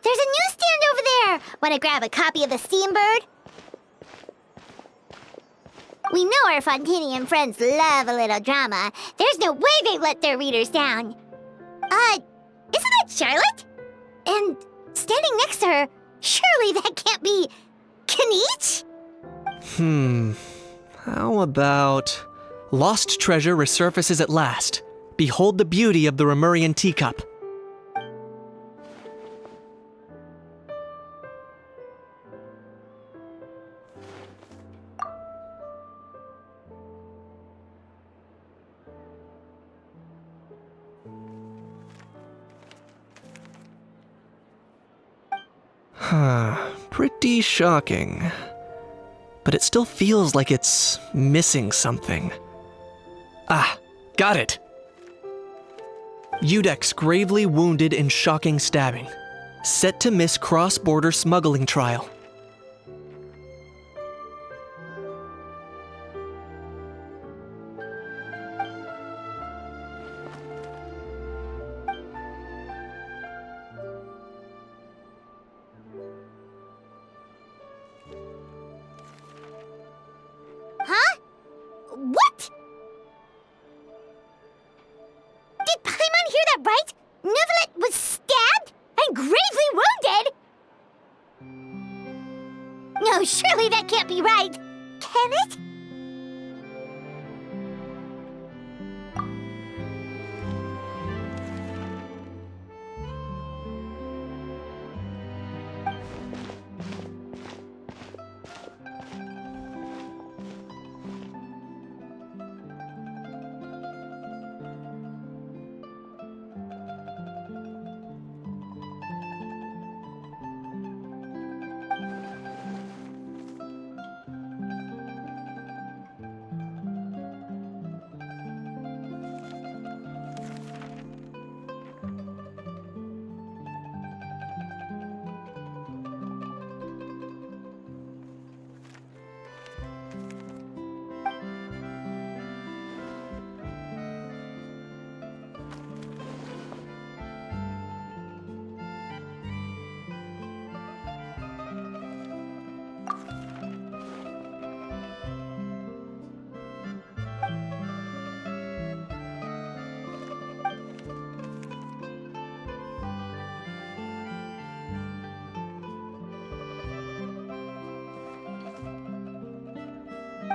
There's a newsstand over there! Wanna grab a copy of the Steambird? We know our Fontanian friends love a little drama. There's no way they let their readers down. Isn't that Charlotte? And standing next to her, surely that can't be Kaniche? How about... Lost treasure resurfaces at last. Behold the beauty of the Remurian teacup. Pretty shocking. But it still feels like it's missing something. Ah, got it! Udex gravely wounded in shocking stabbing. Set to miss cross-border smuggling trial. Huh? What? Did Paimon hear that right? Neuvillette was stabbed and gravely wounded? No, surely that can't be right. Can it?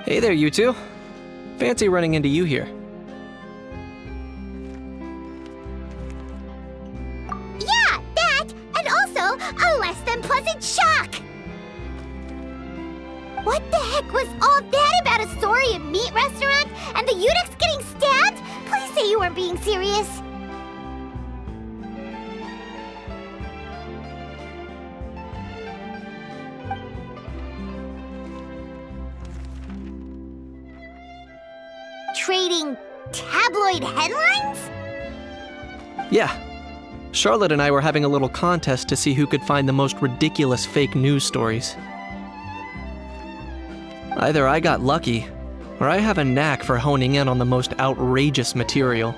Hey there, you two. Fancy running into you here. Yeah, that, and also a less than pleasant shock. What the heck was all that about a Saurian meat restaurant and the Udex getting stabbed? Please say you weren't being serious. Tabloid headlines? Yeah. Charlotte and I were having a little contest to see who could find the most ridiculous fake news stories. Either I got lucky, or I have a knack for honing in on the most outrageous material.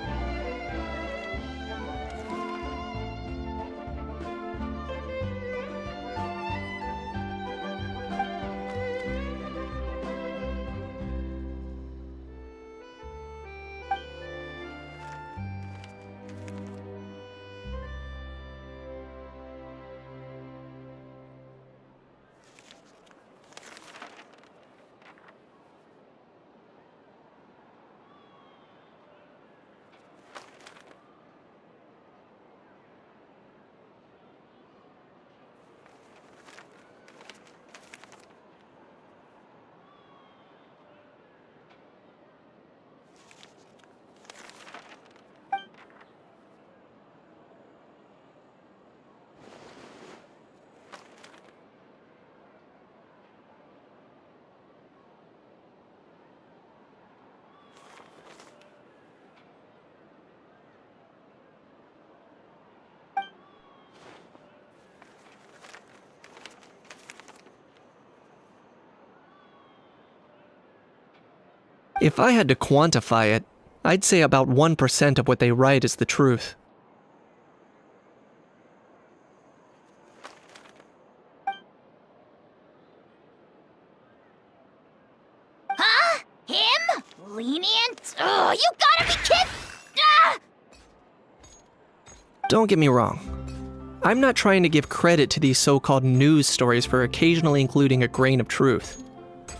If I had to quantify it, I'd say about 1% of what they write is the truth. Huh? Him? Lenient? Oh, you gotta be kidding! Ah! Don't get me wrong. I'm not trying to give credit to these so-called news stories for occasionally including a grain of truth.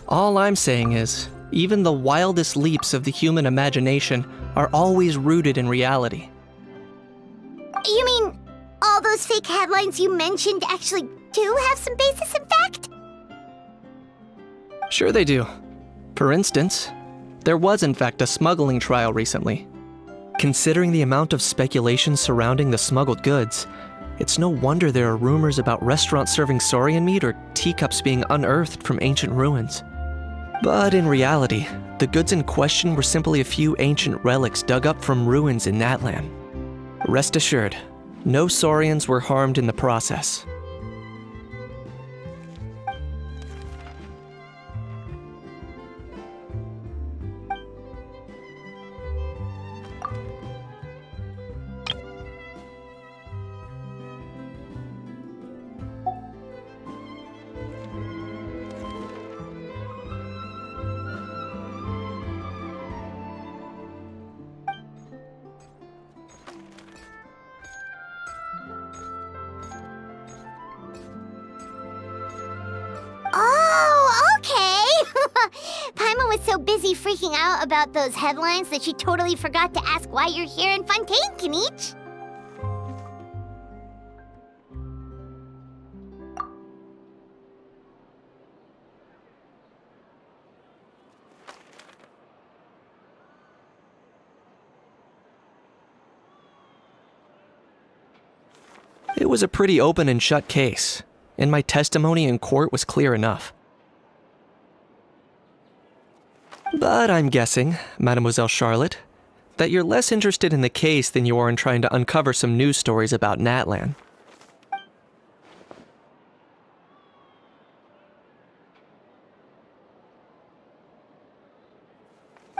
All I'm saying is, even the wildest leaps of the human imagination are always rooted in reality. You mean all those fake headlines you mentioned actually do have some basis in fact? Sure they do. For instance, there was in fact a smuggling trial recently. Considering the amount of speculation surrounding the smuggled goods, it's no wonder there are rumors about restaurants serving saurian meat or teacups being unearthed from ancient ruins. But in reality, the goods in question were simply a few ancient relics dug up from ruins in Natlan. Rest assured, no saurians were harmed in the process. Oh, okay! Paimon was so busy freaking out about those headlines that she totally forgot to ask why you're here in Fontaine, Kinich. It was a pretty open and shut case, and my testimony in court was clear enough. But I'm guessing, Mademoiselle Charlotte, that you're less interested in the case than you are in trying to uncover some news stories about Natlan.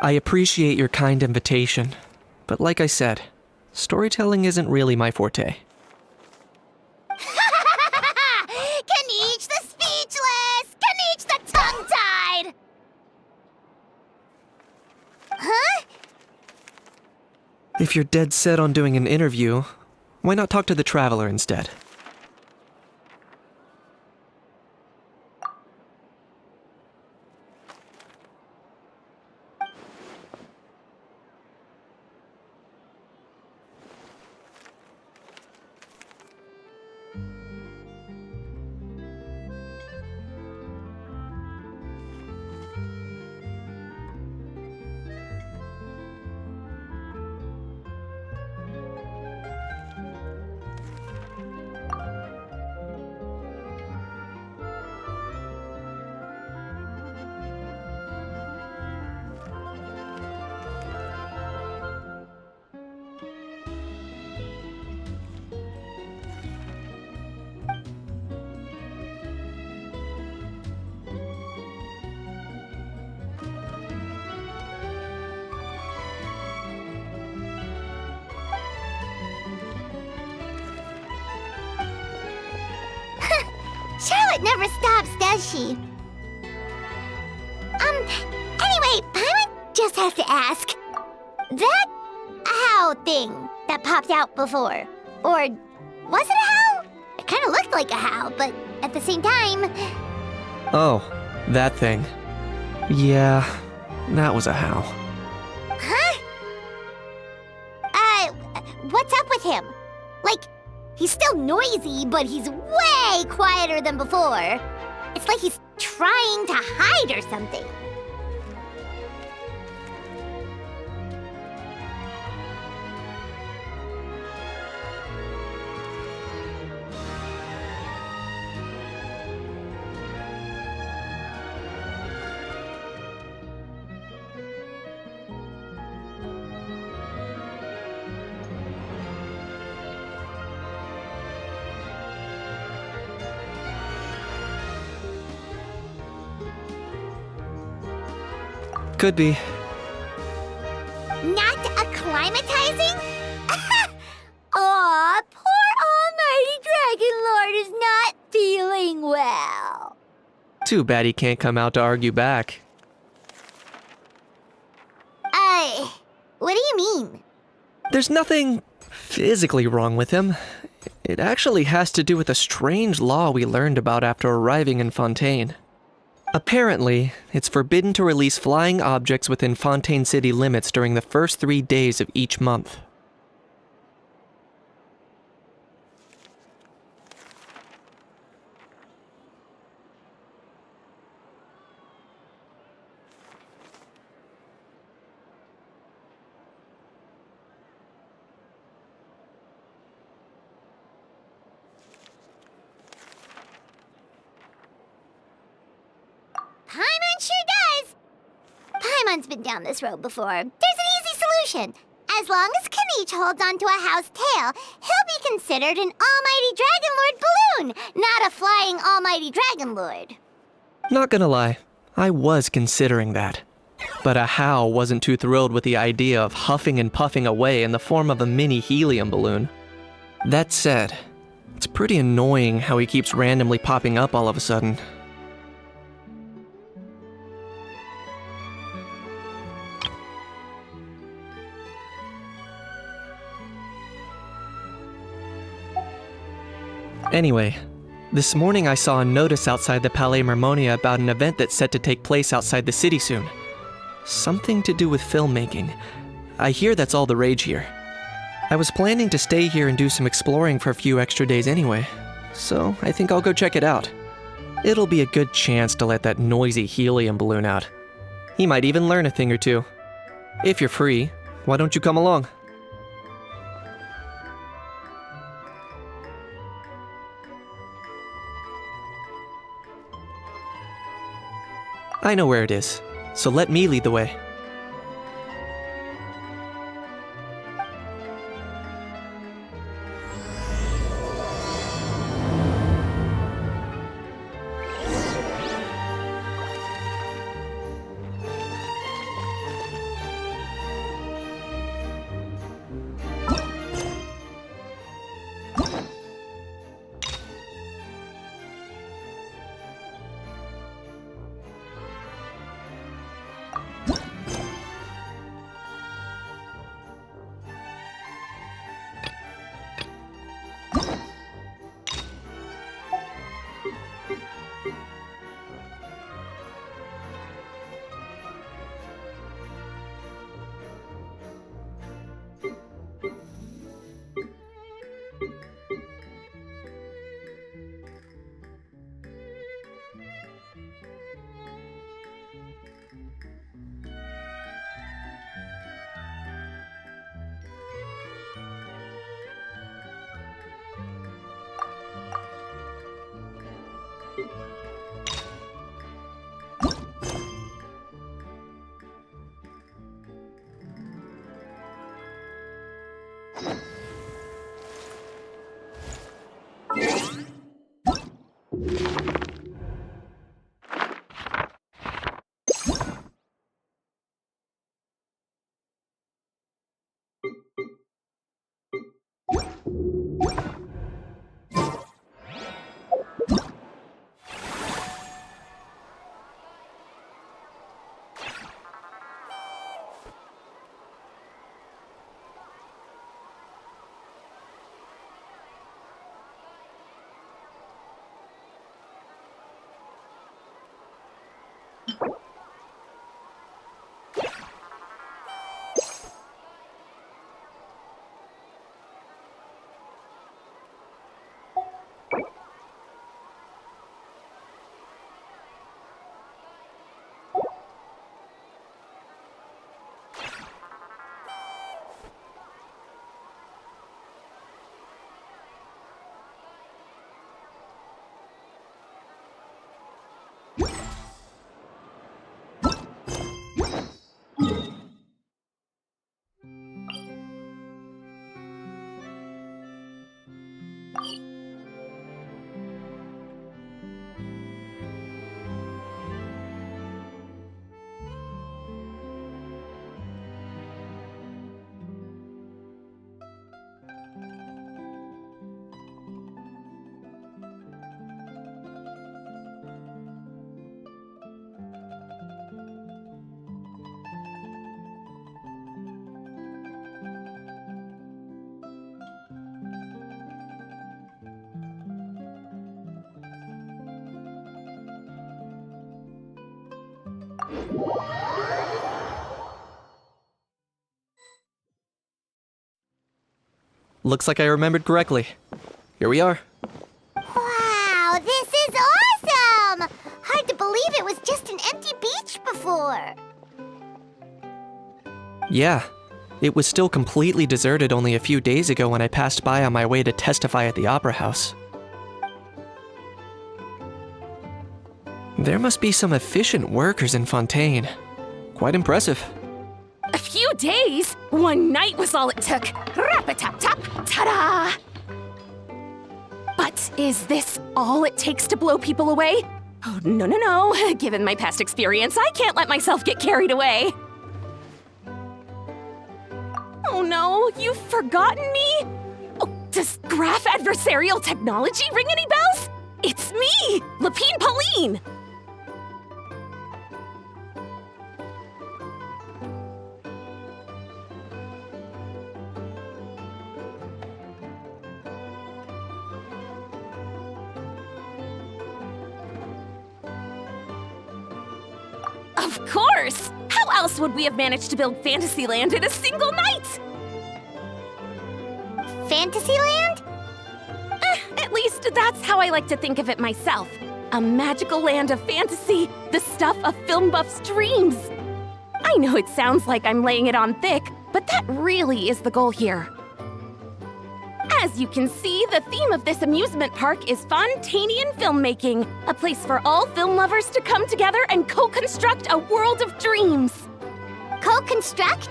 I appreciate your kind invitation, but like I said, storytelling isn't really my forte. Kinich the speechless! Kinich the tongue-tied! Huh? If you're dead set on doing an interview, why not talk to the Traveler instead? it never stops, does she? Anyway, Paimon just has to ask. That owl thing that popped out before, or was it a howl? It kind of looked like a howl, but at the same time... Oh, that thing. Yeah, that was a howl. Huh? What's up with him? Like, he's still noisy, but he's way quieter than before. It's like he's trying to hide or something. Could be. Not acclimatizing? Aw, poor Almighty Dragon Lord is not feeling well. Too bad he can't come out to argue back. What do you mean? There's nothing physically wrong with him. It actually has to do with a strange law we learned about after arriving in Fontaine. Apparently, it's forbidden to release flying objects within Fontaine city limits during the first 3 days of each month. Paimon sure does! Paimon's been down this road before. There's an easy solution. As long as Kaniche holds onto a house tail, he'll be considered an Almighty Dragon Lord balloon, not a flying Almighty Dragon Lord. Not gonna lie, I was considering that. But Ahau wasn't too thrilled with the idea of huffing and puffing away in the form of a mini helium balloon. That said, it's pretty annoying how he keeps randomly popping up all of a sudden. Anyway, this morning I saw a notice outside the Palais Mermonia about an event that's set to take place outside the city soon. Something to do with filmmaking. I hear that's all the rage here. I was planning to stay here and do some exploring for a few extra days anyway, so I think I'll go check it out. It'll be a good chance to let that noisy helium balloon out. He might even learn a thing or two. If you're free, why don't you come along? I know where it is, so let me lead the way. Looks like I remembered correctly. Here we are. Wow, this is awesome! Hard to believe it was just an empty beach before. Yeah, it was still completely deserted only a few days ago when I passed by on my way to testify at the Opera House. There must be some efficient workers in Fontaine. Quite impressive. A few days? One night was all it took. Rap-a-tap-tap, ta-da! But is this all it takes to blow people away? Oh, no. Given my past experience, I can't let myself get carried away. Oh no, you've forgotten me? Oh, does graph adversarial technology ring any bells? It's me, Lapine Pauline! Of course! How else would we have managed to build Fantasyland in a single night? Fantasyland? At least that's how I like to think of it myself. A magical land of fantasy, the stuff of film buffs' dreams. I know it sounds like I'm laying it on thick, but that really is the goal here. As you can see, the theme of this amusement park is Fontainian filmmaking, a place for all film lovers to come together and co-construct a world of dreams. Co-construct?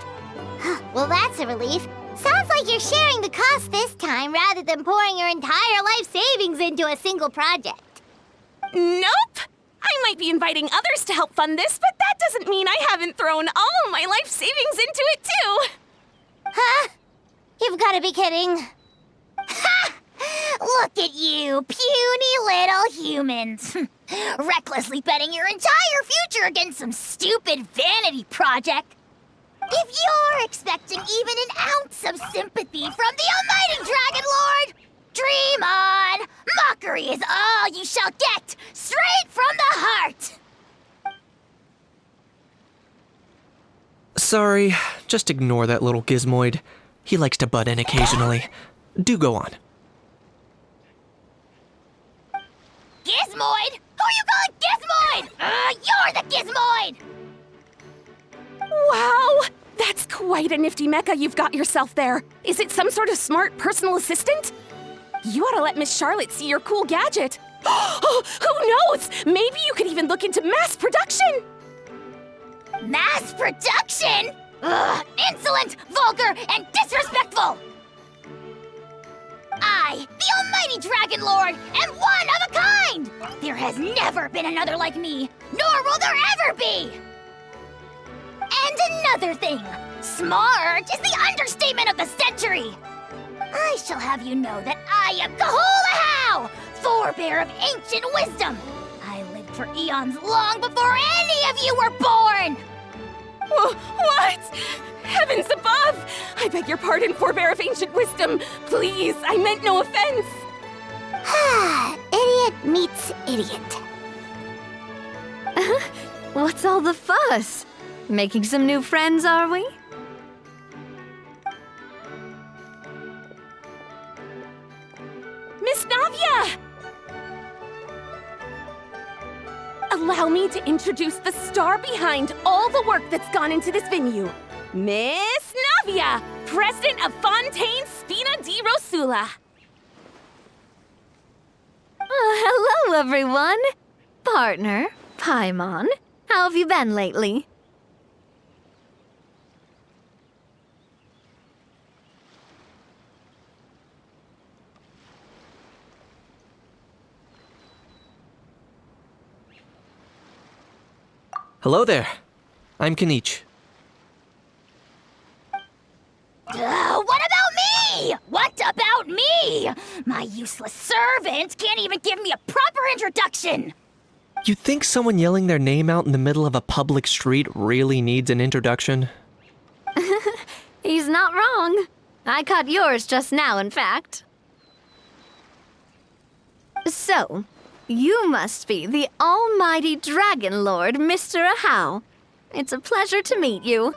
Well, that's a relief. Sounds like you're sharing the cost this time rather than pouring your entire life savings into a single project. Nope! I might be inviting others to help fund this, but that doesn't mean I haven't thrown all my life savings into it too! Huh? You've got to be kidding. Ha! Look at you, puny little humans. Recklessly betting your entire future against some stupid vanity project. If you're expecting even an ounce of sympathy from the almighty Dragon Lord, dream on! Mockery is all you shall get, straight from the heart! Sorry, just ignore that little gizmoid. He likes to butt in occasionally. Do go on. Gizmoid? Who you calling Gizmoid? You're the Gizmoid! Wow! That's quite a nifty mecha you've got yourself there. Is it some sort of smart personal assistant? You ought to let Miss Charlotte see your cool gadget. Oh, who knows? Maybe you could even look into mass production! Mass production? Ugh, insolent, vulgar, and disrespectful! I, the almighty Dragon Lord, am one of a kind! There has never been another like me, nor will there ever be! And another thing, smart is the understatement of the century! I shall have you know that I am Kahula, forebear of ancient wisdom! I lived for eons long before any of you were born! What? Heavens above! I beg your pardon, forebear of ancient wisdom. Please, I meant no offense. Idiot meets idiot. What's all the fuss? Making some new friends, are we? Miss Navia! Allow me to introduce the star behind all the work that's gone into this venue. Miss Navia, President of Fontaine Spina di Rosula. Hello, everyone. Partner, Paimon, how have you been lately? Hello there. I'm Kanich. What about me? What about me? My useless servant can't even give me a proper introduction. You think someone yelling their name out in the middle of a public street really needs an introduction? He's not wrong. I caught yours just now, in fact. So, you must be the almighty Dragon Lord, Mr. Ahau. It's a pleasure to meet you.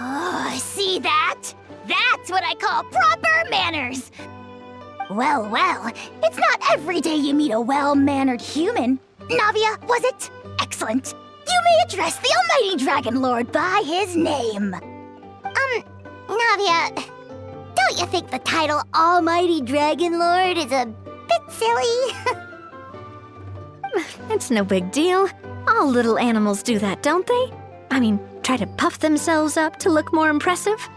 Oh, see that? That's what I call proper manners. Well, it's not every day you meet a well-mannered human. Navia, was it? Excellent. You may address the almighty Dragon Lord by his name. Navia, don't you think the title Almighty Dragon Lord is a bit silly? It's no big deal. All little animals do that, don't they? I mean, try to puff themselves up to look more impressive.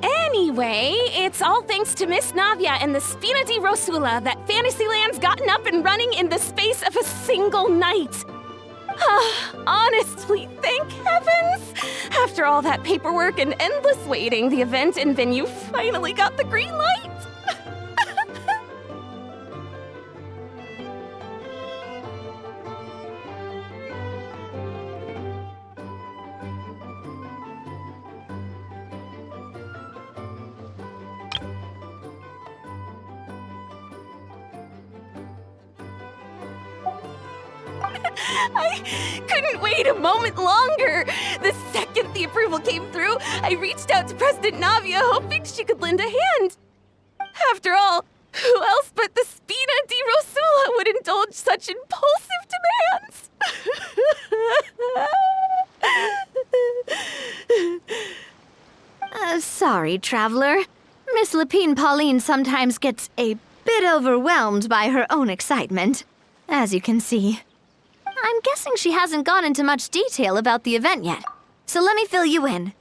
Anyway, it's all thanks to Miss Navia and the Spina di Rosula that Fantasyland's gotten up and running in the space of a single night. Honestly, thank heavens! After all that paperwork and endless waiting, the event and venue finally got the green light. I couldn't wait a moment longer. The second the approval came through, I reached out to President Navia, hoping she could lend a hand. After all, who else but the Spina di Rosula would indulge such impulsive demands? Sorry, traveler. Miss Lapine Pauline sometimes gets a bit overwhelmed by her own excitement, as you can see. I'm guessing she hasn't gone into much detail about the event yet, so let me fill you in.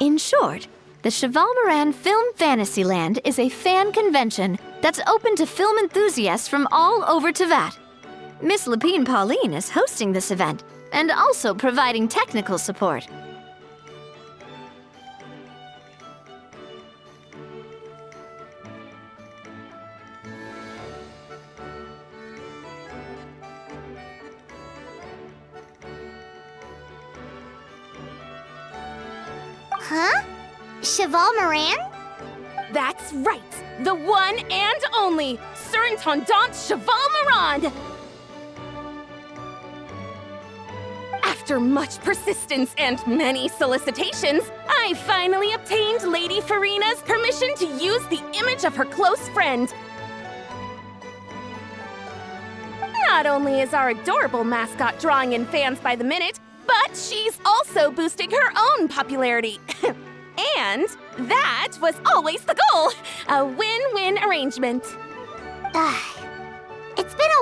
In short, the Cheval Moran Film Fantasyland is a fan convention that's open to film enthusiasts from all over Teyvat. Miss Lapine Pauline is hosting this event and also providing technical support. Huh? Cheval Moran? That's right, the one and only Surintendant Cheval Moran! After much persistence and many solicitations, I finally obtained Lady Farina's permission to use the image of her close friend. Not only is our adorable mascot drawing in fans by the minute, but she's also boosting her own popularity. And that was always the goal, a win-win arrangement.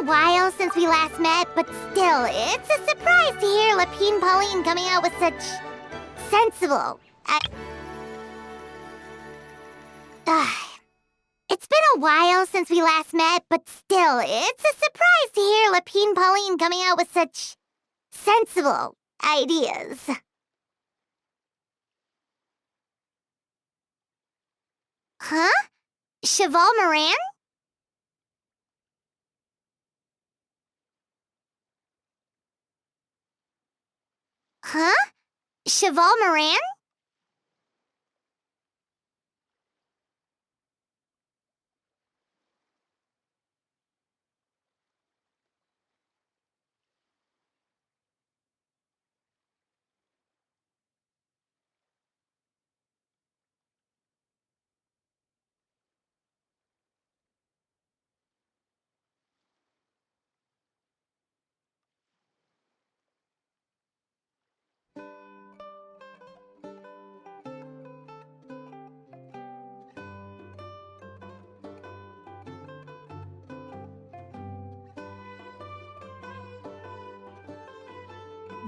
a while since we last met, but still, it's a surprise to hear Lapine Pauline coming out with such sensible. It's been a while since we last met, but still, it's a surprise to hear Lapine Pauline coming out with such sensible ideas. Huh? Cheval Moran? Huh? Cheval Moran?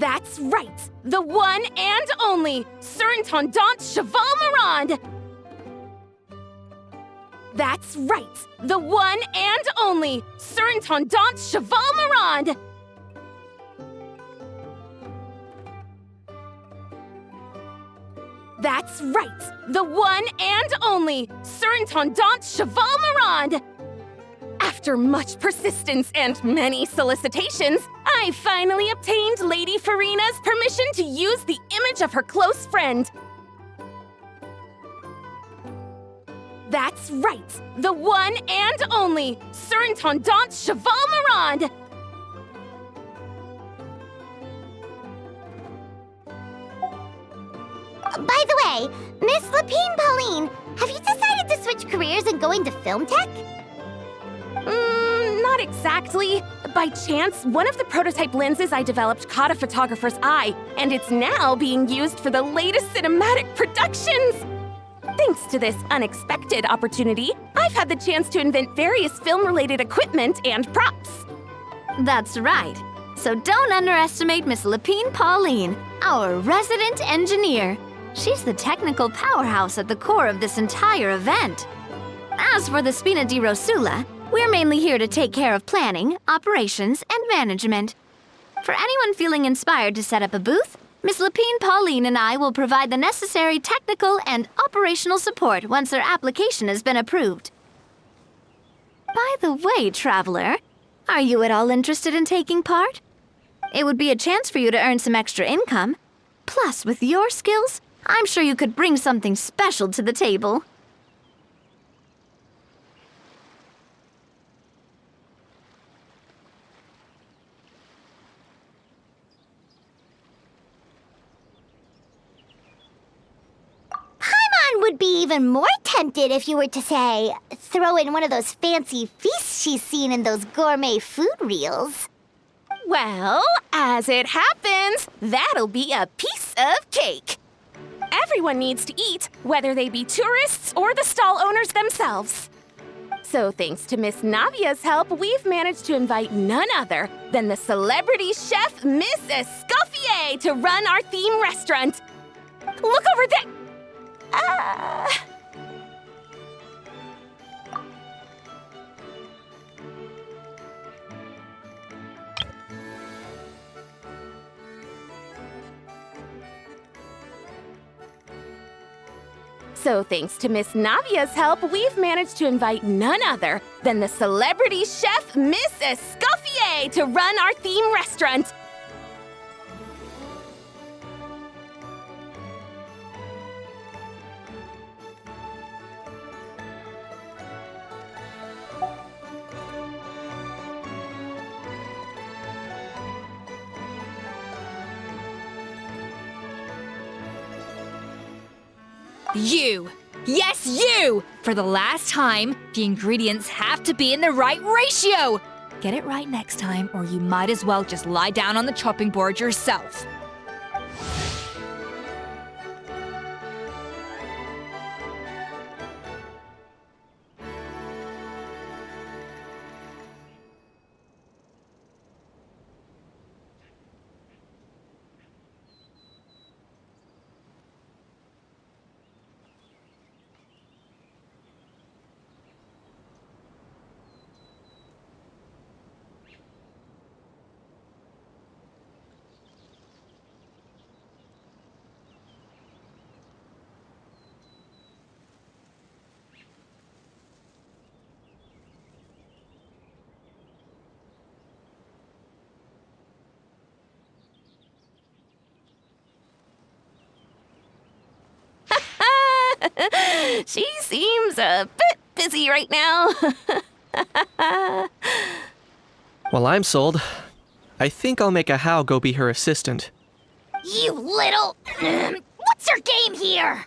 That's right! The one and only Surintendant Cheval Moran! That's right! The one and only Surintendant Cheval Moran! That's right! The one and only Surintendant Cheval Moran! After much persistence and many solicitations, I finally obtained Lady Farina's permission to use the image of her close friend. That's right, the one and only Surintendant Cheval Moran! By the way, Miss Lapine Pauline, have you decided to switch careers and go into film tech? Not exactly. By chance, one of the prototype lenses I developed caught a photographer's eye, and it's now being used for the latest cinematic productions! Thanks to this unexpected opportunity, I've had the chance to invent various film-related equipment and props. That's right. So don't underestimate Miss Lapine Pauline, our resident engineer. She's the technical powerhouse at the core of this entire event. As for the Spina di Rosula, we're mainly here to take care of planning, operations, and management. For anyone feeling inspired to set up a booth, Miss Lapine Pauline and I will provide the necessary technical and operational support once their application has been approved. By the way, traveler, are you at all interested in taking part? It would be a chance for you to earn some extra income. Plus, with your skills, I'm sure you could bring something special to the table. Would be even more tempted if you were to, say, throw in one of those fancy feasts she's seen in those gourmet food reels. Well, as it happens, that'll be a piece of cake. Everyone needs to eat, whether they be tourists or the stall owners themselves. So thanks to Miss Navia's help, we've managed to invite none other than the celebrity chef, Miss Escoffier, to run our theme restaurant. Look over there! So thanks to Miss Navia's help, we've managed to invite none other than the celebrity chef, Miss Escoffier, to run our theme restaurant. You! Yes, you! For the last time, the ingredients have to be in the right ratio! Get it right next time, or you might as well just lie down on the chopping board yourself. She seems a bit busy right now. Well, I'm sold. I think I'll make a How go be her assistant. You little... What's your game here?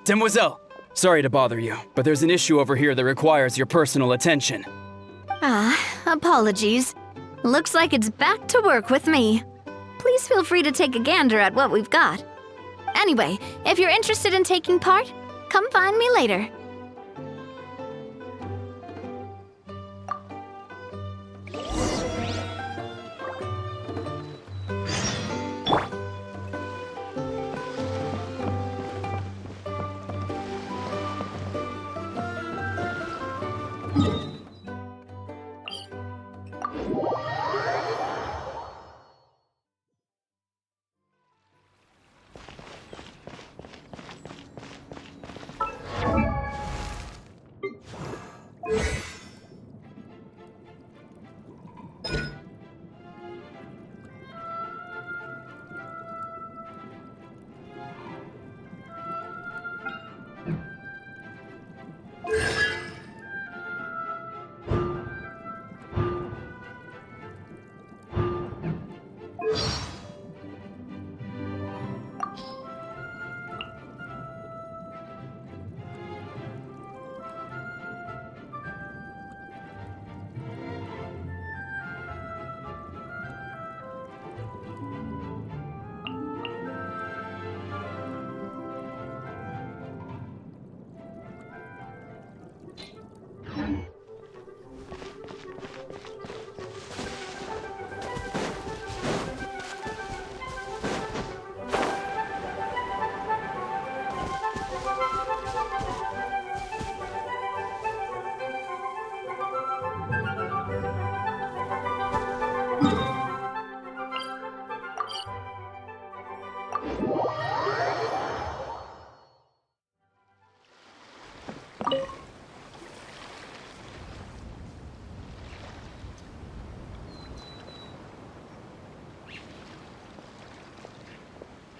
Demoiselle, sorry to bother you, but there's an issue over here that requires your personal attention. Apologies. Looks like it's back to work with me. Please feel free to take a gander at what we've got. Anyway, if you're interested in taking part, come find me later.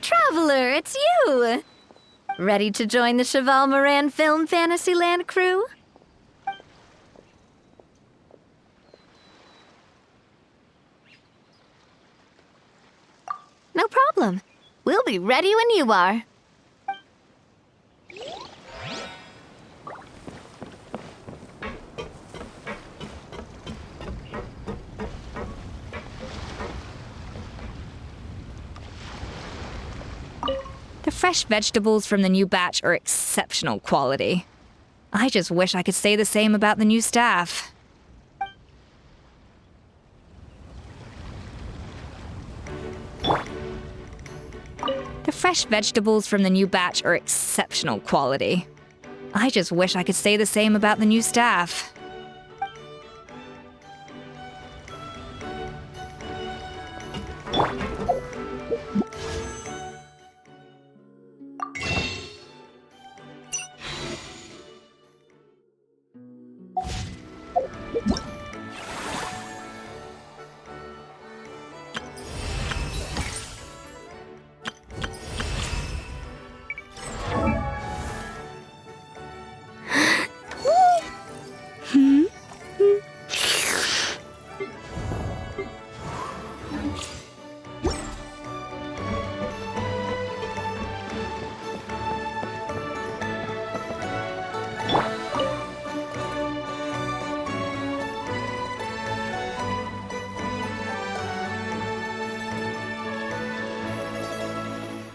Traveler, it's you! Ready to join the Cheval Moran Film Fantasyland crew? No problem. We'll be ready when you are. The fresh vegetables from the new batch are exceptional quality. I just wish I could say the same about the new staff. The fresh vegetables from the new batch are exceptional quality. I just wish I could say the same about the new staff.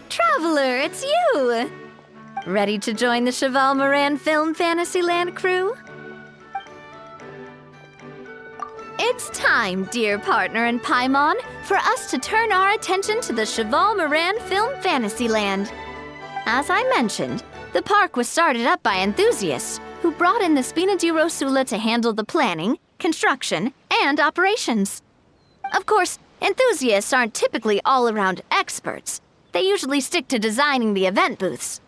Traveler, it's you! Ready to join the Cheval Moran Film Fantasyland crew? It's time, dear partner and Paimon, for us to turn our attention to the Cheval Moran Film Fantasyland. As I mentioned, the park was started up by enthusiasts who brought in the Spina di Rosula to handle the planning, construction, and operations. Of course, enthusiasts aren't typically all-around experts. They usually stick to designing the event booths.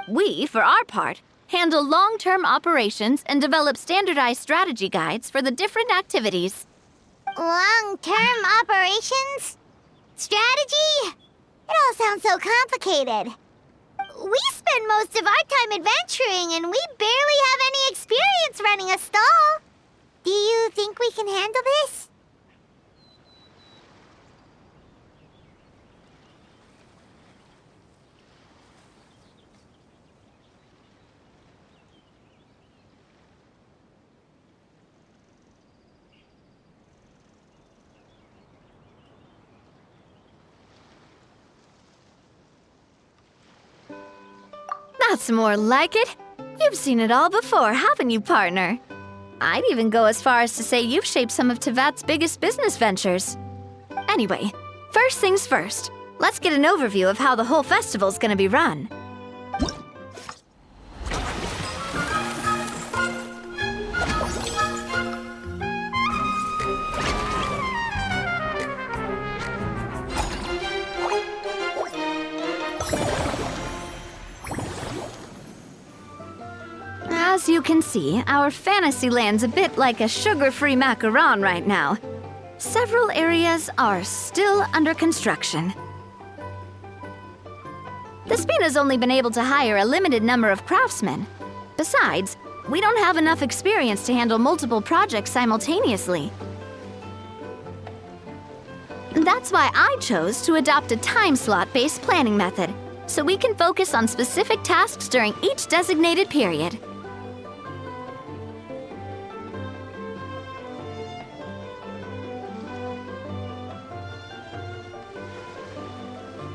We, for our part, handle long-term operations and develop standardized strategy guides for the different activities. Long-term operations? Strategy? It all sounds so complicated. we spend most of our time adventuring and we barely have any experience running a stall. Do you think we can handle this? That's more like it. You've seen it all before, haven't you, partner? I'd even go as far as to say you've shaped some of Tevat's biggest business ventures. Anyway, first things first. Let's get an overview of how the whole festival's gonna be run. As you can see, our fantasy land's a bit like a sugar-free macaron right now. Several areas are still under construction. The Spina's only been able to hire a limited number of craftsmen. Besides, we don't have enough experience to handle multiple projects simultaneously. That's why I chose to adopt a time slot-based planning method, so we can focus on specific tasks during each designated period.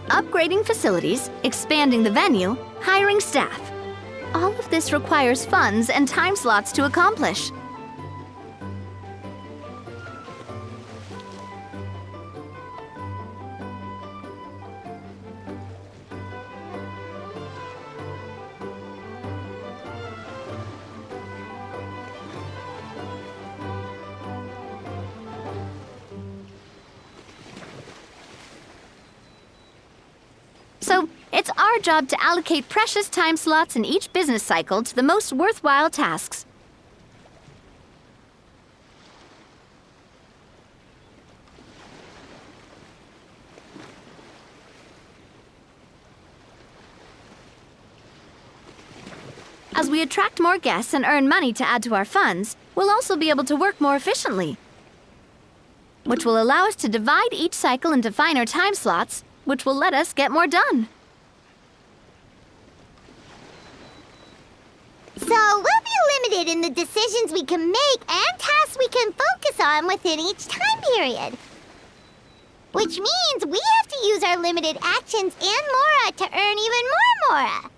Upgrading facilities, expanding the venue, hiring staff. All of this requires funds and time slots to accomplish. So, it's our job to allocate precious time slots in each business cycle to the most worthwhile tasks. As we attract more guests and earn money to add to our funds, we'll also be able to work more efficiently, which will allow us to divide each cycle into finer time slots, which will let us get more done. So we'll be limited in the decisions we can make and tasks we can focus on within each time period. Which means we have to use our limited actions and Mora to earn even more Mora.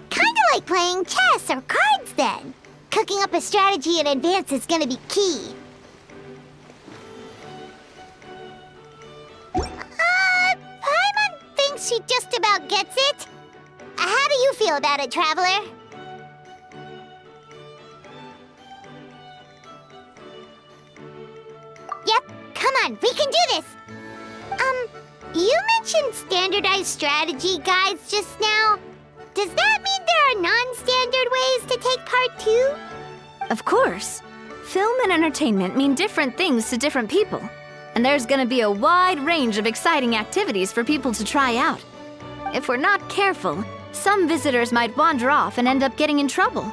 Kinda like playing chess or cards then. Cooking up a strategy in advance is gonna be key. Paimon thinks she just about gets it. How do you feel about it, Traveler? Yep, come on, we can do this! You mentioned standardized strategy guides just now. Does that mean there are non-standard ways to take part too? Of course. Film and entertainment mean different things to different people. And there's gonna be a wide range of exciting activities for people to try out. If we're not careful, some visitors might wander off and end up getting in trouble.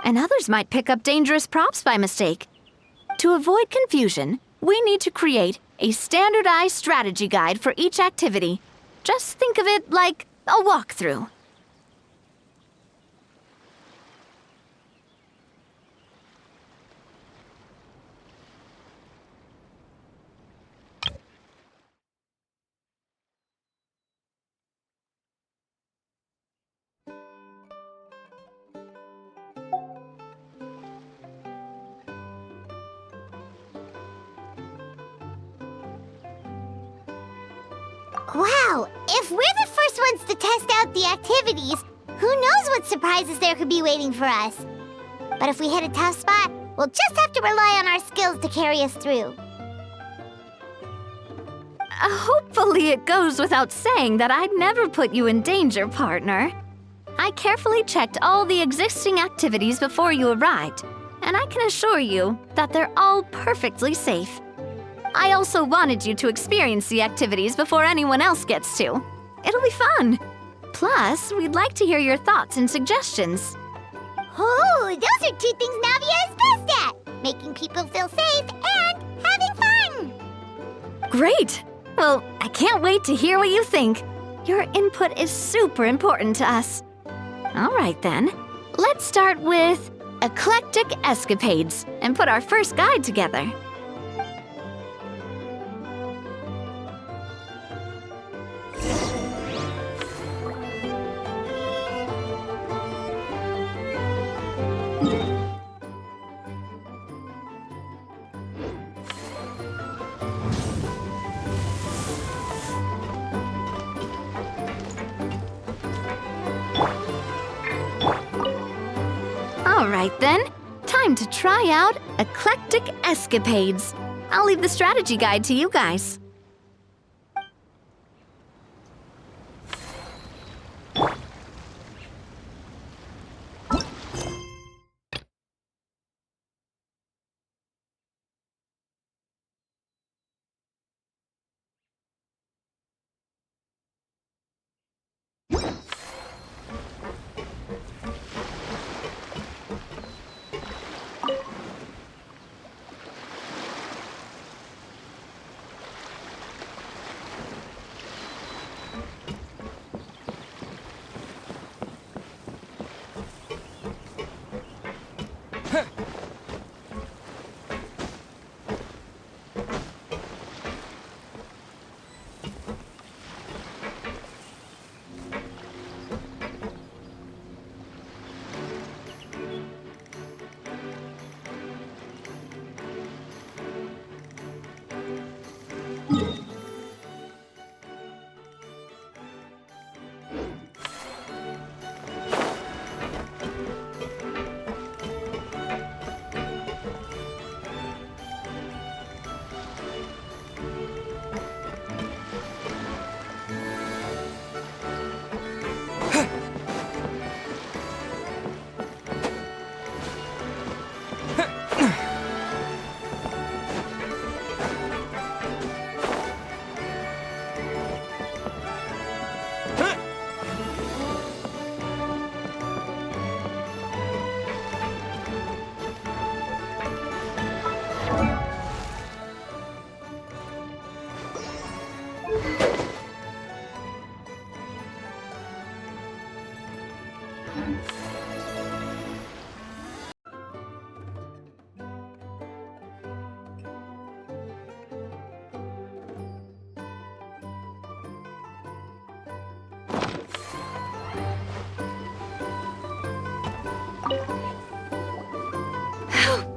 And others might pick up dangerous props by mistake. To avoid confusion, we need to create a standardized strategy guide for each activity Just think of it like a walkthrough. Wow, if we're the first ones to test out the activities, who knows what surprises there could be waiting for us? But if we hit a tough spot, we'll just have to rely on our skills to carry us through. Hopefully it goes without saying that I'd never put you in danger, partner. I carefully checked all the existing activities before you arrived, and I can assure you that they're all perfectly safe. I also wanted you to experience the activities before anyone else gets to. It'll be fun. Plus, we'd like to hear your thoughts and suggestions. Oh, those are two things Navia is best at! Making people feel safe and having fun! Great! Well, I can't wait to hear what you think. Your input is super important to us. All right then, let's start with Eclectic Escapades and put our first guide together. All right then, time to try out Eclectic Escapades. I'll leave the strategy guide to you guys.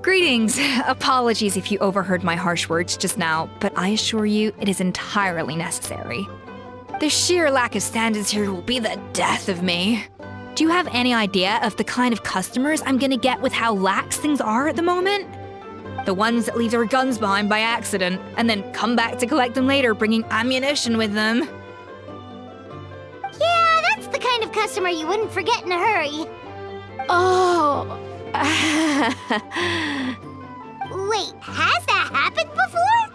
Greetings. Apologies if you overheard my harsh words just now, but I assure you it is entirely necessary. The sheer lack of standards here will be the death of me. Do you have any idea of the kind of customers I'm gonna get with how lax things are at the moment? The ones that leave their guns behind by accident and then come back to collect them later bringing ammunition with them. Yeah, that's the kind of customer you wouldn't forget in a hurry. Oh. Wait, has that happened before?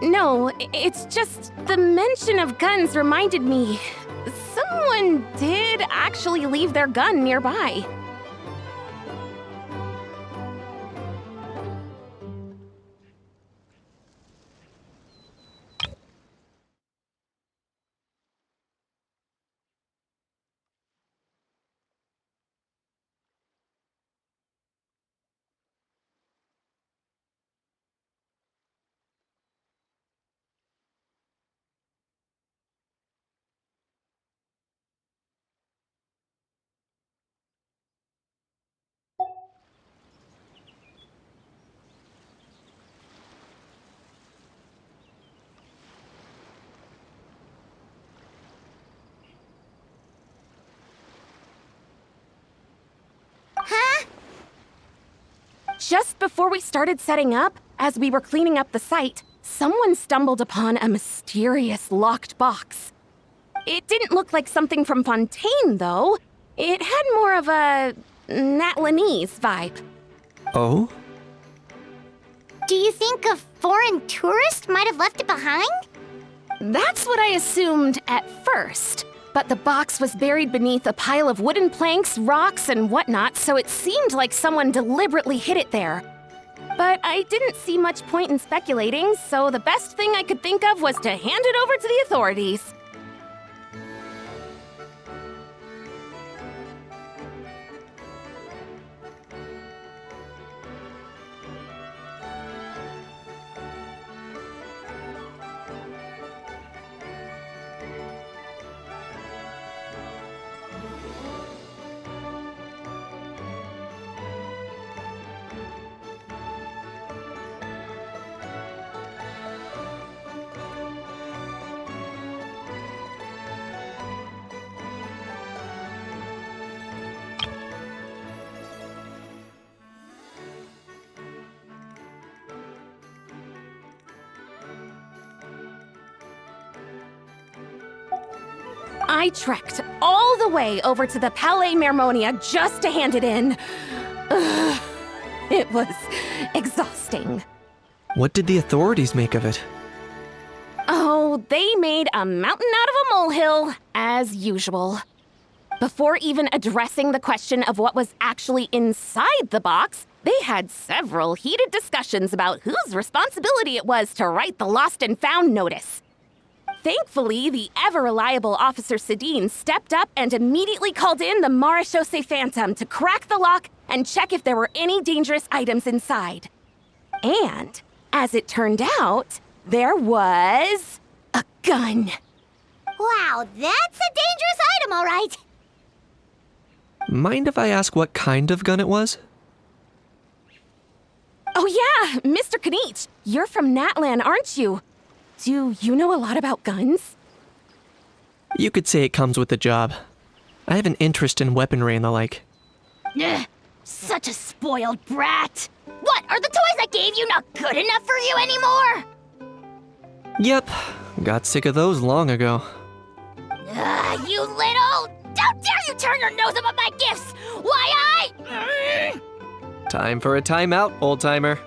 No, it's just the mention of guns reminded me. Someone did actually leave their gun nearby. Just before we started setting up, as we were cleaning up the site, someone stumbled upon a mysterious locked box. It didn't look like something from Fontaine, though. It had more of a Natlanese vibe. Oh? Do you think a foreign tourist might have left it behind? That's what I assumed at first. But the box was buried beneath a pile of wooden planks, rocks, and whatnot, so it seemed like someone deliberately hid it there. But I didn't see much point in speculating, so the best thing I could think of was to hand it over to the authorities. I trekked all the way over to the Palais Mermonia just to hand it in. Ugh, it was exhausting. What did the authorities make of it? Oh, they made a mountain out of a molehill, as usual. Before even addressing the question of what was actually inside the box, they had several heated discussions about whose responsibility it was to write the lost and found notice. Thankfully, the ever-reliable Officer Sedine stepped up and immediately called in the Marechaussee Phantom to crack the lock and check if there were any dangerous items inside. And, as it turned out, there was a gun. Wow, that's a dangerous item, all right. Mind if I ask what kind of gun it was? Oh yeah, Mr. Kanich, you're from Natlan, aren't you? Do you know a lot about guns? You could say it comes with the job. I have an interest in weaponry and the like. Ugh, such a spoiled brat. What, are the toys I gave you not good enough for you anymore? Yep, got sick of those long ago. Ugh, you little... How dare you turn your nose up at my gifts? Why Time for a timeout, old-timer.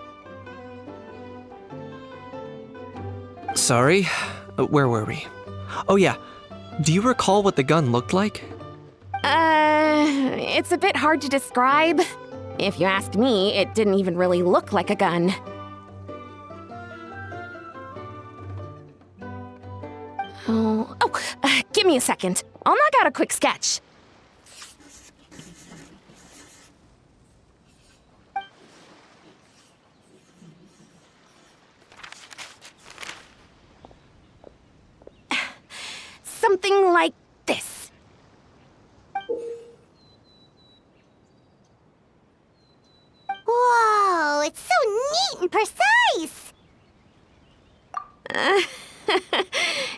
Sorry, where were we? Oh yeah, do you recall what the gun looked like? It's a bit hard to describe. If you ask me, it didn't even really look like a gun. Give me a second. I'll knock out a quick sketch. Something like this. Whoa, it's so neat and precise.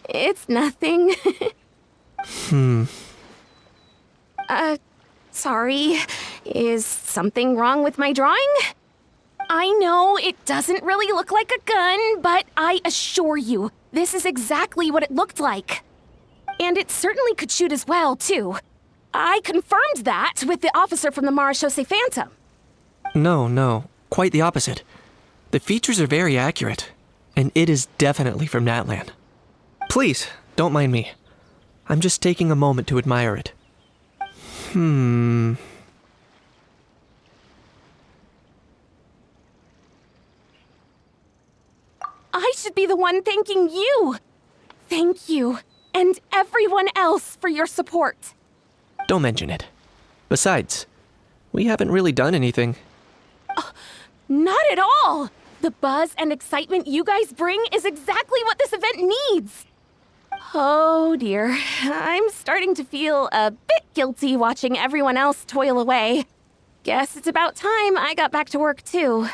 It's nothing. Sorry. Is something wrong with my drawing? I know it doesn't really look like a gun, but I assure you, this is exactly what it looked like. And it certainly could shoot as well, too. I confirmed that with the officer from the Marechaussee Phantom. No, quite the opposite. The features are very accurate, and it is definitely from Natlan. Please, don't mind me. I'm just taking a moment to admire it. I should be the one thanking you. Thank you, and everyone else for your support. Don't mention it. Besides, we haven't really done anything. Not at all! The buzz and excitement you guys bring is exactly what this event needs. Oh dear, I'm starting to feel a bit guilty watching everyone else toil away. Guess it's about time I got back to work too.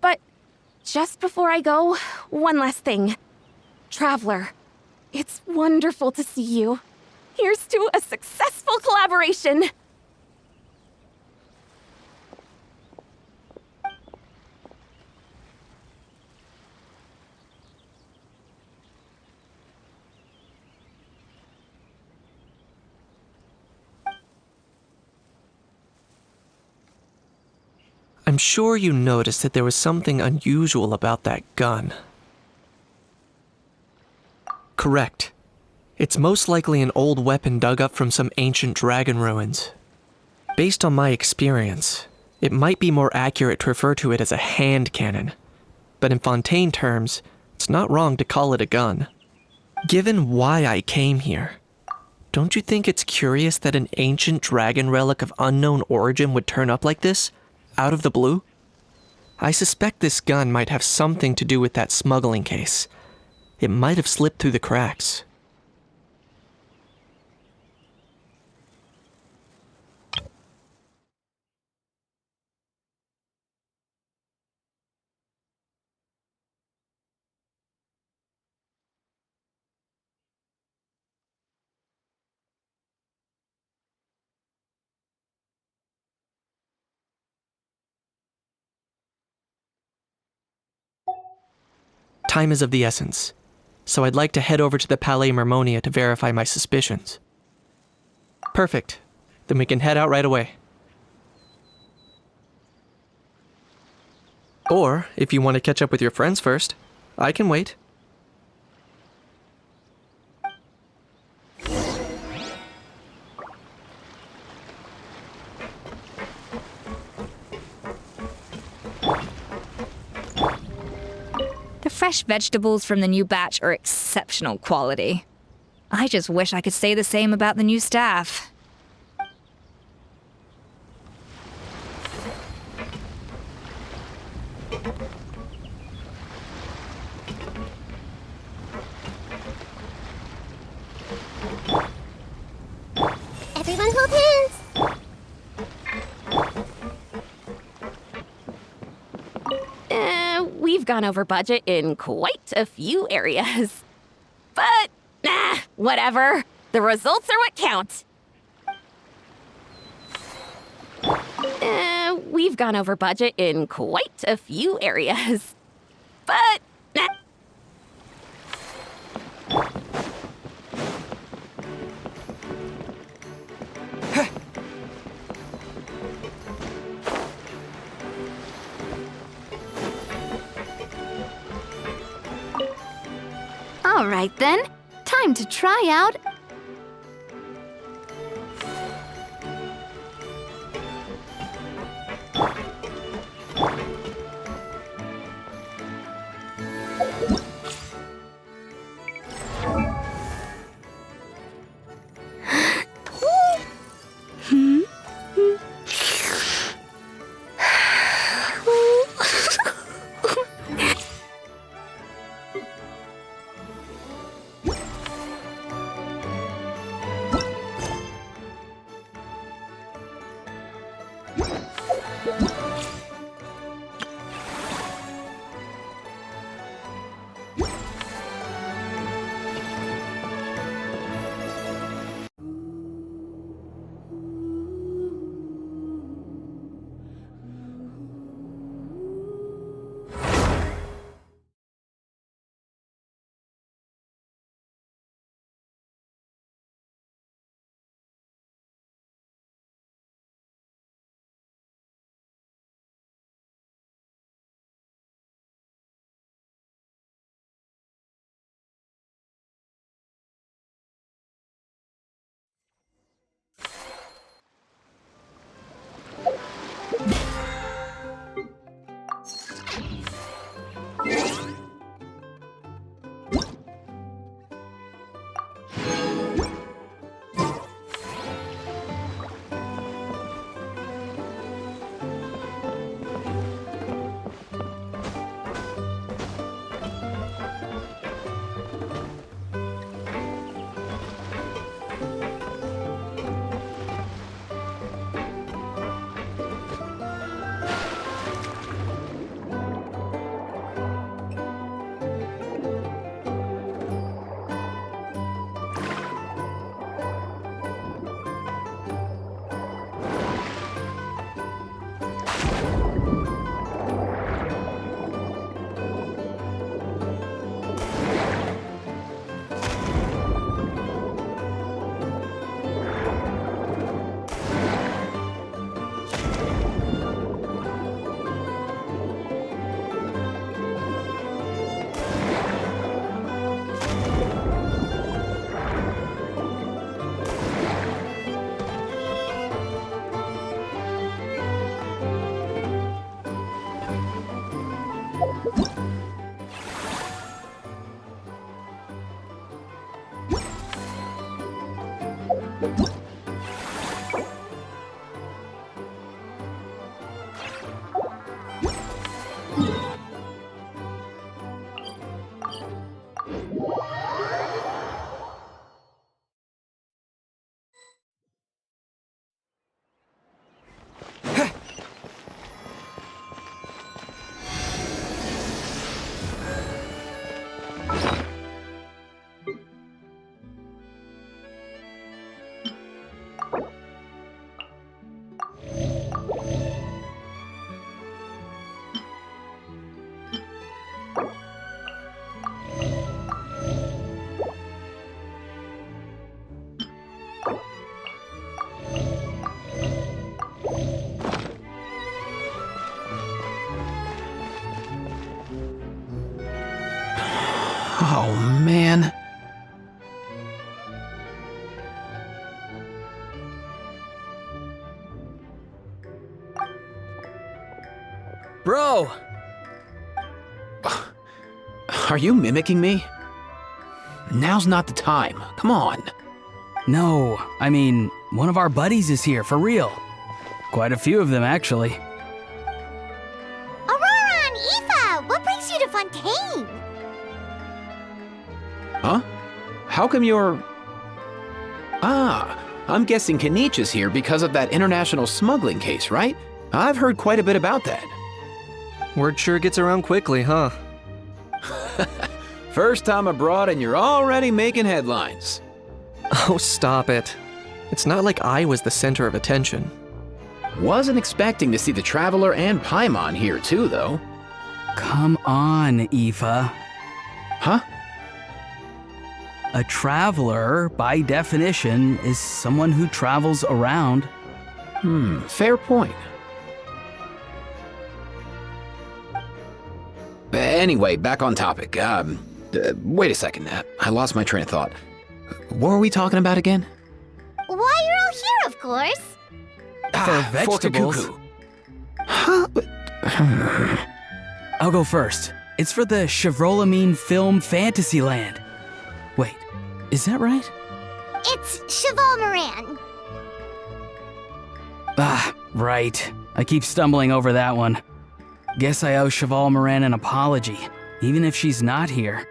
But just before I go, one last thing. Traveler, it's wonderful to see you. Here's to a successful collaboration. I'm sure you noticed that there was something unusual about that gun. Correct. It's most likely an old weapon dug up from some ancient dragon ruins. Based on my experience, it might be more accurate to refer to it as a hand cannon. But in Fontaine terms, it's not wrong to call it a gun. Given why I came here, don't you think it's curious that an ancient dragon relic of unknown origin would turn up like this, out of the blue? I suspect this gun might have something to do with that smuggling case. It might have slipped through the cracks. Time is of the essence, so I'd like to head over to the Palais Mermonia to verify my suspicions. Perfect. Then we can head out right away. Or, if you want to catch up with your friends first, I can wait. The fresh vegetables from the new batch are exceptional quality. I just wish I could say the same about the new staff. Everyone hold hands. We've gone over budget in quite a few areas. But, whatever. The results are what count. We've gone over budget in quite a few areas. But, All right then, time to try out. Oh, man. Bro! Are you mimicking me? Now's not the time. Come on. No, I mean, one of our buddies is here, for real. Quite a few of them, actually. Aurora and Aoife, what brings you to Fontaine? Huh? How come you're... Ah, I'm guessing Kenichi's here because of that international smuggling case, right? I've heard quite a bit about that. Word sure gets around quickly, huh? First time abroad and you're already making headlines. Oh, stop it. It's not like I was the center of attention. Wasn't expecting to see the Traveler and Paimon here too, though. Come on, Aoife. Huh? A traveler, by definition, is someone who travels around. Fair point. Anyway, back on topic. Wait a second. I lost my train of thought. What were we talking about again? Why, you're all here, of course. For vegetables. Fork a cuckoo. Huh? I'll go first. It's for the Chevrolamine Film Fantasyland. Wait, is that right? It's Cheval Moran. Ah, right. I keep stumbling over that one. Guess I owe Cheval Moran an apology, even if she's not here.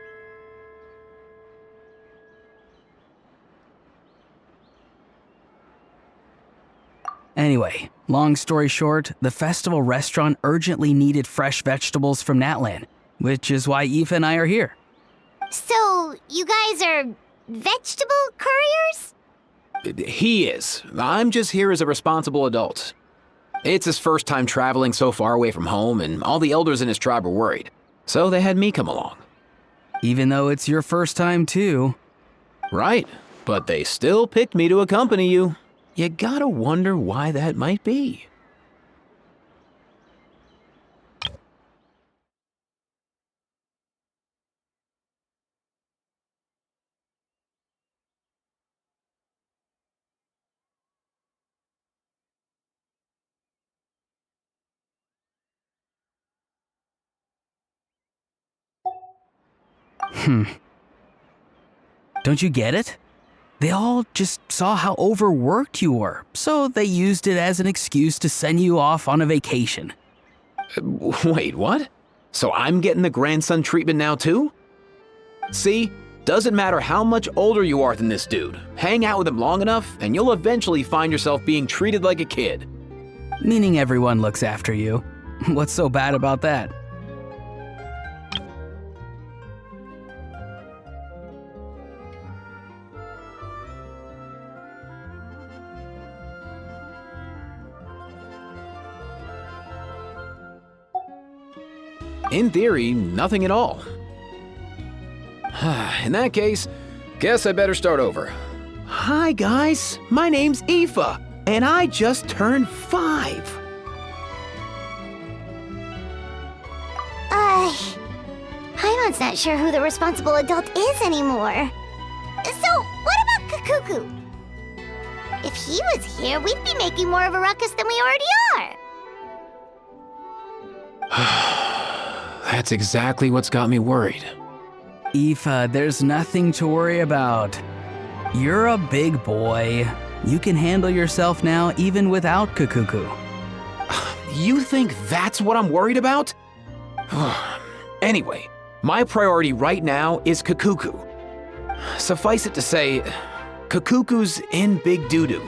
Anyway, long story short, the festival restaurant urgently needed fresh vegetables from Natlan, which is why Aoife and I are here. So, you guys are vegetable couriers? He is. I'm just here as a responsible adult. It's his first time traveling so far away from home, and all the elders in his tribe were worried. So they had me come along. Even though it's your first time too. Right, but they still picked me to accompany you. You gotta wonder why that might be. Don't you get it? They all just saw how overworked you were, so they used it as an excuse to send you off on a vacation. Wait, what? So I'm getting the grandson treatment now too? See, doesn't matter how much older you are than this dude. Hang out with him long enough, and you'll eventually find yourself being treated like a kid. Meaning everyone looks after you. What's so bad about that? In theory, nothing at all. In that case, guess I better start over. Hi guys, my name's Aoife, and I just turned 5. Paimon's not sure who the responsible adult is anymore. So, what about Kakuku? If he was here, we'd be making more of a ruckus than we already are. That's exactly what's got me worried. Aoife, there's nothing to worry about. You're a big boy. You can handle yourself now even without Kakuku. You think that's what I'm worried about? Anyway, my priority right now is Kakuku. Suffice it to say, Kakuku's in big doo-doo.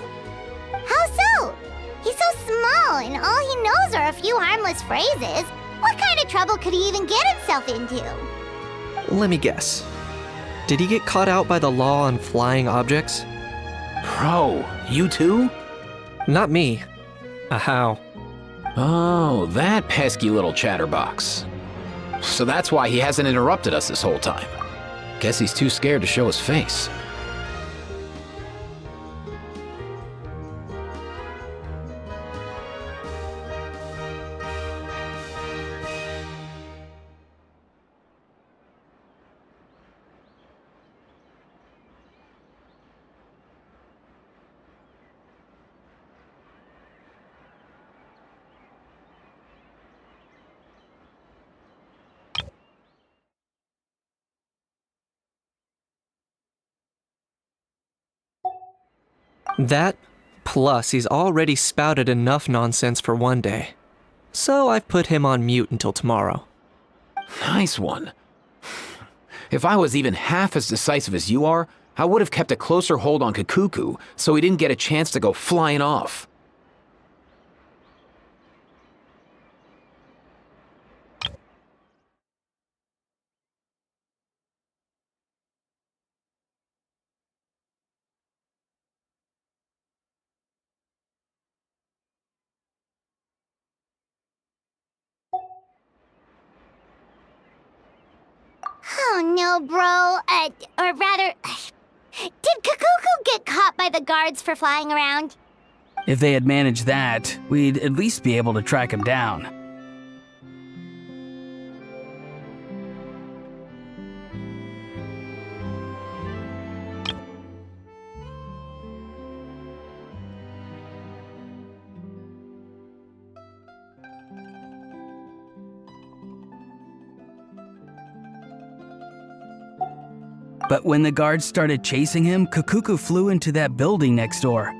How so? He's so small, and all he knows are a few harmless phrases. What kind of trouble could he even get himself into? Let me guess. Did he get caught out by the law on flying objects? Bro, you too? Not me. How? Oh, that pesky little chatterbox. So that's why he hasn't interrupted us this whole time. Guess he's too scared to show his face. That, plus he's already spouted enough nonsense for one day. So I've put him on mute until tomorrow. Nice one. If I was even half as decisive as you are, I would have kept a closer hold on Kakuku so he didn't get a chance to go flying off. Oh no, bro. Or rather, did Kakuku get caught by the guards for flying around? If they had managed that, we'd at least be able to track him down. But when the guards started chasing him, Kakuku flew into that building next door.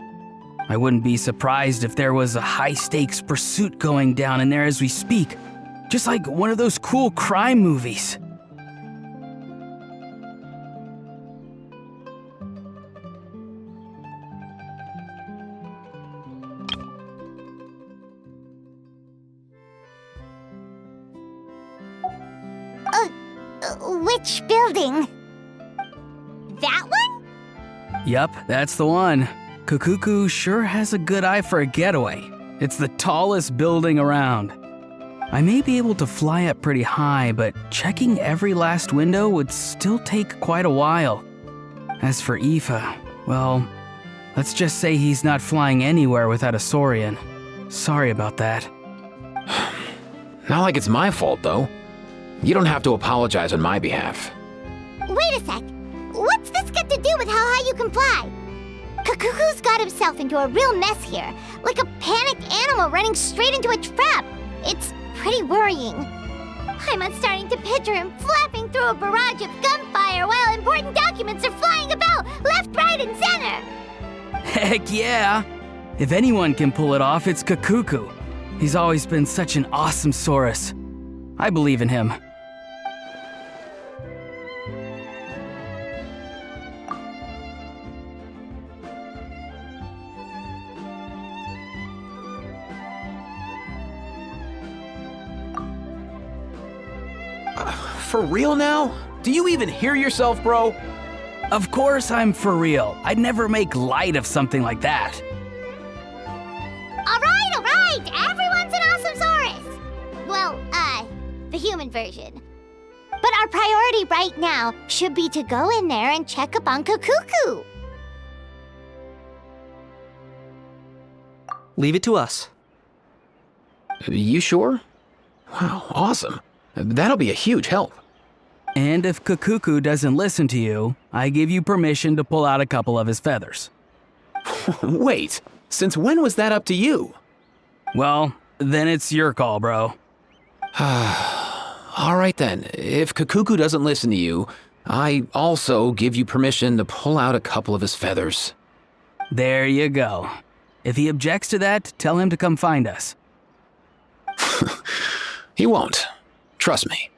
I wouldn't be surprised if there was a high-stakes pursuit going down in there as we speak, just like one of those cool crime movies. Which building? That one? Yup, that's the one. Kakuku sure has a good eye for a getaway. It's the tallest building around. I may be able to fly up pretty high, but checking every last window would still take quite a while. As for Aoife, well, let's just say he's not flying anywhere without a Saurian. Sorry about that. Not like it's my fault, though. You don't have to apologize on my behalf. Wait a sec. What's this got to do with how high you can fly? Kakuku's got himself into a real mess here, like a panicked animal running straight into a trap. It's pretty worrying. I'm starting to picture him flapping through a barrage of gunfire while important documents are flying about left, right, and center. Heck yeah! If anyone can pull it off, it's Kakuku. He's always been such an awesome Saurus. I believe in him. For real now? Do you even hear yourself, bro? Of course I'm for real. I'd never make light of something like that. All right. Everyone's an awesome Saurus. Well, the human version. But our priority right now should be to go in there and check up on Kakuku. Leave it to us. You sure? Wow, awesome. That'll be a huge help. And if Kakuku doesn't listen to you, I give you permission to pull out a couple of his feathers. Wait, since when was that up to you? Well, then it's your call, bro. All right then, if Kakuku doesn't listen to you, I also give you permission to pull out a couple of his feathers. There you go. If he objects to that, tell him to come find us. He won't. Trust me.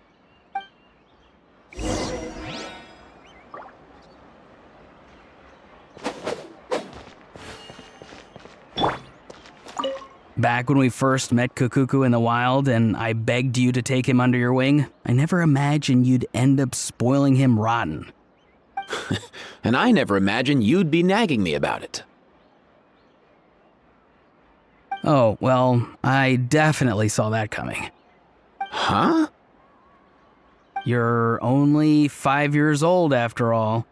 Back when we first met Kukuku in the wild and I begged you to take him under your wing, I never imagined you'd end up spoiling him rotten. And I never imagined you'd be nagging me about it. Oh, well, I definitely saw that coming. Huh? You're only 5 years old after all.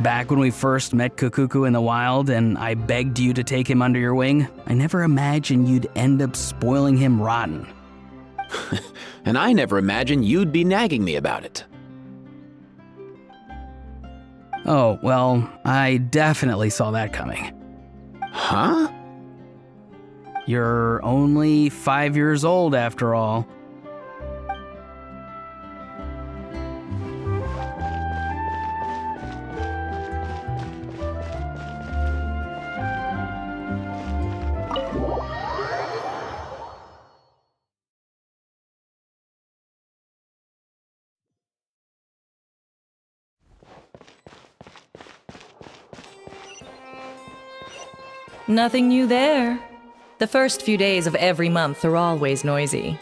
Back when we first met Kukuku in the wild and I begged you to take him under your wing, I never imagined you'd end up spoiling him rotten. And I never imagined you'd be nagging me about it. Oh, well, I definitely saw that coming. Huh? You're only 5 years old after all. Nothing new there. The first few days of every month are always noisy.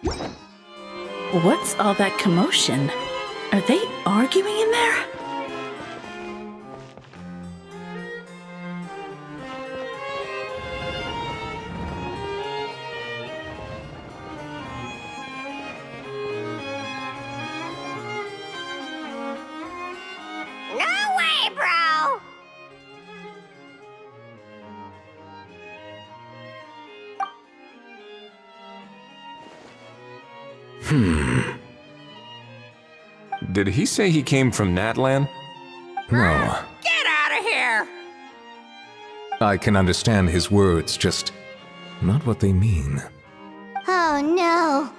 What's all that commotion? Are they arguing in there? No way, bro! Did he say he came from Natlan? No. Get out of here! I can understand his words, just not what they mean. Oh no.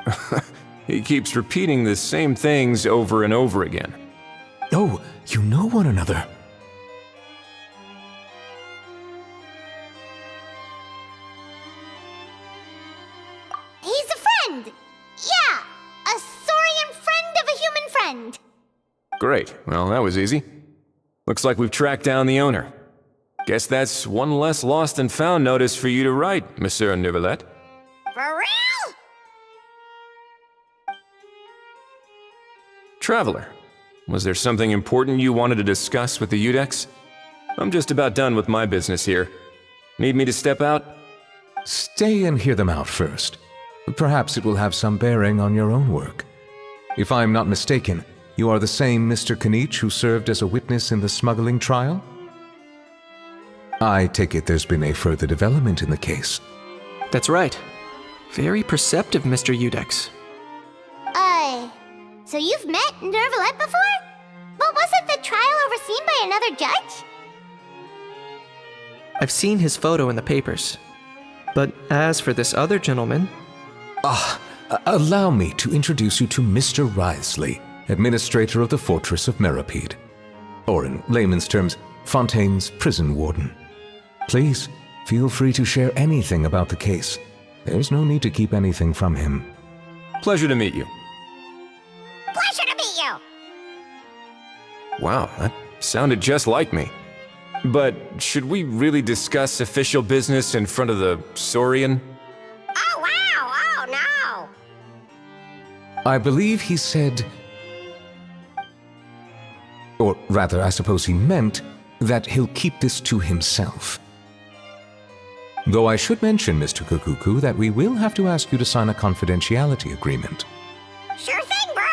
Bro! He keeps repeating the same things over and over again. Oh, you know one another. He's a friend! Yeah! A saurian friend of a human friend! Great. Well, that was easy. Looks like we've tracked down the owner. Guess that's one less lost and found notice for you to write, Monsieur Neuvillette. For real? Traveler, was there something important you wanted to discuss with the Udex? I'm just about done with my business here. Need me to step out? Stay and hear them out first. Perhaps it will have some bearing on your own work. If I'm not mistaken, you are the same Mr. Kanich who served as a witness in the smuggling trial? I take it there's been a further development in the case. That's right. Very perceptive, Mr. Udex. So you've met Neuvillette before? But wasn't the trial overseen by another judge? I've seen his photo in the papers. But as for this other gentleman... Allow me to introduce you to Mr. Wriothesley, administrator of the Fortress of Meripede. Or in layman's terms, Fontaine's prison warden. Please, feel free to share anything about the case. There's no need to keep anything from him. Pleasure to meet you. Pleasure to meet you! Wow, that sounded just like me. But should we really discuss official business in front of the Saurian? Oh wow! Oh no! I believe he said... Or rather, I suppose he meant that he'll keep this to himself. Though I should mention, Mr. Kukuku, that we will have to ask you to sign a confidentiality agreement. Sure thing, bro!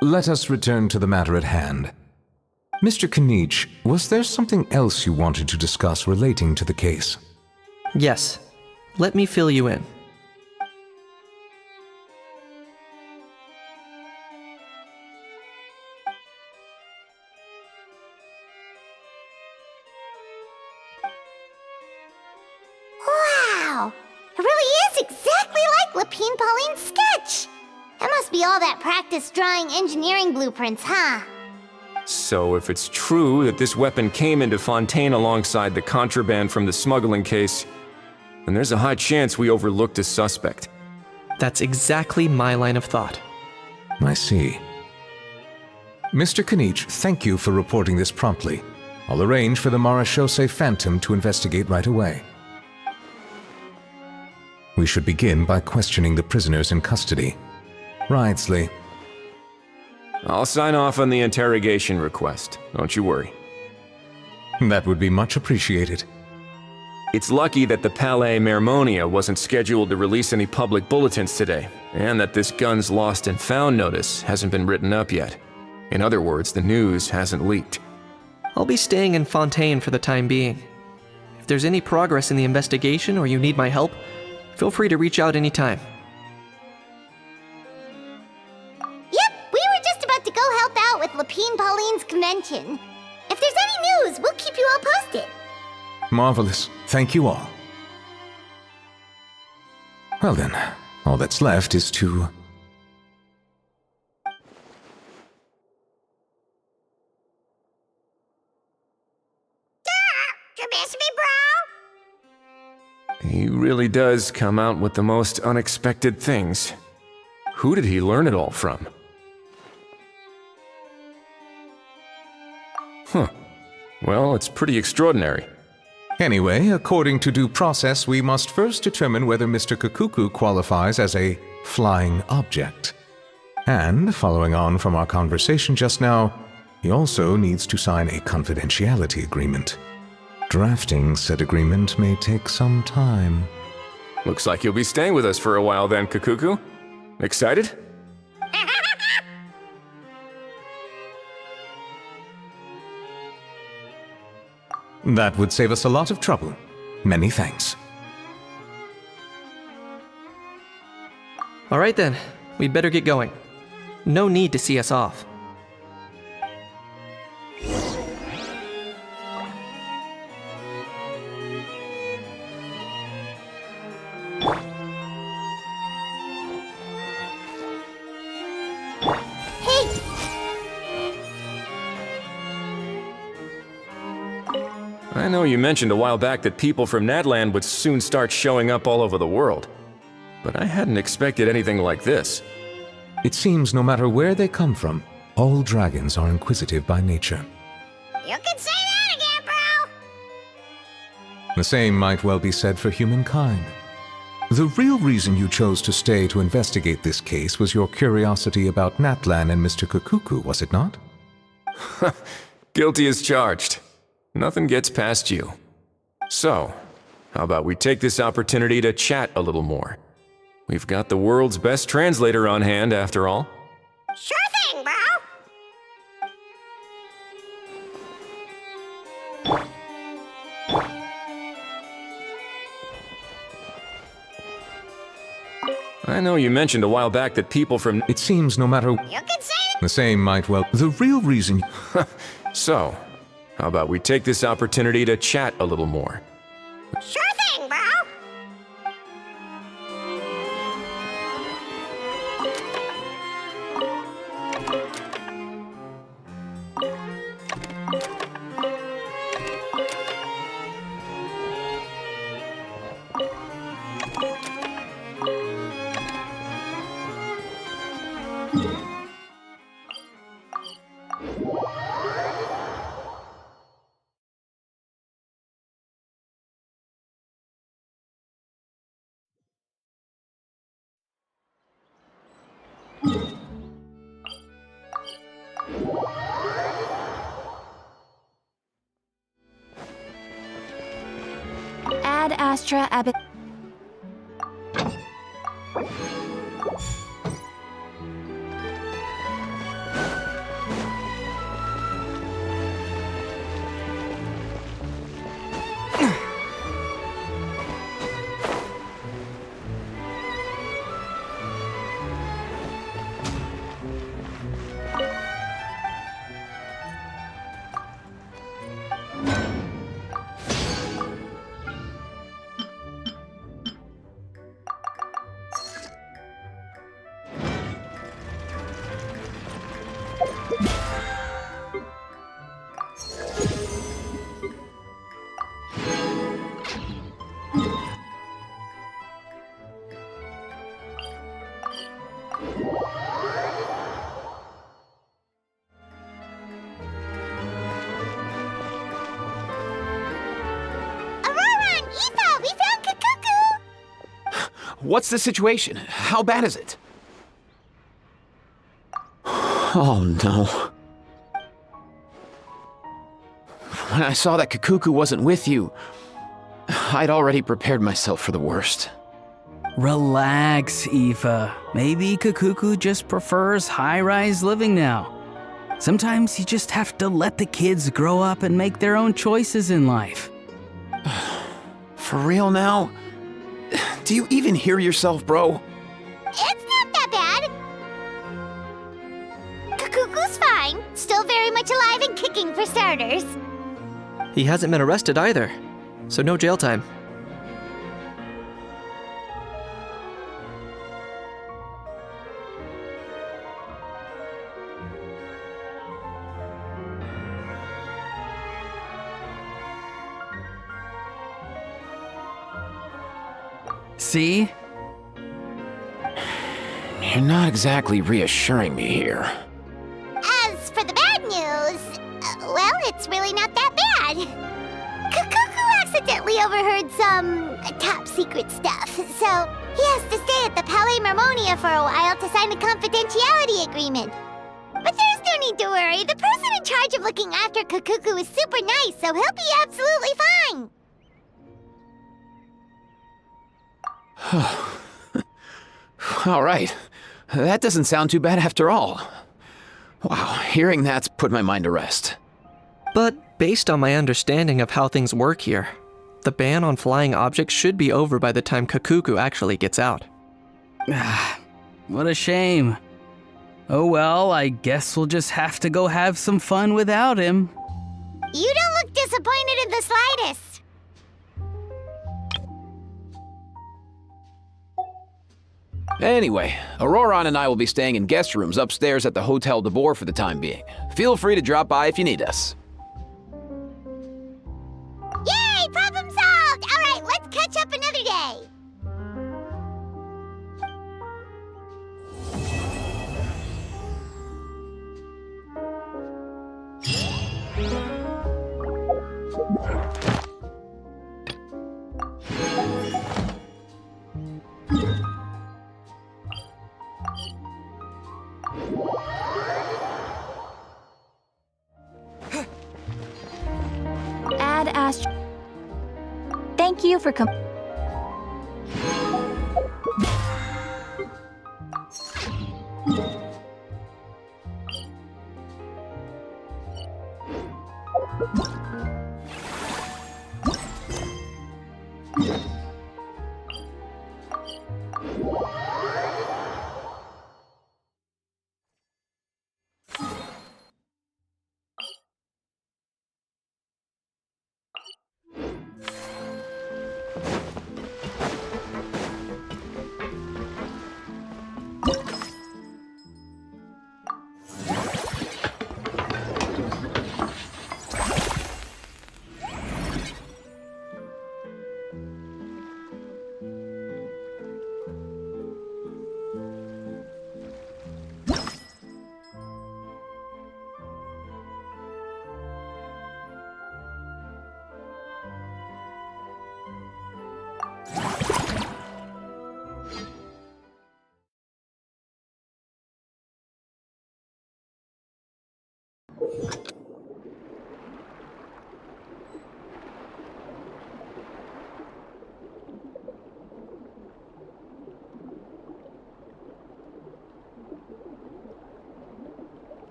Let us return to the matter at hand. Mr. Kanich, was there something else you wanted to discuss relating to the case? Yes. Let me fill you in. Wow! It really is exactly like Lapine Pauline's sketch! That must be all that practice drawing engineering blueprints, huh? So if it's true that this weapon came into Fontaine alongside the contraband from the smuggling case, then there's a high chance we overlooked a suspect. That's exactly my line of thought. I see. Mr. Kanich, thank you for reporting this promptly. I'll arrange for the Marechaussee Phantom to investigate right away. We should begin by questioning the prisoners in custody. Wriothesley. I'll sign off on the interrogation request, don't you worry. That would be much appreciated. It's lucky that the Palais Mermonia wasn't scheduled to release any public bulletins today, and that this guns lost and found notice hasn't been written up yet. In other words, the news hasn't leaked. I'll be staying in Fontaine for the time being. If there's any progress in the investigation or you need my help, feel free to reach out anytime. Yep, we were just about to go help out with Lapine Pauline's convention. If there's any news, we'll keep you all posted. Marvelous. Thank you all. Well then, all that's left is to... You miss me, bro? He really does come out with the most unexpected things. Who did he learn it all from? Huh. Well, it's pretty extraordinary. Anyway, according to due process, we must first determine whether Mr. Kakuku qualifies as a flying object. And, following on from our conversation just now, he also needs to sign a confidentiality agreement. Drafting said agreement may take some time. Looks like you'll be staying with us for a while then, Kakuku. Excited? That would save us a lot of trouble. Many thanks. All right then, we'd better get going. No need to see us off. I know you mentioned a while back that people from Nadland would soon start showing up all over the world, but I hadn't expected anything like this. It seems no matter where they come from, all dragons are inquisitive by nature. You can say that again, bro! The same might well be said for humankind. The real reason you chose to stay to investigate this case was your curiosity about Natlan and Mr. Kakuku, was it not? Guilty as charged. Nothing gets past you. So, how about we take this opportunity to chat a little more? We've got the world's best translator on hand, after all. Sure thing, bro! I know you mentioned a while back that people from... It seems no matter... You can say it! The same might well... The real reason... So, how about we take this opportunity to chat a little more? Sure thing, bro! Ad Astra Ab... What's the situation? How bad is it? Oh no. When I saw that Kakuku wasn't with you, I'd already prepared myself for the worst. Relax, Aoife. Maybe Kakuku just prefers high-rise living now. Sometimes you just have to let the kids grow up and make their own choices in life. For real now? Do you even hear yourself, bro? It's not that bad. Kakuku's fine. Still very much alive and kicking for starters. He hasn't been arrested either, so no jail time. See? You're not exactly reassuring me here. As for the bad news, well, it's really not that bad. Kukuku accidentally overheard some top secret stuff, so he has to stay at the Palais Mermonia for a while to sign a confidentiality agreement. But there's no need to worry. The person in charge of looking after Kukuku is super nice, so he'll be absolutely fine. All right. That doesn't sound too bad after all. Wow, hearing that's put my mind to rest. But based on my understanding of how things work here, the ban on flying objects should be over by the time Kukuku actually gets out. What a shame. Oh well, I guess we'll just have to go have some fun without him. You don't look disappointed in the slightest. Anyway, Auroron and I will be staying in guest rooms upstairs at the Hotel de Boer for the time being. Feel free to drop by if you need us. Yay! Problem solved! All right, let's catch up another day. Ad Ast. Thank you for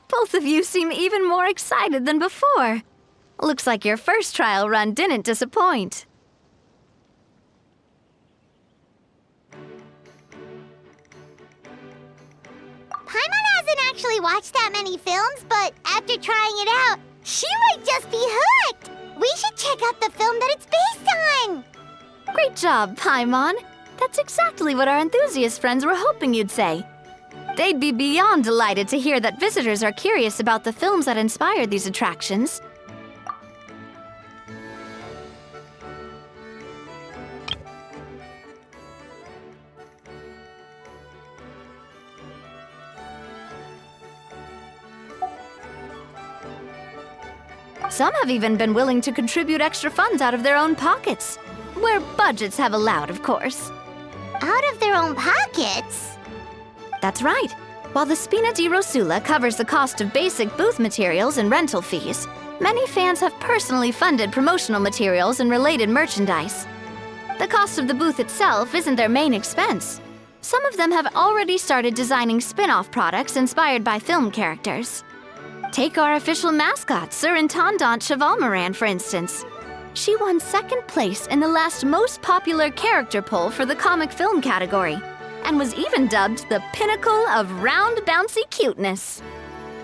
Both of you seem even more excited than before. Looks like your first trial run didn't disappoint. actually watched that many films, but after trying it out, she might just be hooked! We should check out the film that it's based on! Great job, Paimon. That's exactly what our enthusiast friends were hoping you'd say. They'd be beyond delighted to hear that visitors are curious about the films that inspired these attractions. Some have even been willing to contribute extra funds out of their own pockets. Where budgets have allowed, of course. Out of their own pockets? That's right. While the Spina di Rosula covers the cost of basic booth materials and rental fees, many fans have personally funded promotional materials and related merchandise. The cost of the booth itself isn't their main expense. Some of them have already started designing spin-off products inspired by film characters. Take our official mascot, Surintendant Chevalmoran, for instance. She won second place in the last most popular character poll for the comic film category, and was even dubbed the pinnacle of round, bouncy cuteness.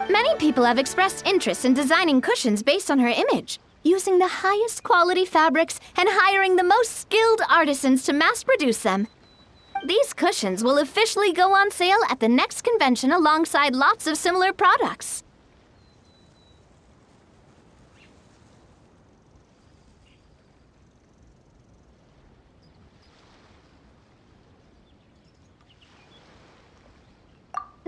Many people have expressed interest in designing cushions based on her image, using the highest quality fabrics and hiring the most skilled artisans to mass produce them. These cushions will officially go on sale at the next convention alongside lots of similar products.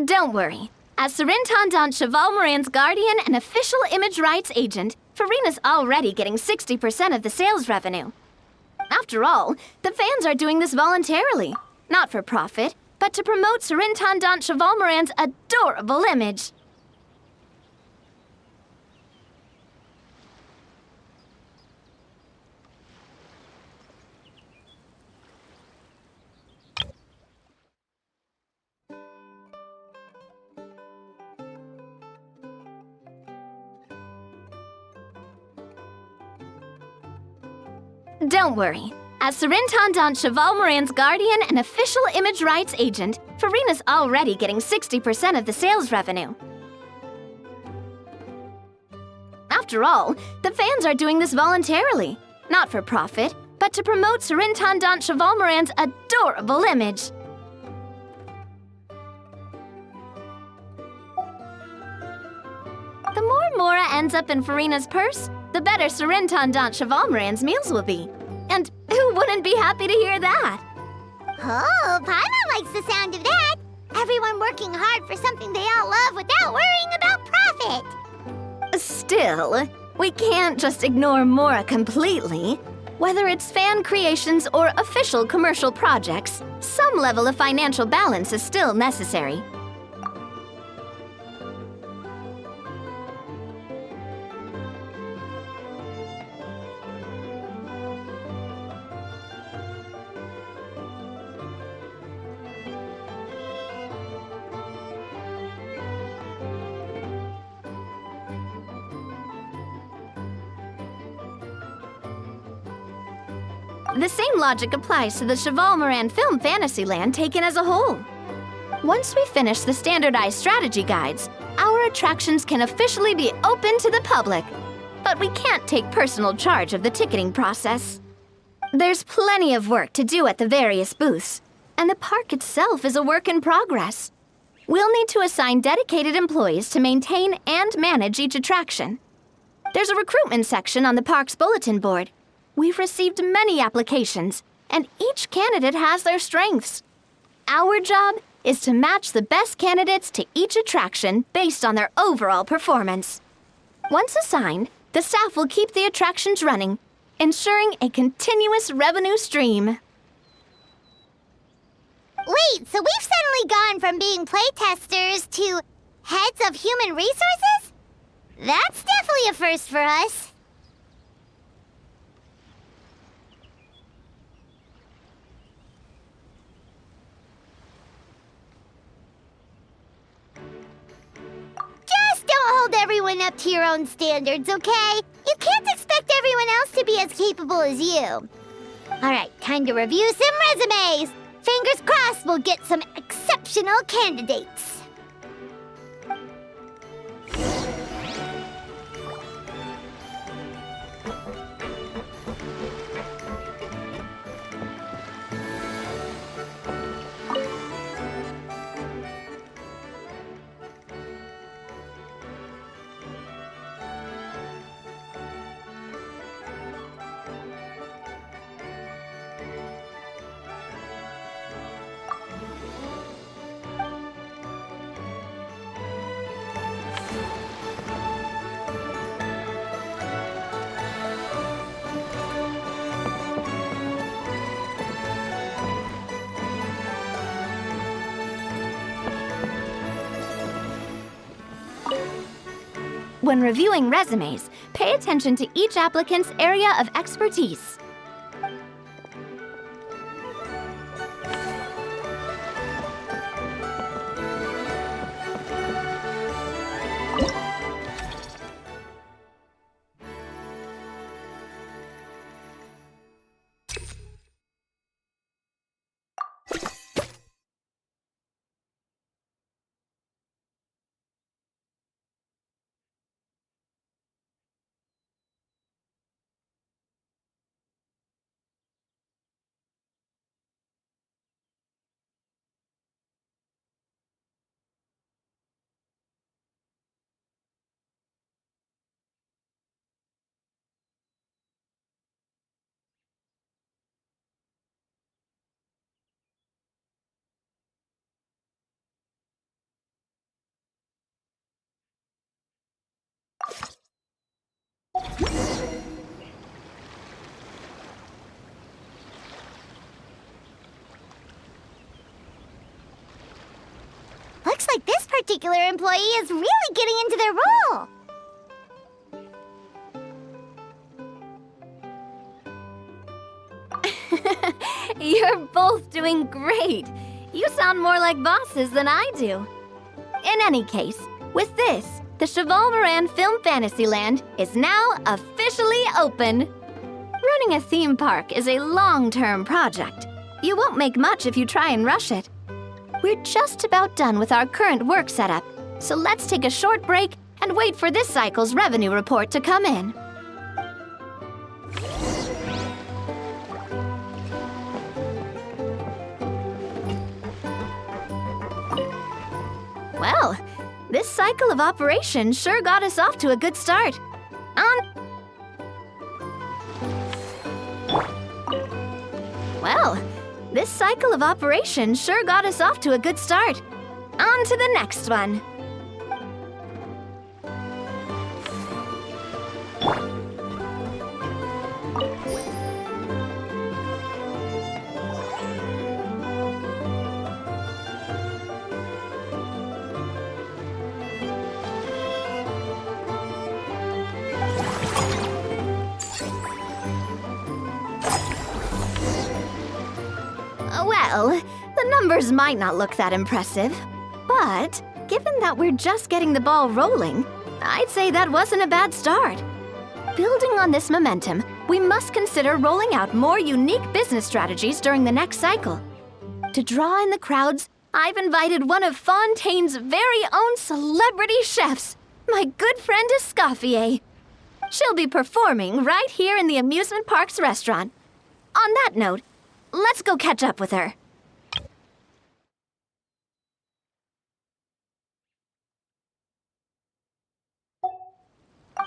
Don't worry. As Surintendant Chevalmoran's guardian and official image rights agent, Farina's already getting 60% of the sales revenue. After all, the fans are doing this voluntarily, not for profit, but to promote Surintendant Chevalmoran's adorable image. Don't worry. As Surintendant Chevalmoran's guardian and official image rights agent, Farina's already getting 60% of the sales revenue. After all, the fans are doing this voluntarily, not for profit, but to promote Surintendant Chevalmoran's adorable image. The more Mora ends up in Farina's purse, the better Surintendant Chevalmoran's meals will be. And who wouldn't be happy to hear that? Oh, Paimon likes the sound of that. Everyone working hard for something they all love without worrying about profit. Still, we can't just ignore Mora completely. Whether it's fan creations or official commercial projects, some level of financial balance is still necessary. The same logic applies to the Chevalmoran Film Fantasyland taken as a whole. Once we finish the standardized strategy guides, our attractions can officially be open to the public. But we can't take personal charge of the ticketing process. There's plenty of work to do at the various booths, and the park itself is a work in progress. We'll need to assign dedicated employees to maintain and manage each attraction. There's a recruitment section on the park's bulletin board. We've received many applications, and each candidate has their strengths. Our job is to match the best candidates to each attraction based on their overall performance. Once assigned, the staff will keep the attractions running, ensuring a continuous revenue stream. Wait, so we've suddenly gone from being playtesters to heads of human resources? That's definitely a first for us. Just don't hold everyone up to your own standards, okay? You can't expect everyone else to be as capable as you. Alright, time to review some resumes. Fingers crossed we'll get some exceptional candidates. When reviewing resumes, pay attention to each applicant's area of expertise. Looks like this particular employee is really getting into their role. You're both doing great. You sound more like bosses than I do. In any case, with this, the Cheval Moran Film Fantasyland is now officially open. Running a theme park is a long-term project. You won't make much if you try and rush it. We're just about done with our current work setup, so let's take a short break and wait for this cycle's revenue report to come in. Well, this cycle of operation sure got us off to a good start. This cycle of operation sure got us off to a good start. On to the next one. Well, the numbers might not look that impressive, but given that we're just getting the ball rolling, I'd say that wasn't a bad start. Building on this momentum, we must consider rolling out more unique business strategies during the next cycle. To draw in the crowds, I've invited one of Fontaine's very own celebrity chefs, my good friend Escoffier. She'll be performing right here in the amusement park's restaurant. On that note, let's go catch up with her.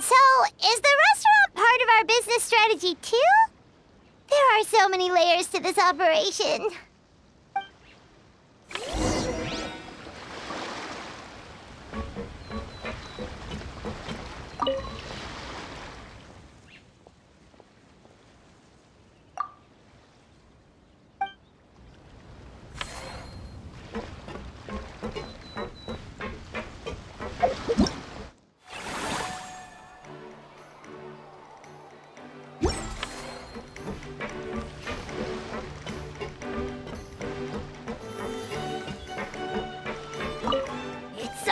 So, is the restaurant part of our business strategy too? There are so many layers to this operation.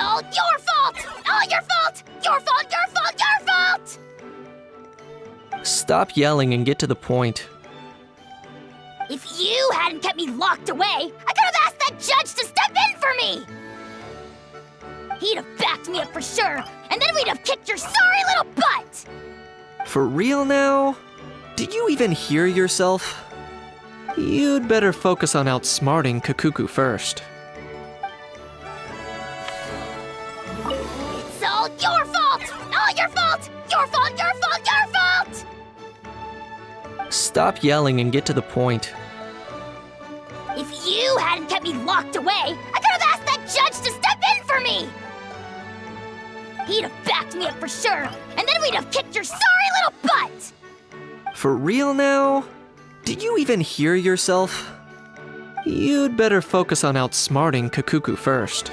All your fault! All your fault! Your fault, your fault, your fault! Stop yelling and get to the point. If you hadn't kept me locked away, I could have asked that judge to step in for me! He'd have backed me up for sure, and then we'd have kicked your sorry little butt! For real now? Did you even hear yourself? You'd better focus on outsmarting Kakuku first. All your fault! All your fault! Your fault, your fault, your fault! Stop yelling and get to the point. If you hadn't kept me locked away, I could have asked that judge to step in for me! He'd have backed me up for sure, and then we'd have kicked your sorry little butt! For real now? Did you even hear yourself? You'd better focus on outsmarting Kakuku first.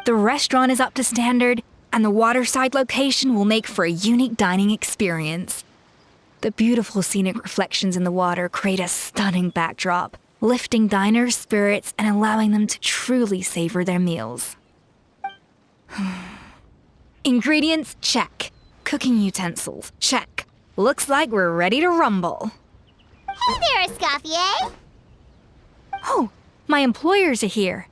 The restaurant is up to standard, and the waterside location will make for a unique dining experience. The beautiful scenic reflections in the water create a stunning backdrop, lifting diners' spirits and allowing them to truly savor their meals. Ingredients, check. Cooking utensils, check. Looks like we're ready to rumble. Hey there, Escoffier! Oh, my employers are here.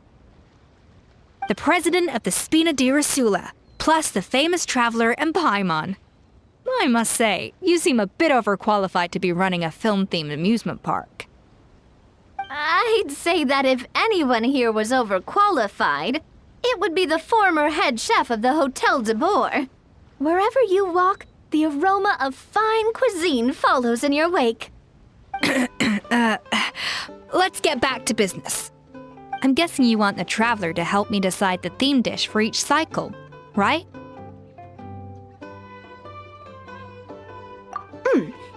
The president of the Spina di Rasula, plus the famous traveler and Paimon. I must say, you seem a bit overqualified to be running a film-themed amusement park. I'd say that if anyone here was overqualified, it would be the former head chef of the Hotel de Boer. Wherever you walk, the aroma of fine cuisine follows in your wake. Let's get back to business. I'm guessing you want the traveler to help me decide the theme dish for each cycle, right?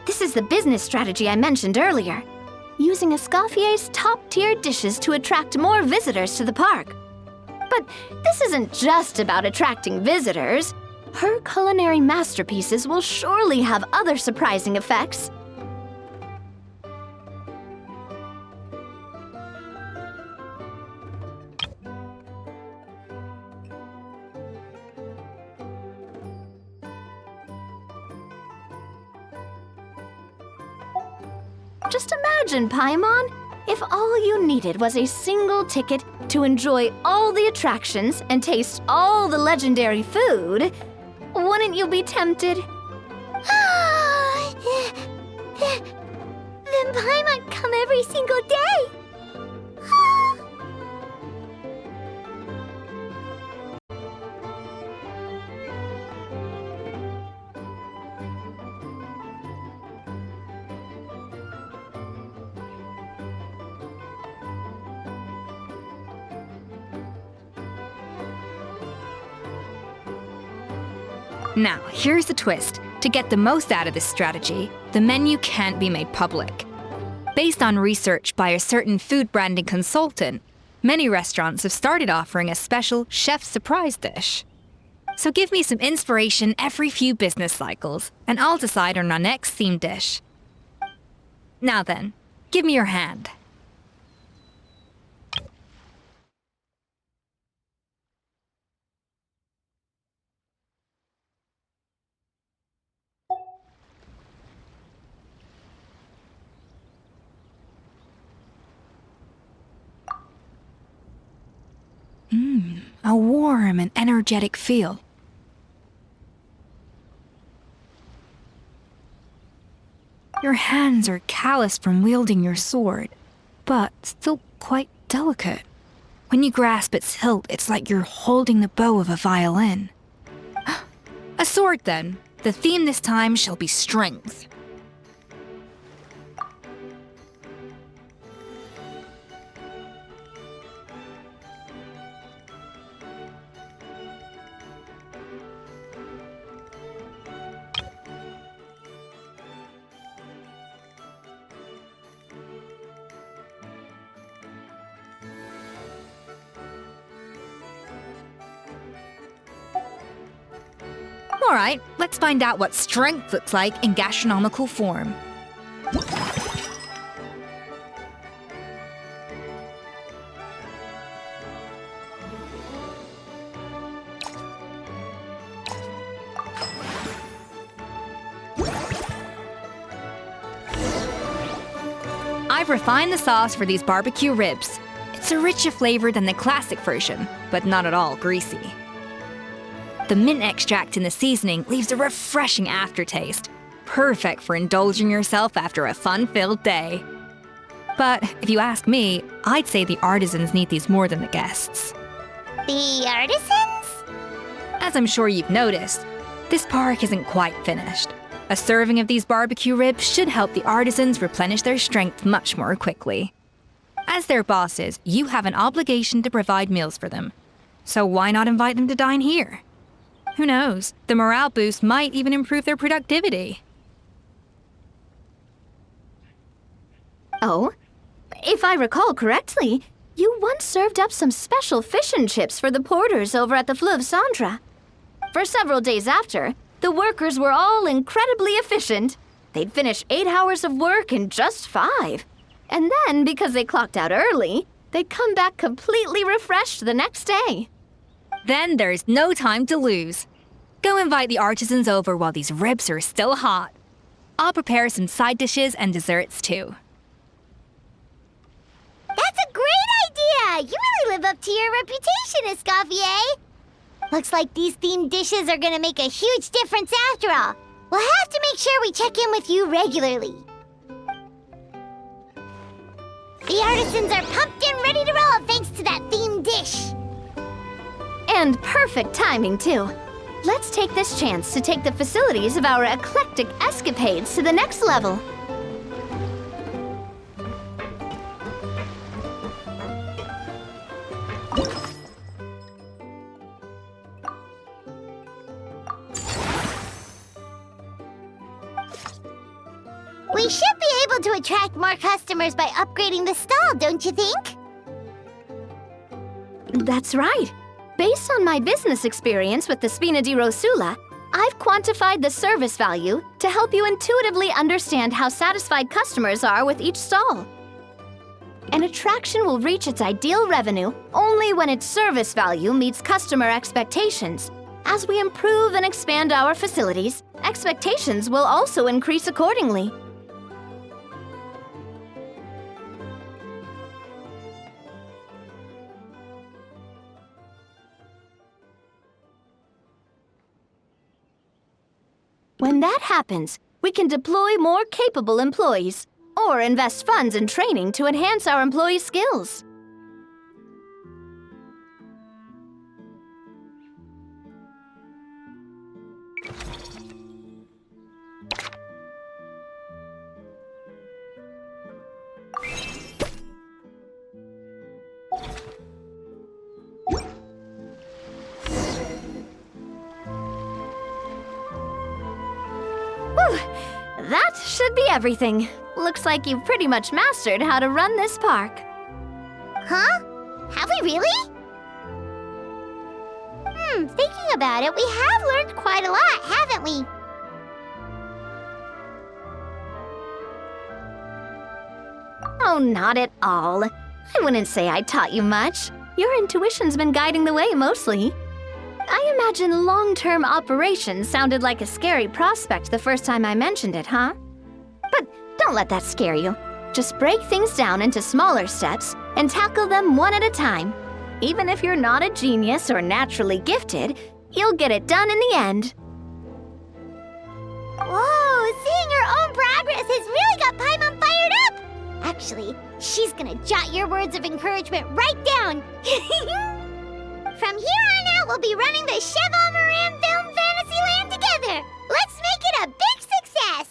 This is the business strategy I mentioned earlier. Using Escoffier's top-tier dishes to attract more visitors to the park. But this isn't just about attracting visitors. Her culinary masterpieces will surely have other surprising effects. Just imagine, Paimon, if all you needed was a single ticket to enjoy all the attractions and taste all the legendary food. Wouldn't you be tempted? Then Paimon come every single day! Now, here's the twist. To get the most out of this strategy, the menu can't be made public. Based on research by a certain food branding consultant, many restaurants have started offering a special chef surprise dish. So give me some inspiration every few business cycles, and I'll decide on our next theme dish. Now then, give me your hand. A warm and energetic feel. Your hands are calloused from wielding your sword, but still quite delicate. When you grasp its hilt, it's like you're holding the bow of a violin. A sword, then. The theme this time shall be strength. All right, let's find out what strength looks like in gastronomical form. I've refined the sauce for these barbecue ribs. It's a richer flavor than the classic version, but not at all greasy. The mint extract in the seasoning leaves a refreshing aftertaste, perfect for indulging yourself after a fun-filled day. But if you ask me, I'd say the artisans need these more than the guests. The artisans? As I'm sure you've noticed, this park isn't quite finished. A serving of these barbecue ribs should help the artisans replenish their strength much more quickly. As their bosses, you have an obligation to provide meals for them. So why not invite them to dine here? Who knows? The morale boost might even improve their productivity. Oh, if I recall correctly, you once served up some special fish and chips for the porters over at the Fleuve Centre. For several days after, the workers were all incredibly efficient. They'd finish 8 hours of work in just 5. And then, because they clocked out early, they'd come back completely refreshed the next day. Then there's no time to lose. Go invite the artisans over while these ribs are still hot. I'll prepare some side dishes and desserts too. That's a great idea! You really live up to your reputation, Escoffier! Looks like these themed dishes are gonna make a huge difference after all. We'll have to make sure we check in with you regularly. The artisans are pumped and ready to roll thanks to that themed dish. And perfect timing, too. Let's take this chance to take the facilities of our eclectic escapades to the next level. We should be able to attract more customers by upgrading the stall, don't you think? That's right. Based on my business experience with the Spina di Rosula, I've quantified the service value to help you intuitively understand how satisfied customers are with each stall. An attraction will reach its ideal revenue only when its service value meets customer expectations. As we improve and expand our facilities, expectations will also increase accordingly. When that happens, we can deploy more capable employees or invest funds in training to enhance our employees' skills. That should be everything. Looks like you've pretty much mastered how to run this park. Huh? Have we really? Thinking about it, we have learned quite a lot, haven't we? Oh, not at all. I wouldn't say I taught you much. Your intuition's been guiding the way mostly. I imagine long-term operations sounded like a scary prospect the first time I mentioned it, huh? But don't let that scare you. Just break things down into smaller steps and tackle them one at a time. Even if you're not a genius or naturally gifted, you'll get it done in the end. Whoa, seeing your own progress has really got Paimon fired up! Actually, she's gonna jot your words of encouragement right down. From here on out, we'll be running the Cheval Moran Film Fantasyland together. Let's make it a big success!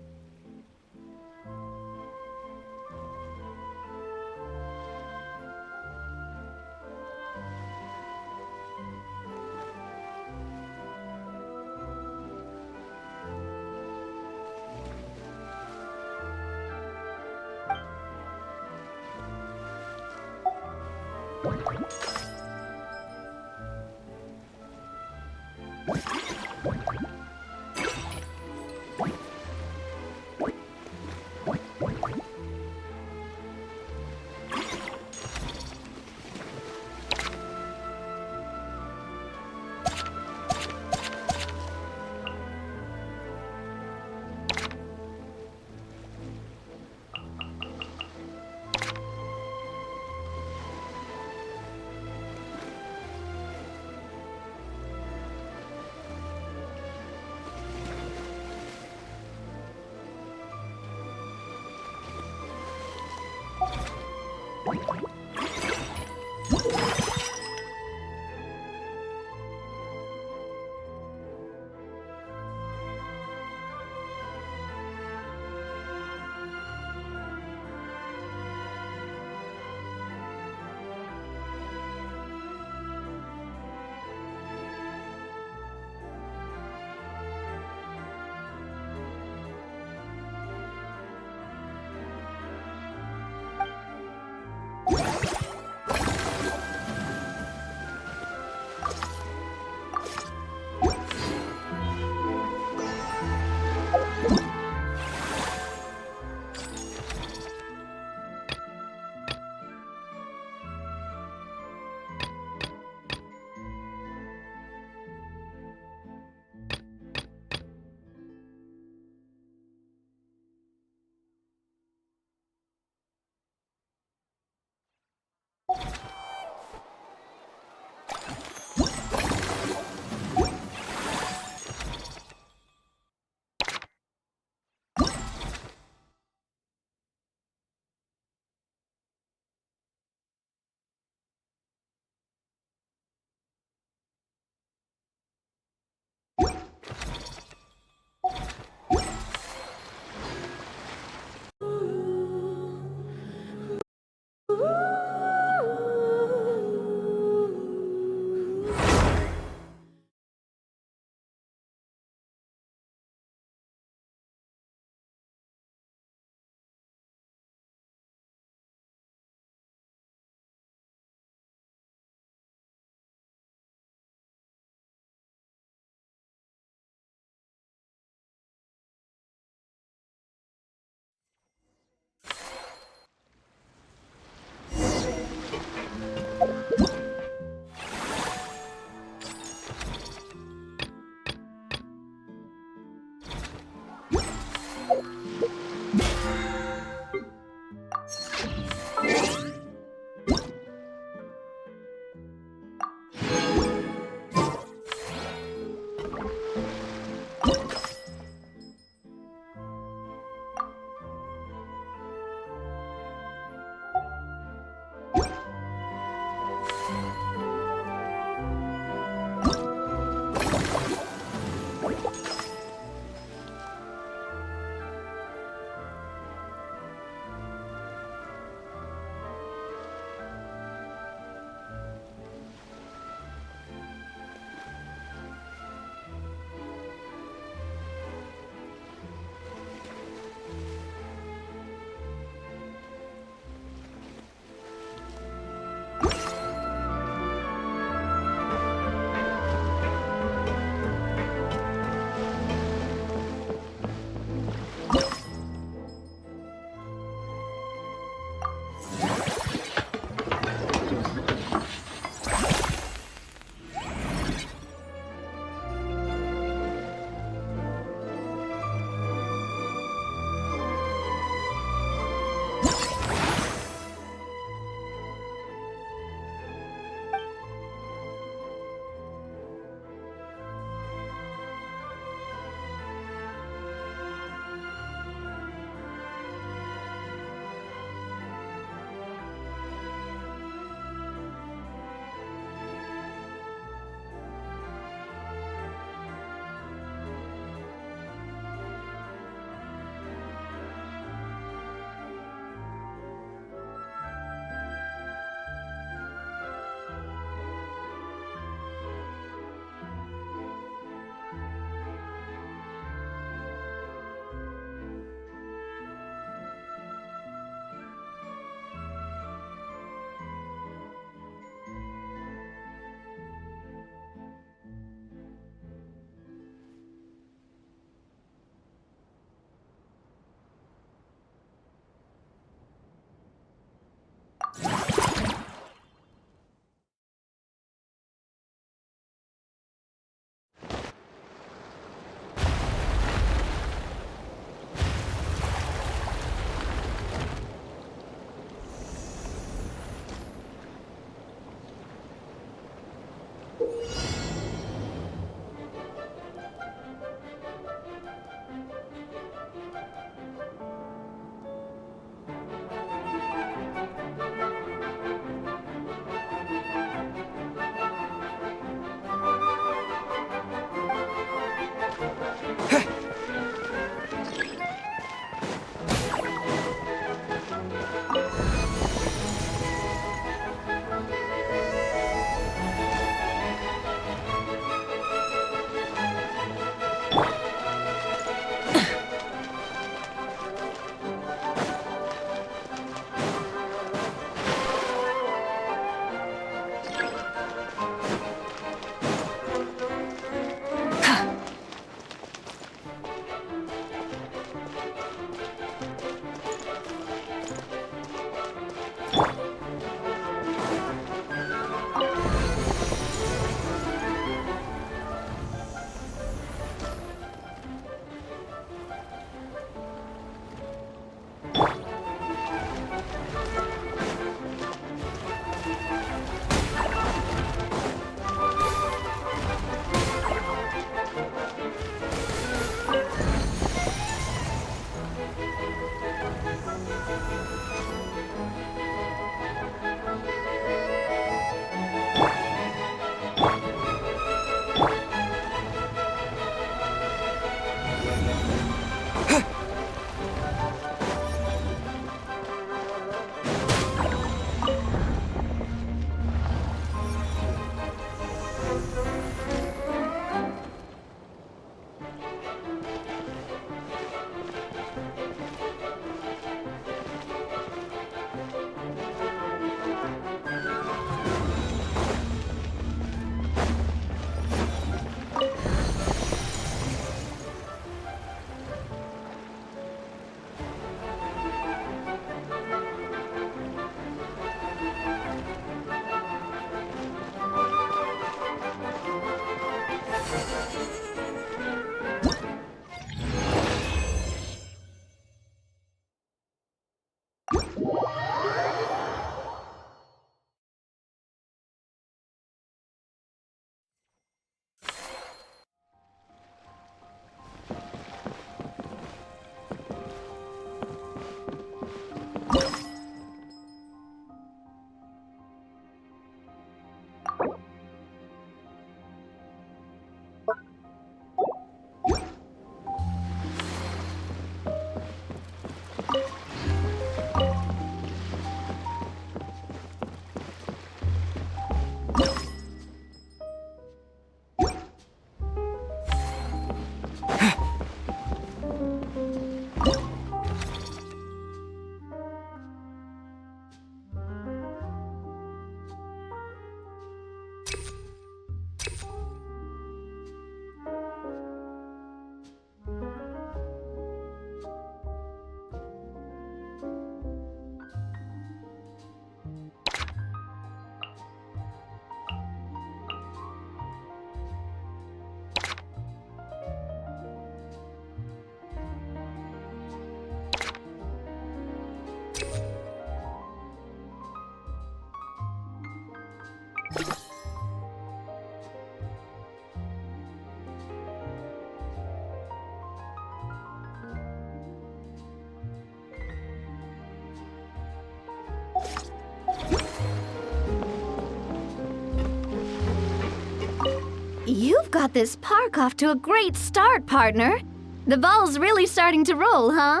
You've got this park off to a great start, partner. The ball's really starting to roll, huh?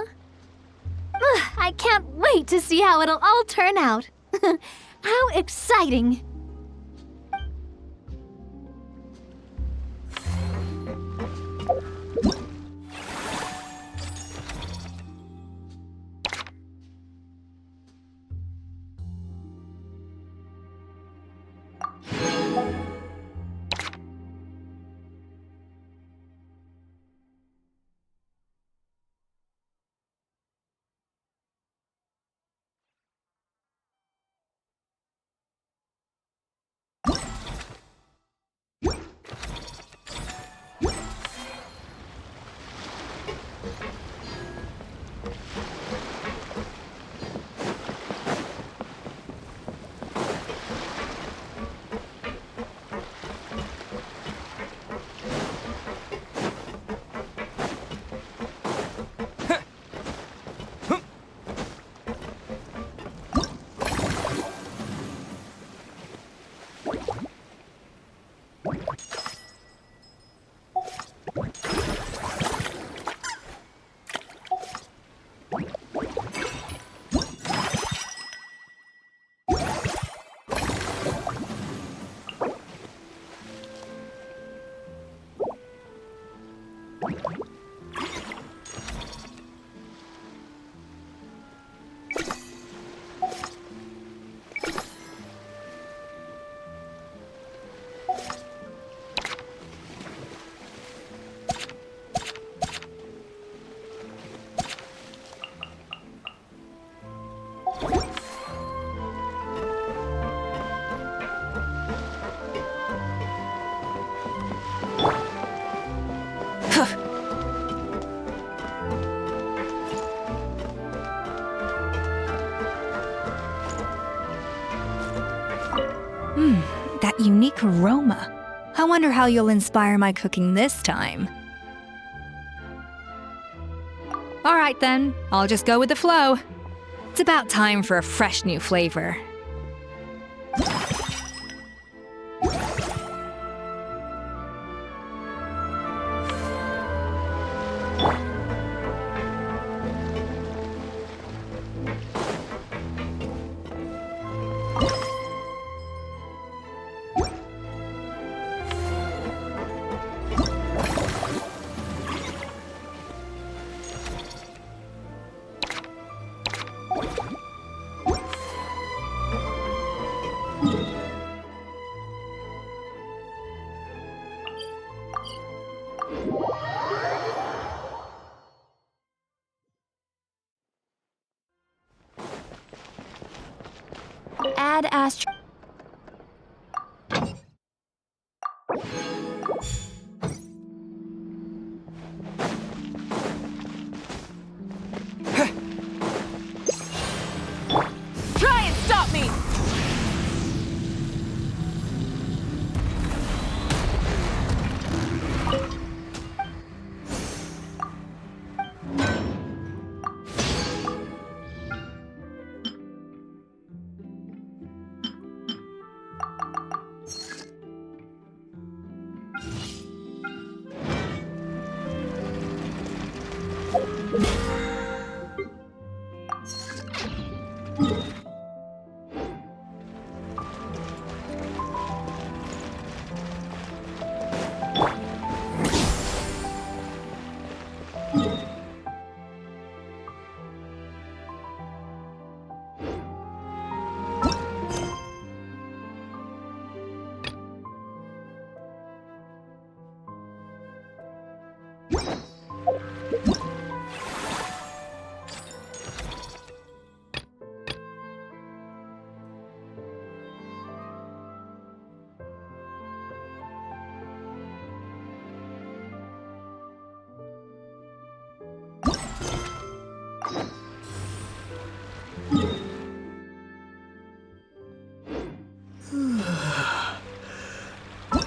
I can't wait to see how it'll all turn out. How exciting! That unique aroma. I wonder how you'll inspire my cooking this time. Alright then, I'll just go with the flow. It's about time for a fresh new flavor. Add astro... Try and stop me!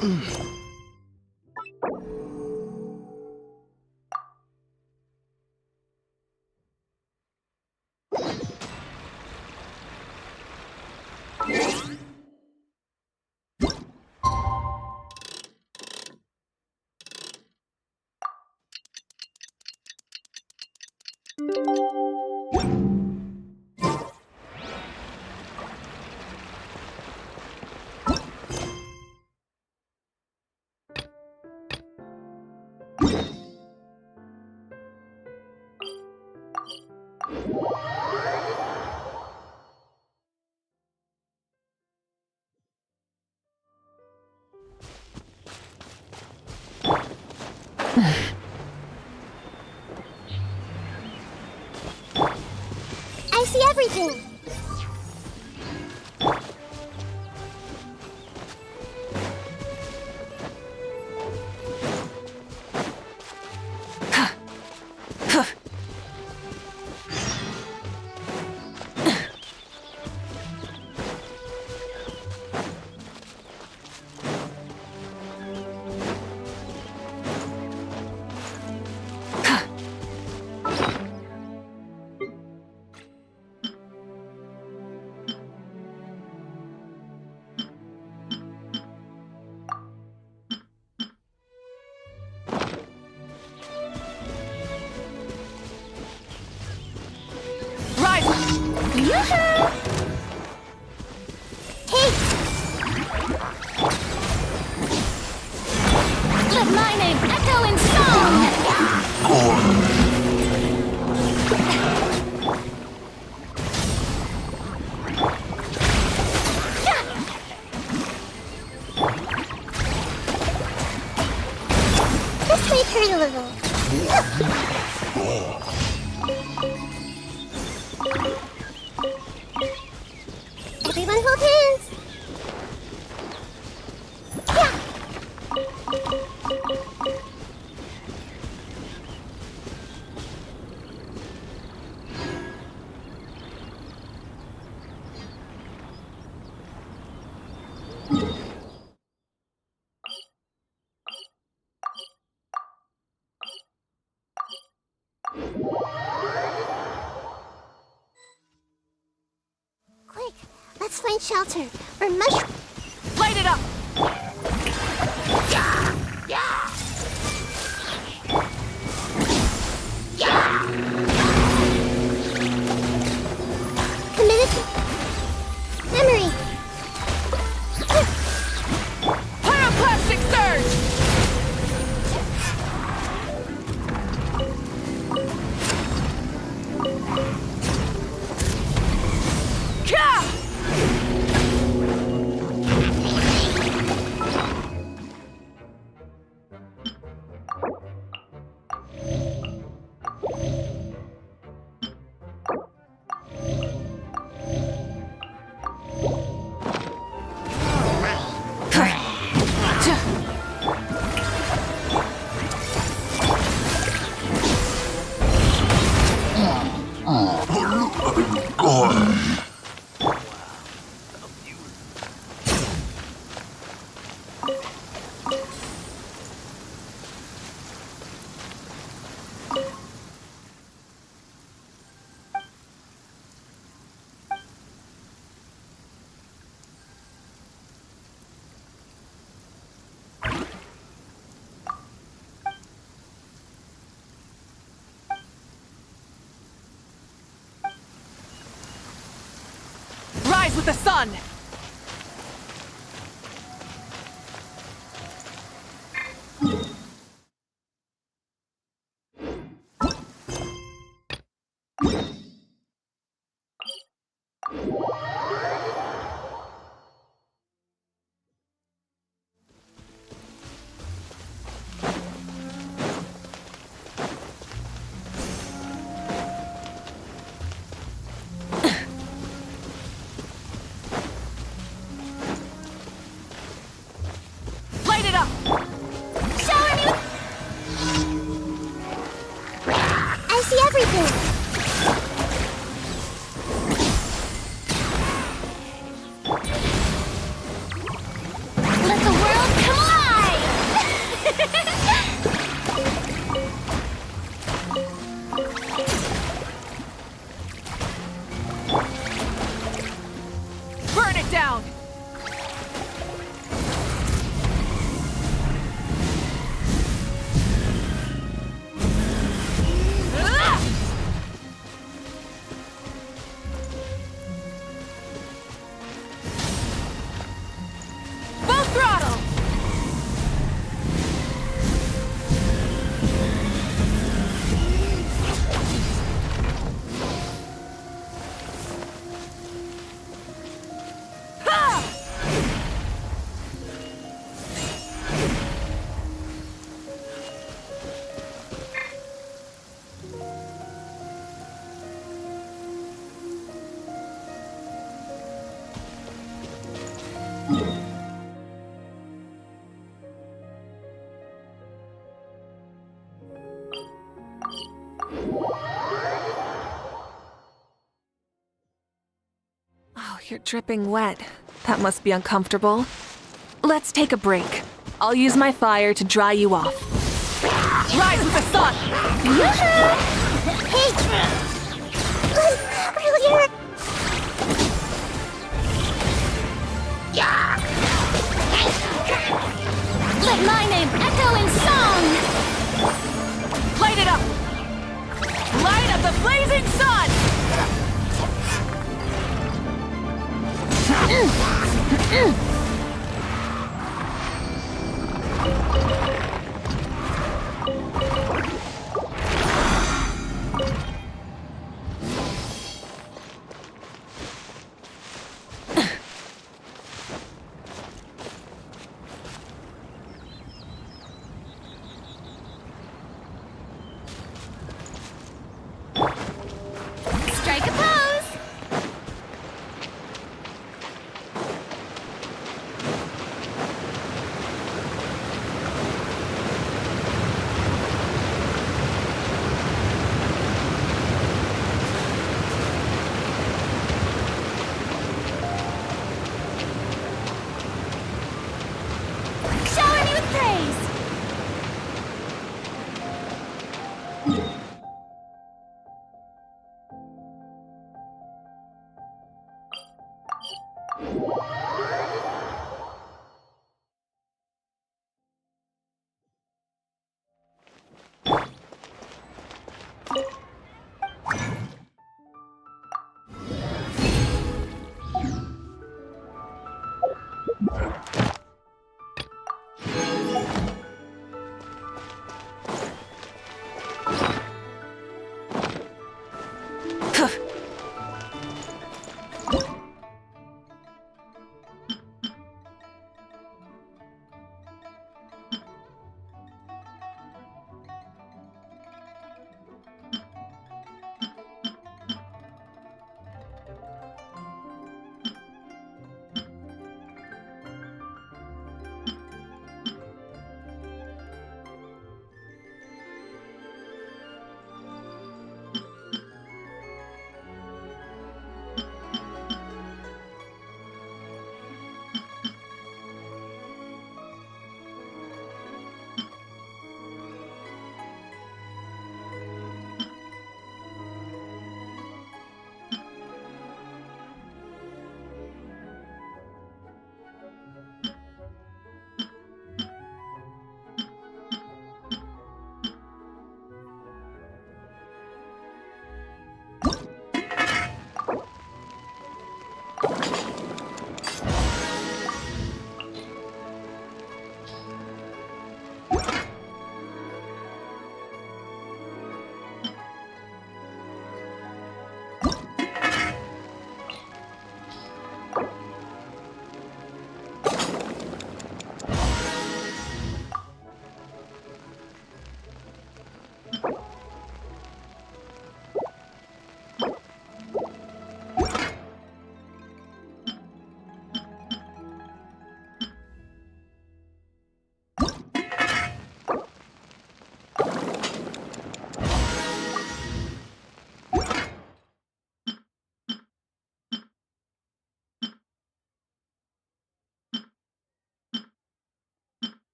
I see everything. Let my name echo in song! This might hurt a little. Everyone hold hands. Quick, let's find shelter. Or Light it up! committed memory. Pyroclastic surge! Rise with the sun! Light it up! Shower me with... I see everything. Let the world come alive! You're dripping wet. That must be uncomfortable. Let's take a break. I'll use my fire to dry you off. Rise with the sun! Let my name echo in song! Light it up! Light up the blazing sun! Strike a pose!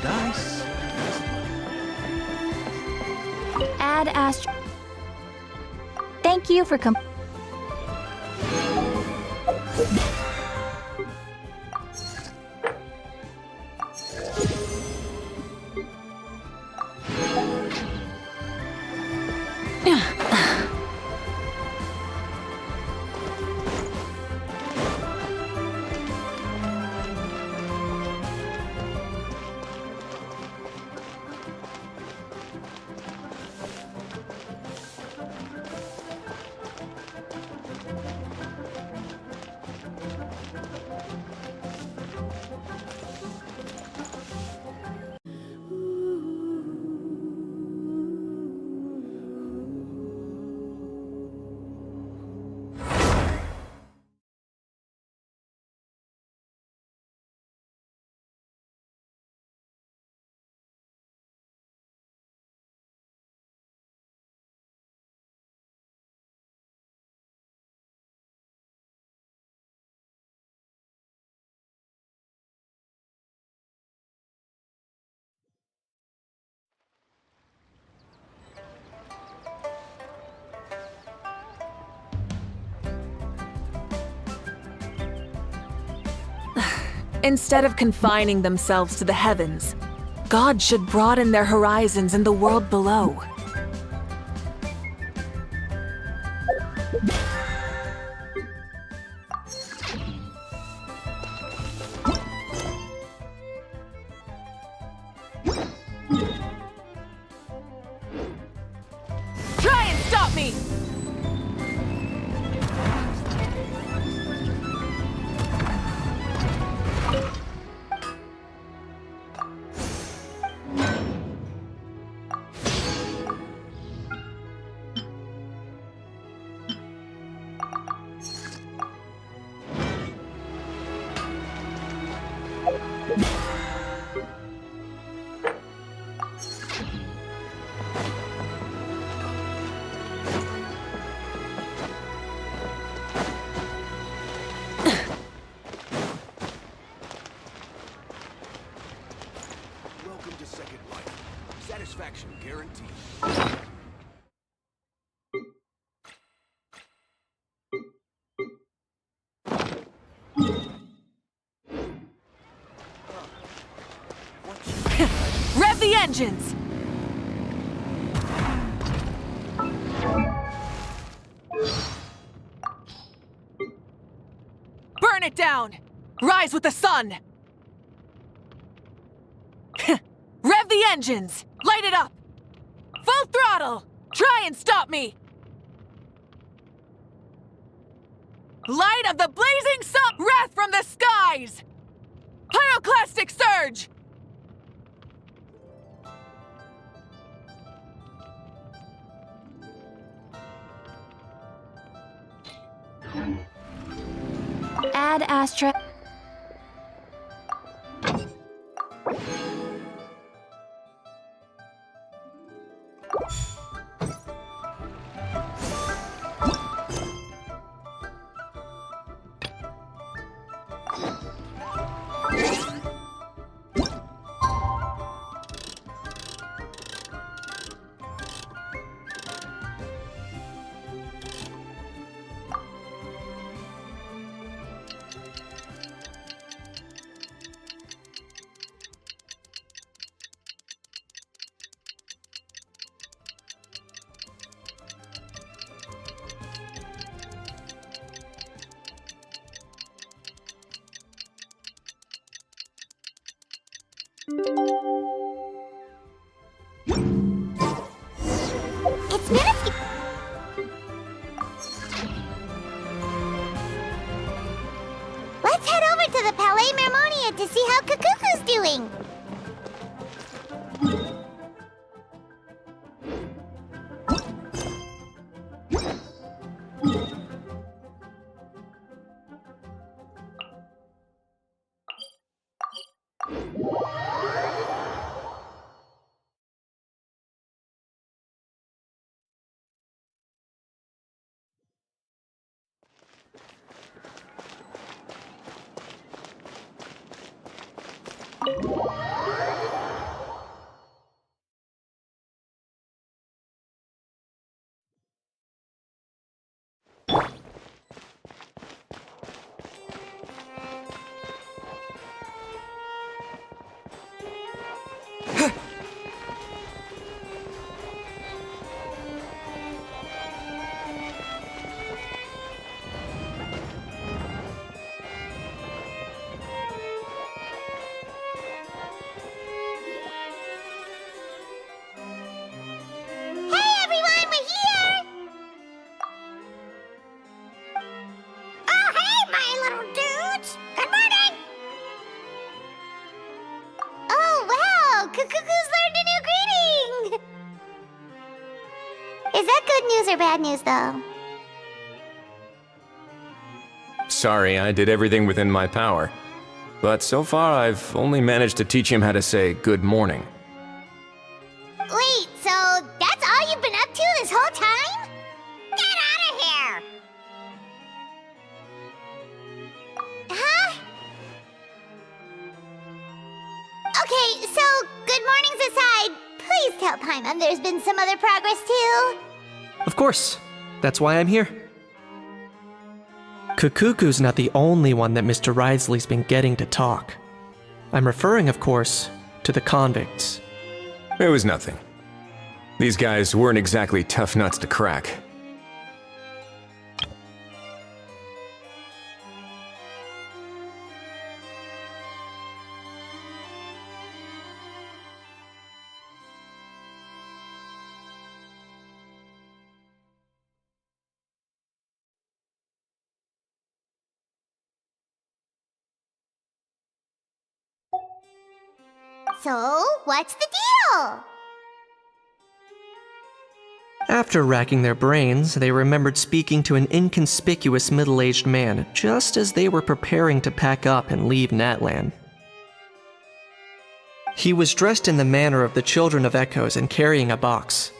Should I? Add astro. Thank you for Instead of confining themselves to the heavens, God should broaden their horizons in the world below. Try and stop me! Welcome to Second Life. Satisfaction guaranteed. Rev the engines! Burn it down! Rise with the sun! Rev the engines! Light it up! Full throttle! Try and stop me! Light of the blazing sun! Wrath from the skies! Pyroclastic surge! Add astra. It's Minute. Let's head over to the Palais Mermonia to see how Kukuku's doing. good news or bad news, though? Sorry, I did everything within my power. But so far, I've only managed to teach him how to say good morning. Wait, so that's all you've been up to this whole time? Get out of here! Huh? Okay, so good mornings aside, please tell Paimon there's been some other progress too. Of course. That's why I'm here. Kukuku's not the only one that Mr. Wriothesley's been getting to talk. I'm referring, of course, to the convicts. It was nothing. These guys weren't exactly tough nuts to crack. So, what's the deal? After racking their brains, they remembered speaking to an inconspicuous middle-aged man just as they were preparing to pack up and leave Natlan. He was dressed in the manner of the Children of Echoes and carrying a box.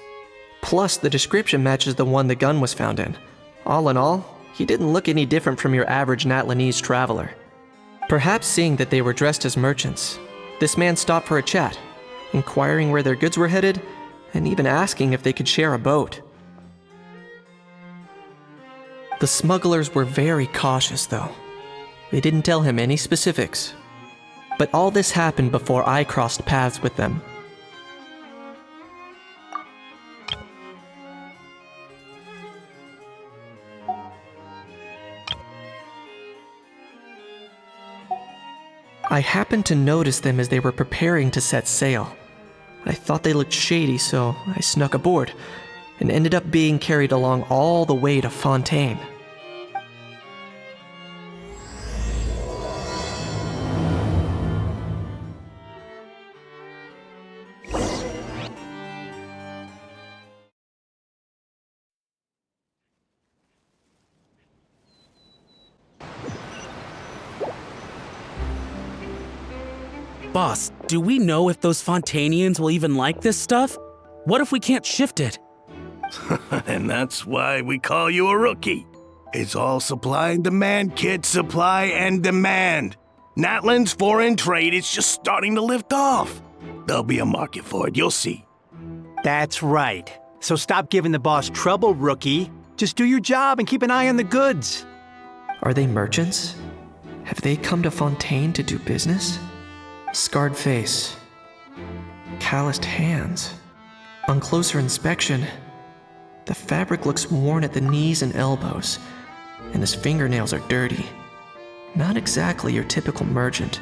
Plus, the description matches the one the gun was found in. All in all, he didn't look any different from your average Natlanese traveler. Perhaps seeing that they were dressed as merchants, this man stopped for a chat, inquiring where their goods were headed, and even asking if they could share a boat. The smugglers were very cautious, though. They didn't tell him any specifics. But all this happened before I crossed paths with them. I happened to notice them as they were preparing to set sail. I thought they looked shady, so I snuck aboard, and ended up being carried along all the way to Fontaine. Boss, do we know if those Fontainians will even like this stuff? What if we can't shift it? And that's why we call you a rookie. It's all supply and demand, kid. Supply and demand. Natlan's foreign trade is just starting to lift off. There'll be a market for it, you'll see. That's right. So stop giving the boss trouble, rookie. Just do your job and keep an eye on the goods. Are they merchants? Have they come to Fontaine to do business? Scarred face, calloused hands. On closer inspection, the fabric looks worn at the knees and elbows, and his fingernails are dirty. Not exactly your typical merchant.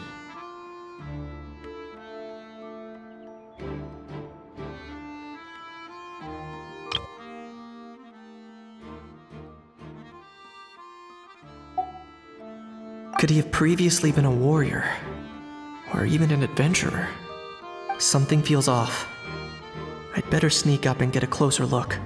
Could he have previously been a warrior? Or even an adventurer? Something feels off. I'd better sneak up and get a closer look.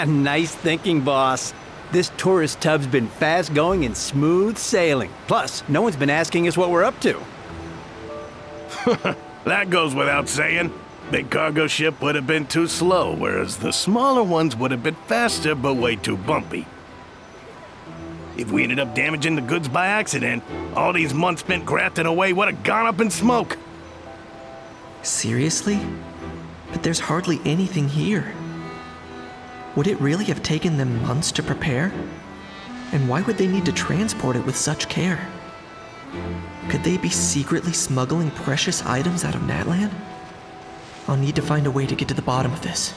Nice thinking, boss. This tourist tub's been fast going and smooth sailing. Plus, no one's been asking us what we're up to. That goes without saying. Big cargo ship would have been too slow, whereas the smaller ones would have been faster but way too bumpy. If we ended up damaging the goods by accident, all these months spent grafting away would have gone up in smoke. Seriously? But there's hardly anything here. Would it really have taken them months to prepare? And why would they need to transport it with such care? Could they be secretly smuggling precious items out of Natlan? I'll need to find a way to get to the bottom of this.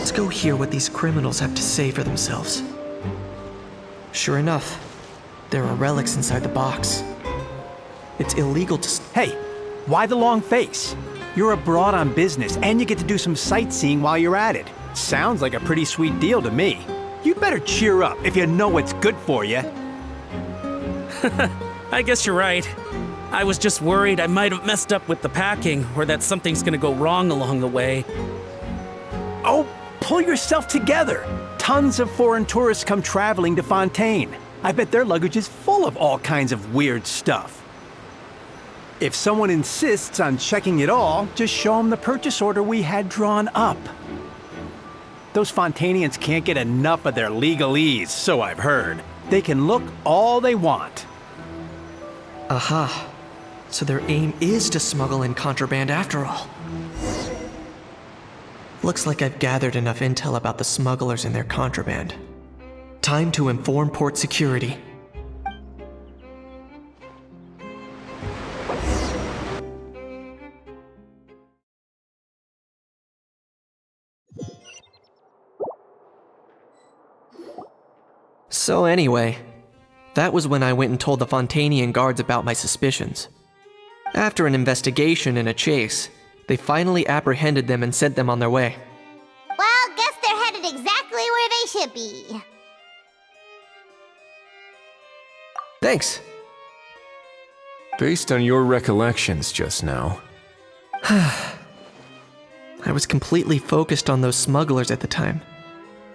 Let's go hear what these criminals have to say for themselves. Sure enough, there are relics inside the box. It's illegal to... Hey, why the long face? You're abroad on business, and you get to do some sightseeing while you're at it. Sounds like a pretty sweet deal to me. You'd better cheer up if you know what's good for you. I guess you're right. I was just worried I might have messed up with the packing, or that something's gonna go wrong along the way. Oh, pull yourself together. Tons of foreign tourists come traveling to Fontaine. I bet their luggage is full of all kinds of weird stuff. If someone insists on checking it all, just show them the purchase order we had drawn up. Those Fontainians can't get enough of their legalese, so I've heard. They can look all they want. Aha. So their aim is to smuggle in contraband after all. Looks like I've gathered enough intel about the smugglers and their contraband. Time to inform port security. So anyway, that was when I went and told the Fontainian guards about my suspicions. After an investigation and a chase, they finally apprehended them and sent them on their way. Well, guess they're headed exactly where they should be. Thanks. Based on your recollections just now... I was completely focused on those smugglers at the time,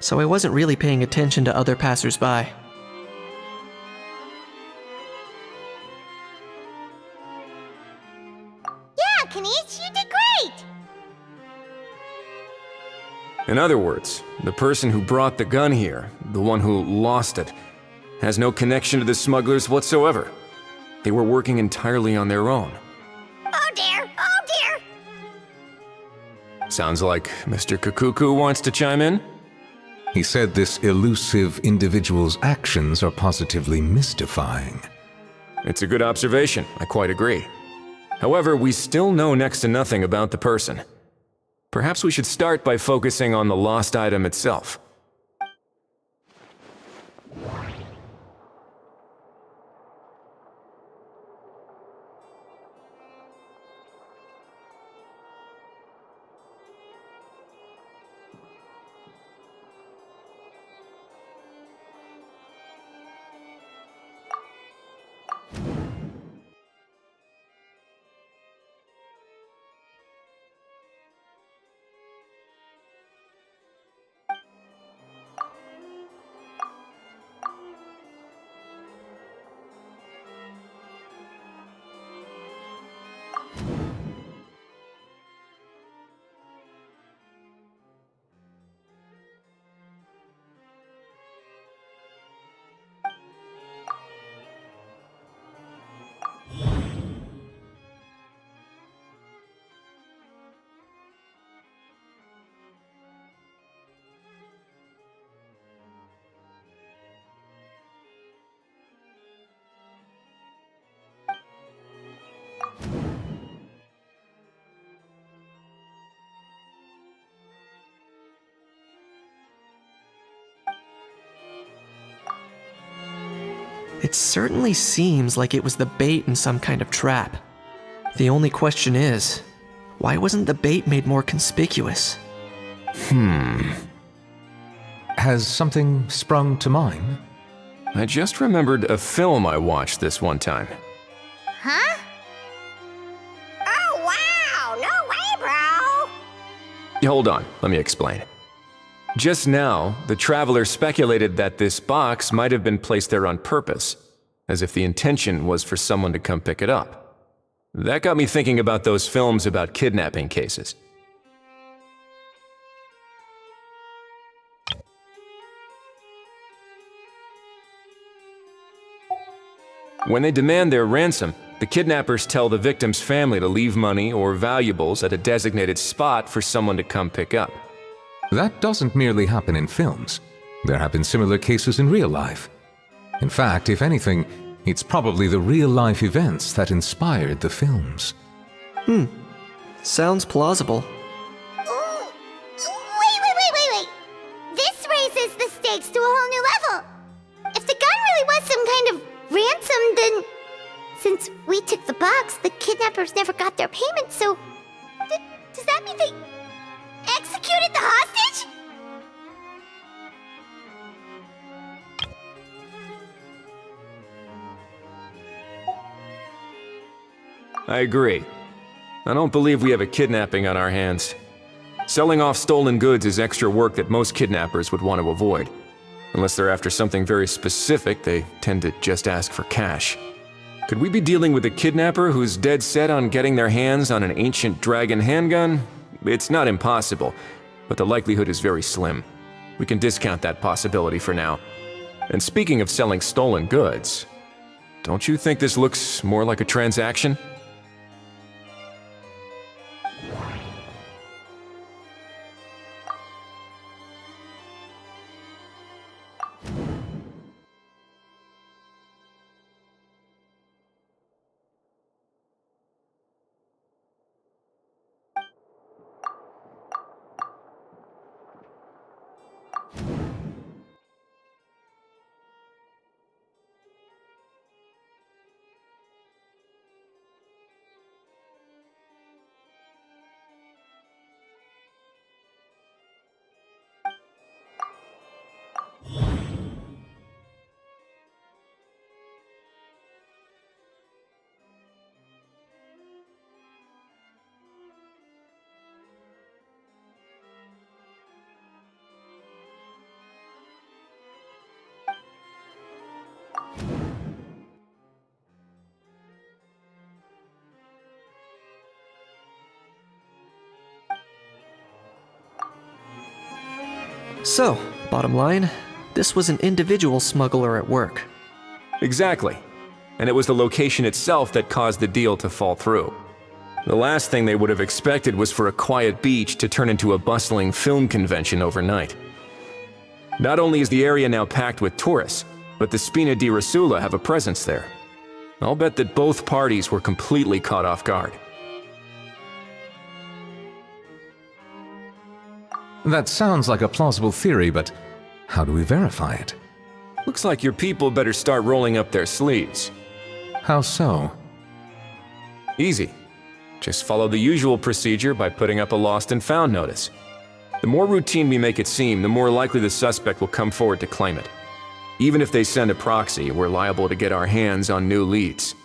so I wasn't really paying attention to other passers-by. Yeah, Kanish, you did great! In other words, the person who brought the gun here, the one who lost it, has no connection to the smugglers whatsoever. They were working entirely on their own. Oh dear, oh dear! Sounds like Mr. Kakuku wants to chime in? He said this elusive individual's actions are positively mystifying. It's a good observation, I quite agree. However, we still know next to nothing about the person. Perhaps we should start by focusing on the lost item itself. It certainly seems like it was the bait in some kind of trap. The only question is, why wasn't the bait made more conspicuous? Has something sprung to mind? I just remembered a film I watched this one time. Huh? Oh wow, no way, bro! Hold on, let me explain. Just now, the traveler speculated that this box might have been placed there on purpose, as if the intention was for someone to come pick it up. That got me thinking about those films about kidnapping cases. When they demand their ransom, the kidnappers tell the victim's family to leave money or valuables at a designated spot for someone to come pick up. That doesn't merely happen in films. There have been similar cases in real life. In fact, if anything, it's probably the real-life events that inspired the films. Sounds plausible. Ooh. Wait. since we took the box, the kidnappers never got their payment, so... does that mean they executed the hostage? I agree. I don't believe we have a kidnapping on our hands. Selling off stolen goods is extra work that most kidnappers would want to avoid. Unless they're after something very specific, they tend to just ask for cash. Could we be dealing with a kidnapper who's dead set on getting their hands on an ancient dragon handgun? It's not impossible, but the likelihood is very slim. We can discount that possibility for now. And speaking of selling stolen goods, don't you think this looks more like a transaction? So, bottom line, this was an individual smuggler at work. Exactly. And it was the location itself that caused the deal to fall through. The last thing they would have expected was for a quiet beach to turn into a bustling film convention overnight. Not only is the area now packed with tourists, but the Spina di Rosula have a presence there. I'll bet that both parties were completely caught off guard. That sounds like a plausible theory, but how do we verify it? Looks like your people better start rolling up their sleeves. How so? Easy. Just follow the usual procedure by putting up a lost and found notice. The more routine we make it seem, the more likely the suspect will come forward to claim it. Even if they send a proxy, we're liable to get our hands on new leads.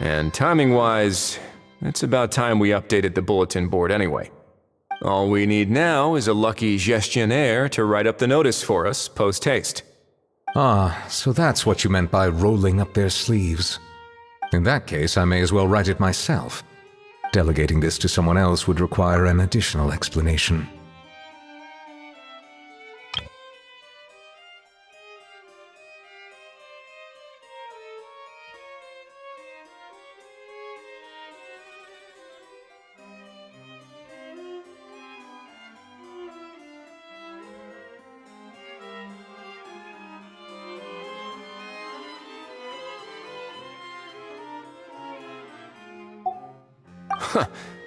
And timing-wise, it's about time we updated the bulletin board anyway. All we need now is a lucky gestionnaire to write up the notice for us post-haste. Ah, so that's what you meant by rolling up their sleeves. In that case, I may as well write it myself. Delegating this to someone else would require an additional explanation.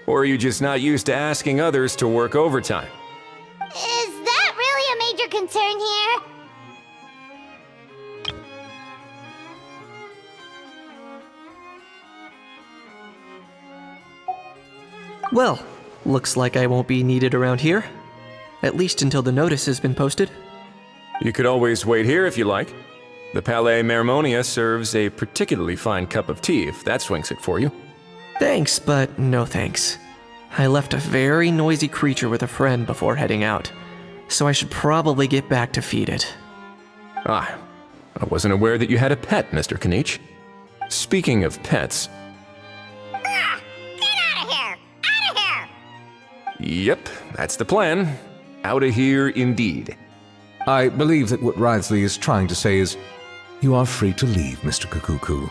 Or are you just not used to asking others to work overtime? Is that really a major concern here? Well, looks like I won't be needed around here. At least until the notice has been posted. You could always wait here if you like. The Palais Mermonia serves a particularly fine cup of tea if that swings it for you. Thanks, but no thanks. I left a very noisy creature with a friend before heading out, so I should probably get back to feed it. Ah, I wasn't aware that you had a pet, Mr. Kanich. Speaking of pets... Get out of here! Out of here! Yep, that's the plan. Out of here indeed. I believe that what Wriothesley is trying to say is, you are free to leave, Mr. Kukuku.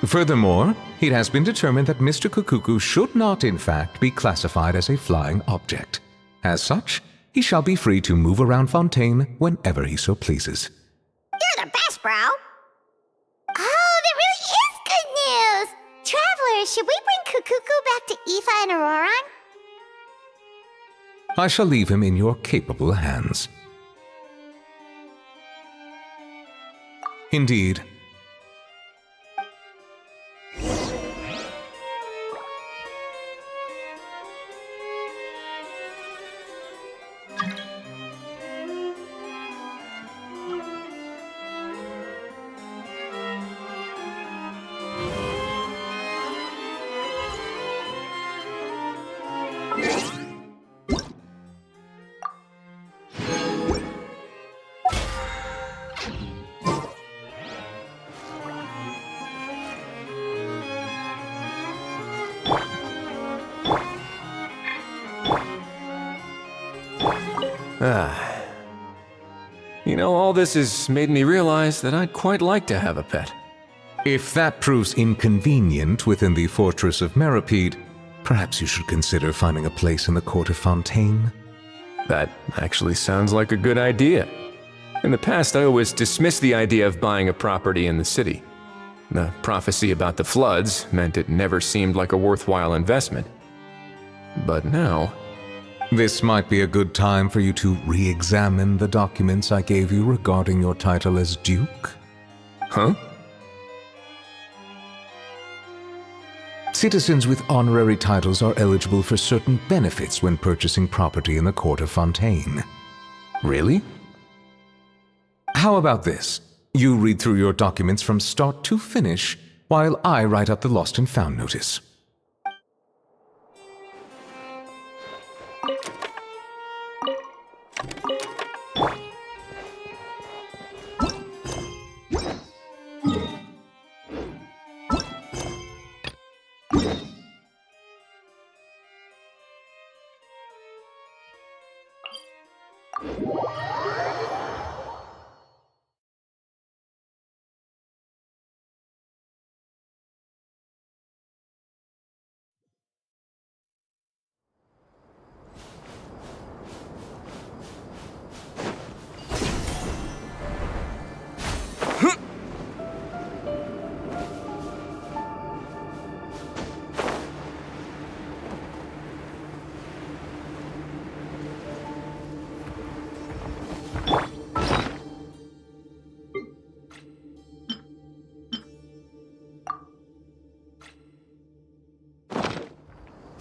Furthermore, it has been determined that Mr. Kukuku should not, in fact, be classified as a flying object. As such, he shall be free to move around Fontaine whenever he so pleases. You're the best, bro! Oh, that really is good news! Travelers, should we bring Kukuku back to Aoife and Auroran? I shall leave him in your capable hands. Indeed. know, all this has made me realize that I'd quite like to have a pet. If that proves inconvenient within the fortress of Meripede, perhaps you should consider finding a place in the court of Fontaine. That actually sounds like a good idea. In the past, I always dismissed the idea of buying a property in the city. The prophecy about the floods meant it never seemed like a worthwhile investment. But now... This might be a good time for you to re-examine the documents I gave you regarding your title as Duke. Huh? Citizens with honorary titles are eligible for certain benefits when purchasing property in the court of Fontaine. Really? How about this? You read through your documents from start to finish, while I write up the lost and found notice.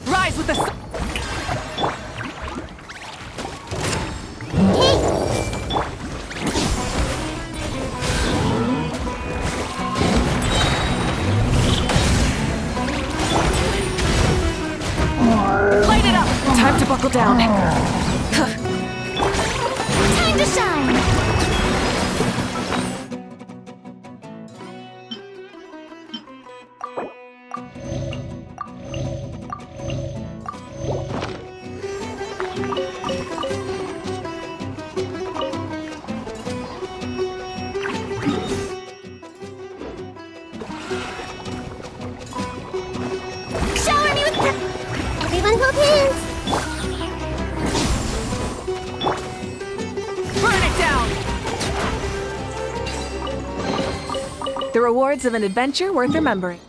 Rise with the sun! Light it up! Time to buckle down. Time to shine! Shower me with the... Everyone hold hands! Burn it down! The rewards of an adventure worth remembering.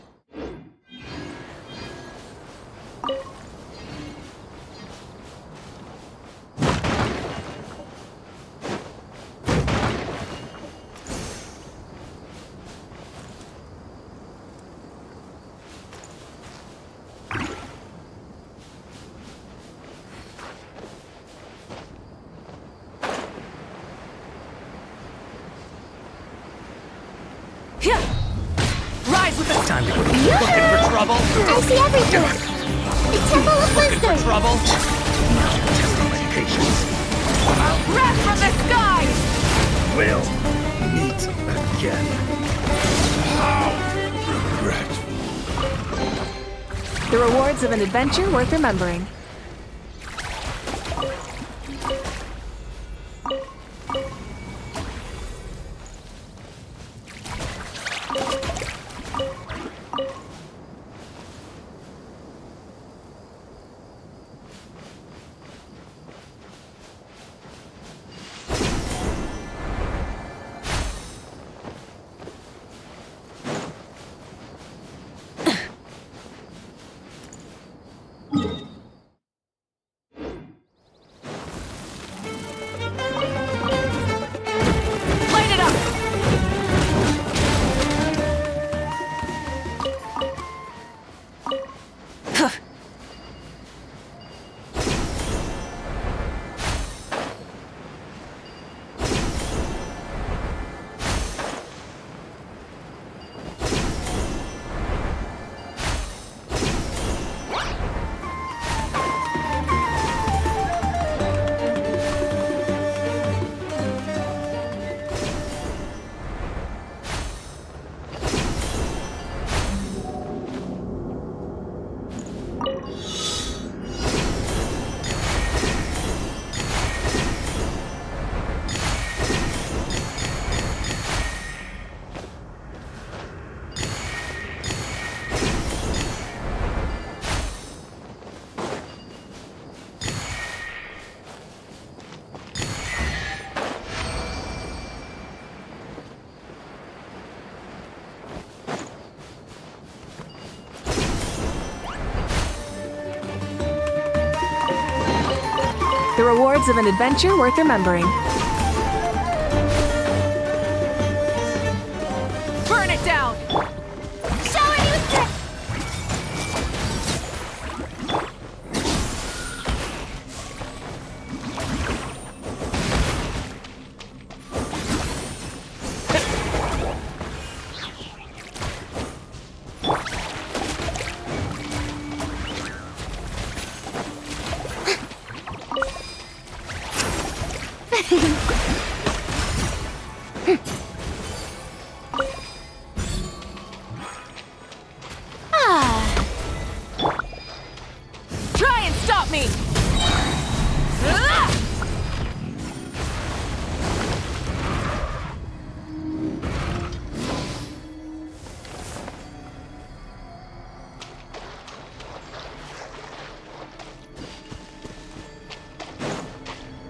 Rise with the time to go. Looking for trouble? I see everything! The Temple of Wisdom! Trouble? Testing my patience. Wrath from the skies! We'll meet again. How regretful. The rewards of an adventure worth remembering. The rewards of an adventure worth remembering. Burn it down! Show a new trick! Try and stop me! Ah!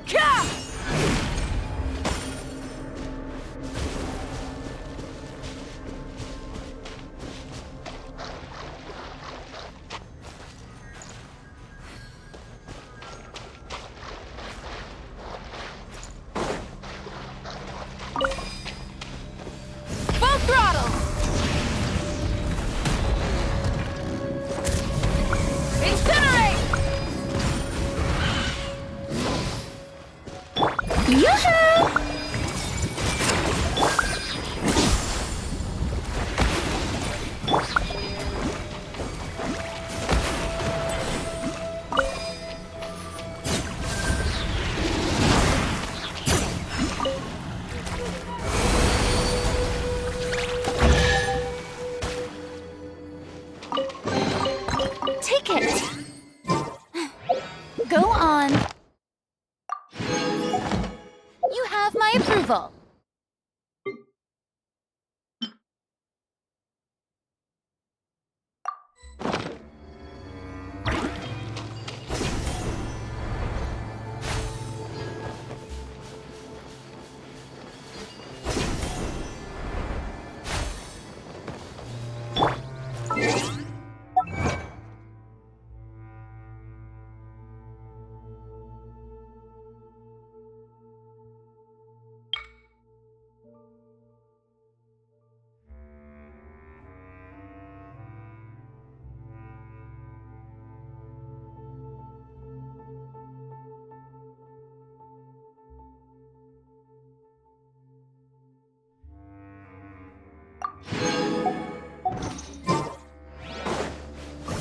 Ka! Full throttle! Incinerate! Yoo-hoo! Take it. Go on. You have my approval.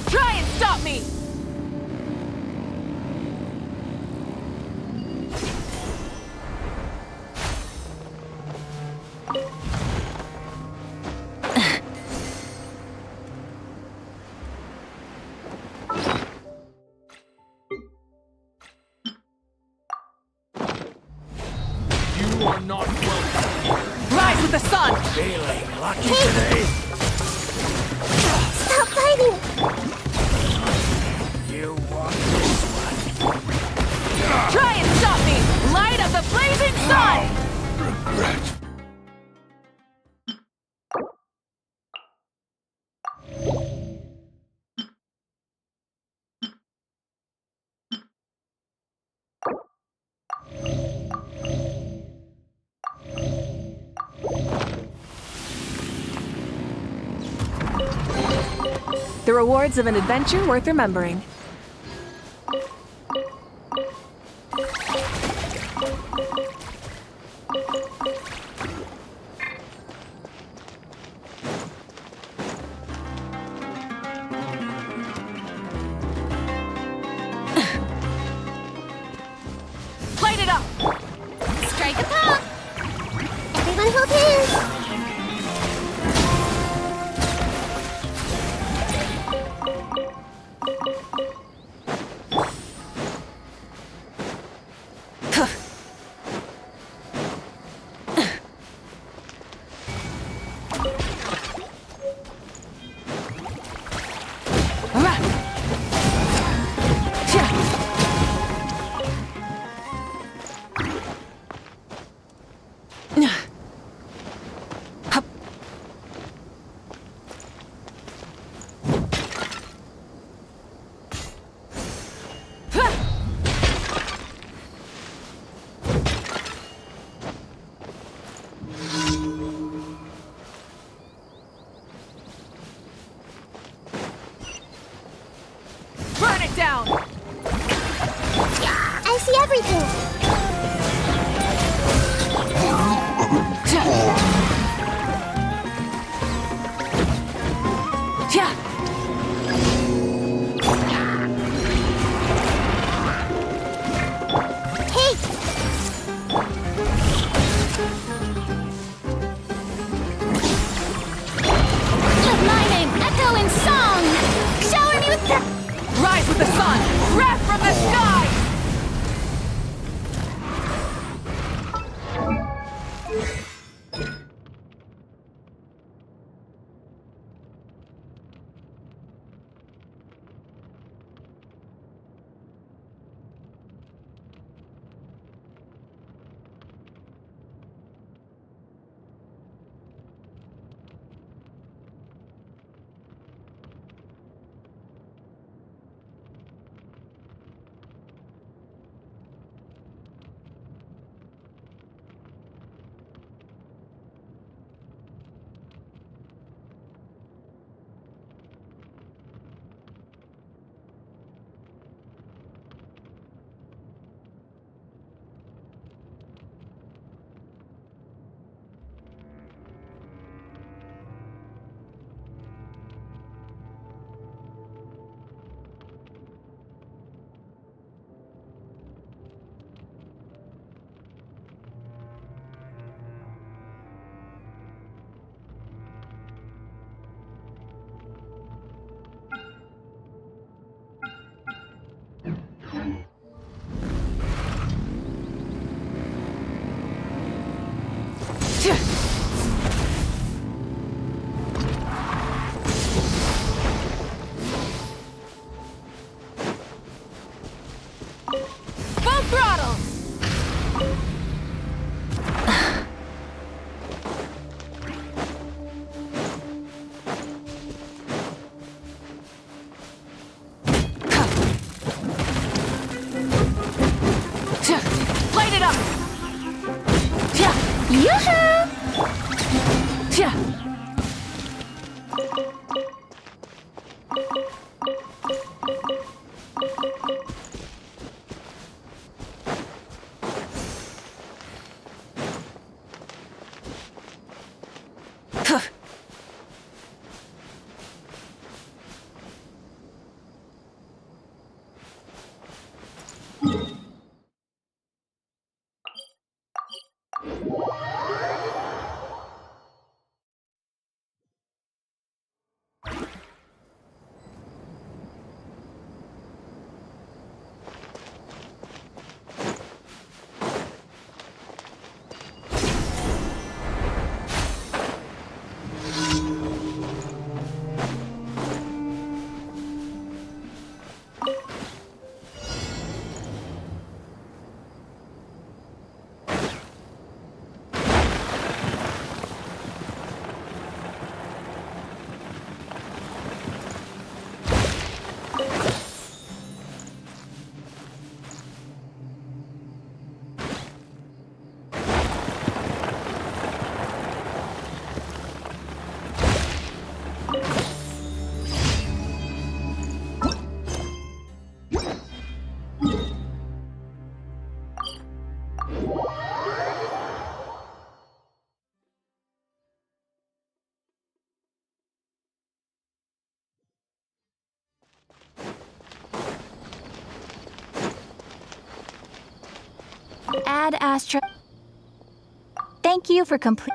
Try and stop me! You are not welcome. Rise with the sun! Feeling lucky today? Stop fighting! You want this one? Try and stop me! Light of the blazing sun! Regret. The rewards of an adventure worth remembering. Light it up! Strike a pop! Everyone hold hands! down! I see everything! Hey! Let my name echo in song! Shower me with the... Rise with the sun! Wrath from the sky! Full throttle! Light it up! Yoo-hoo! Add Astra. Thank you for complete.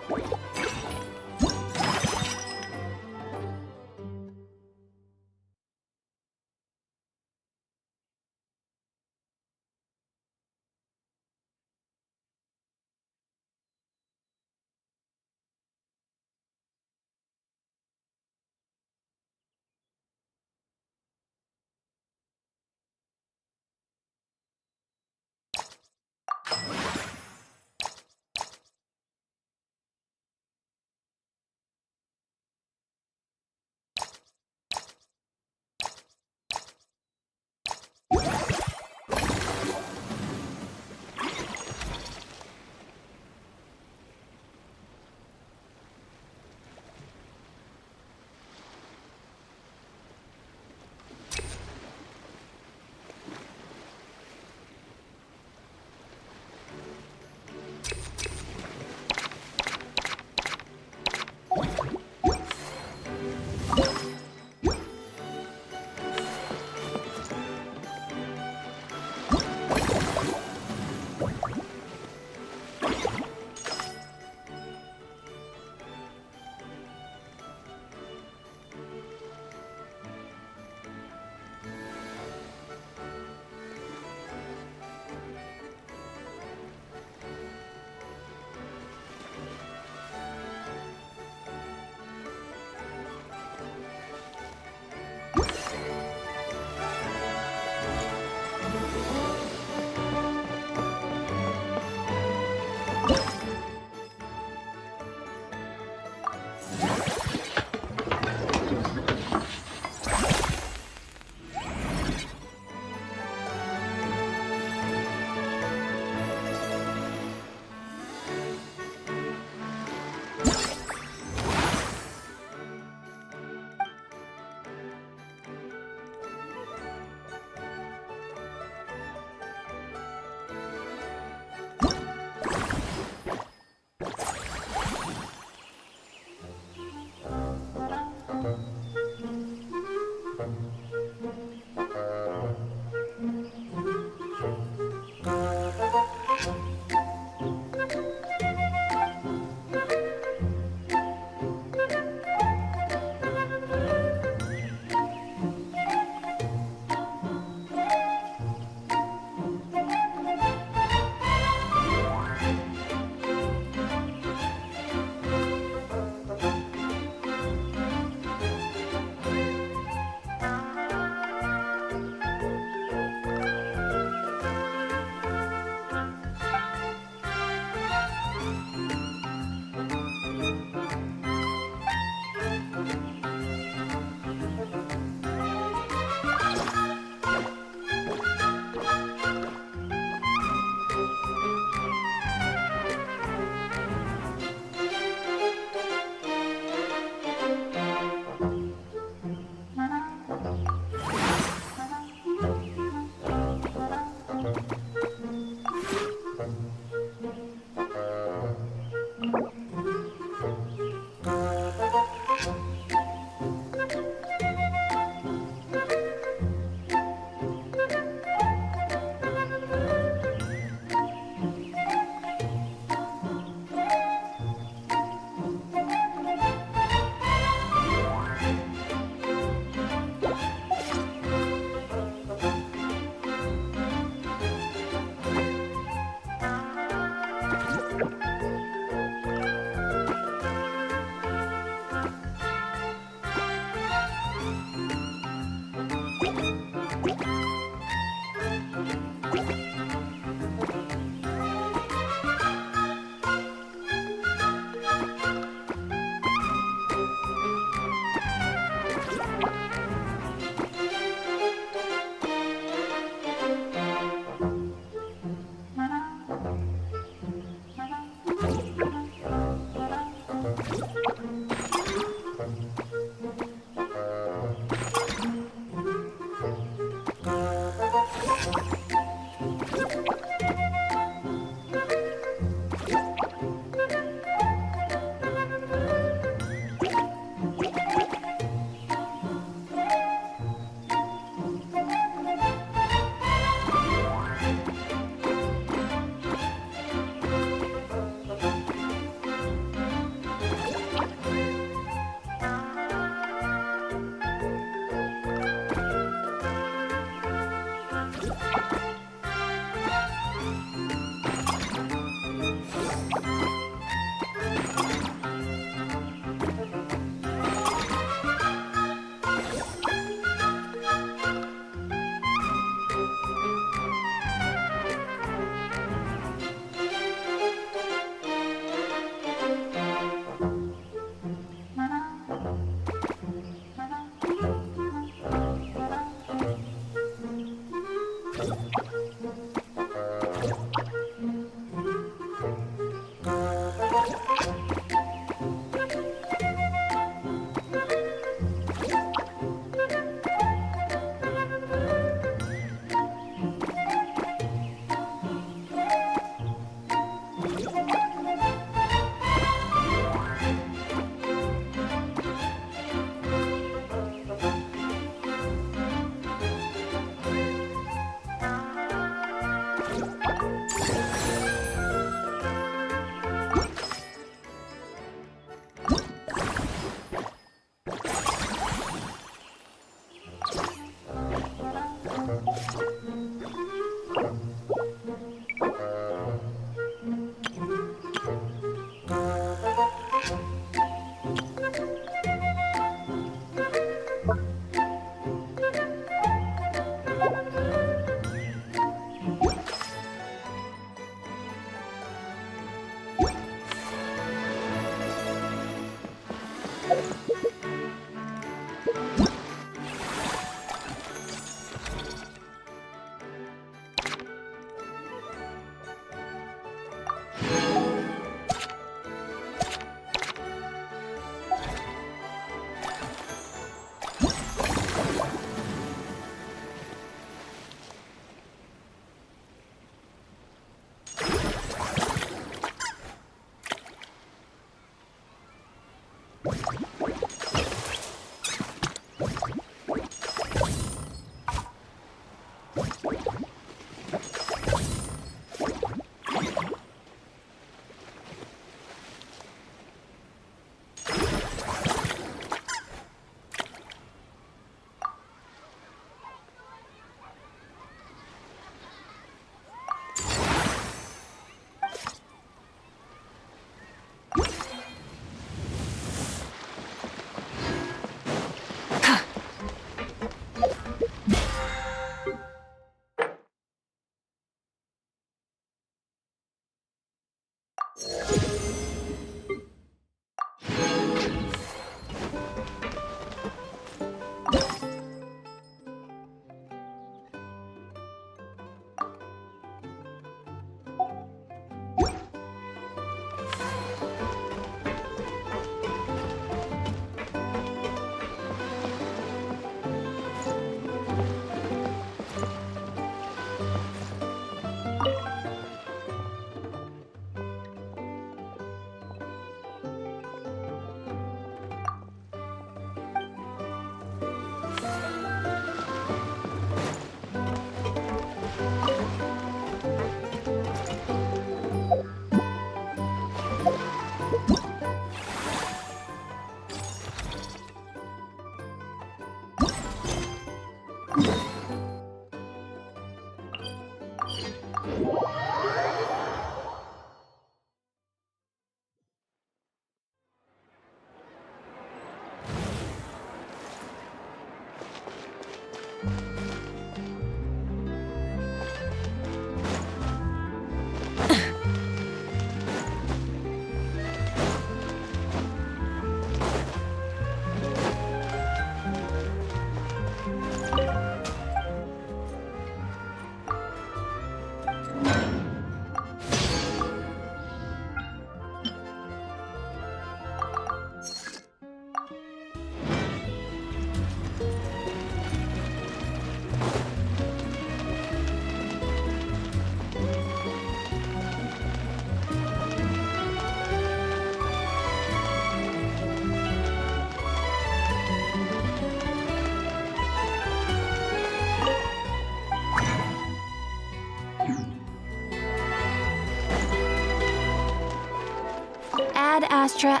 Ad Astra.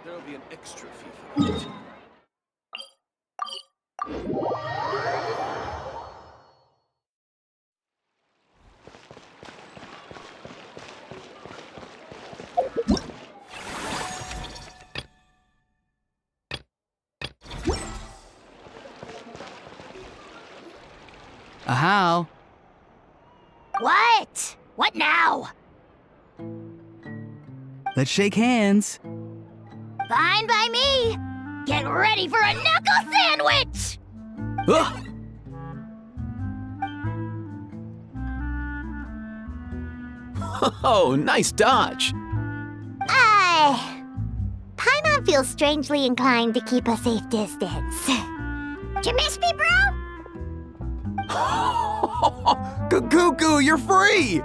There'll be an extra fee for that. What? What now? Let's shake hands. Fine by me. Get ready for a knuckle sandwich! Ugh. Oh, nice dodge. Paimon feels strangely inclined to keep a safe distance. Did you miss me, bro? Cuckoo, you're free!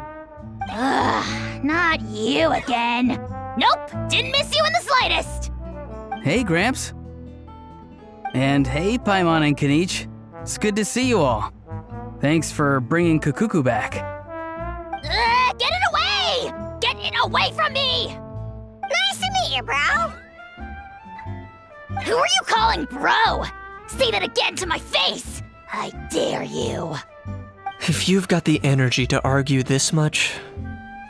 Ugh, not you again. Nope, didn't miss you in the slightest. Hey, Gramps. And hey, Paimon and Kanich. It's good to see you all. Thanks for bringing Kukuku back. Get it away! Get it away from me! Nice to meet you, bro. Who are you calling bro? Say that again to my face! I dare you. If you've got the energy to argue this much,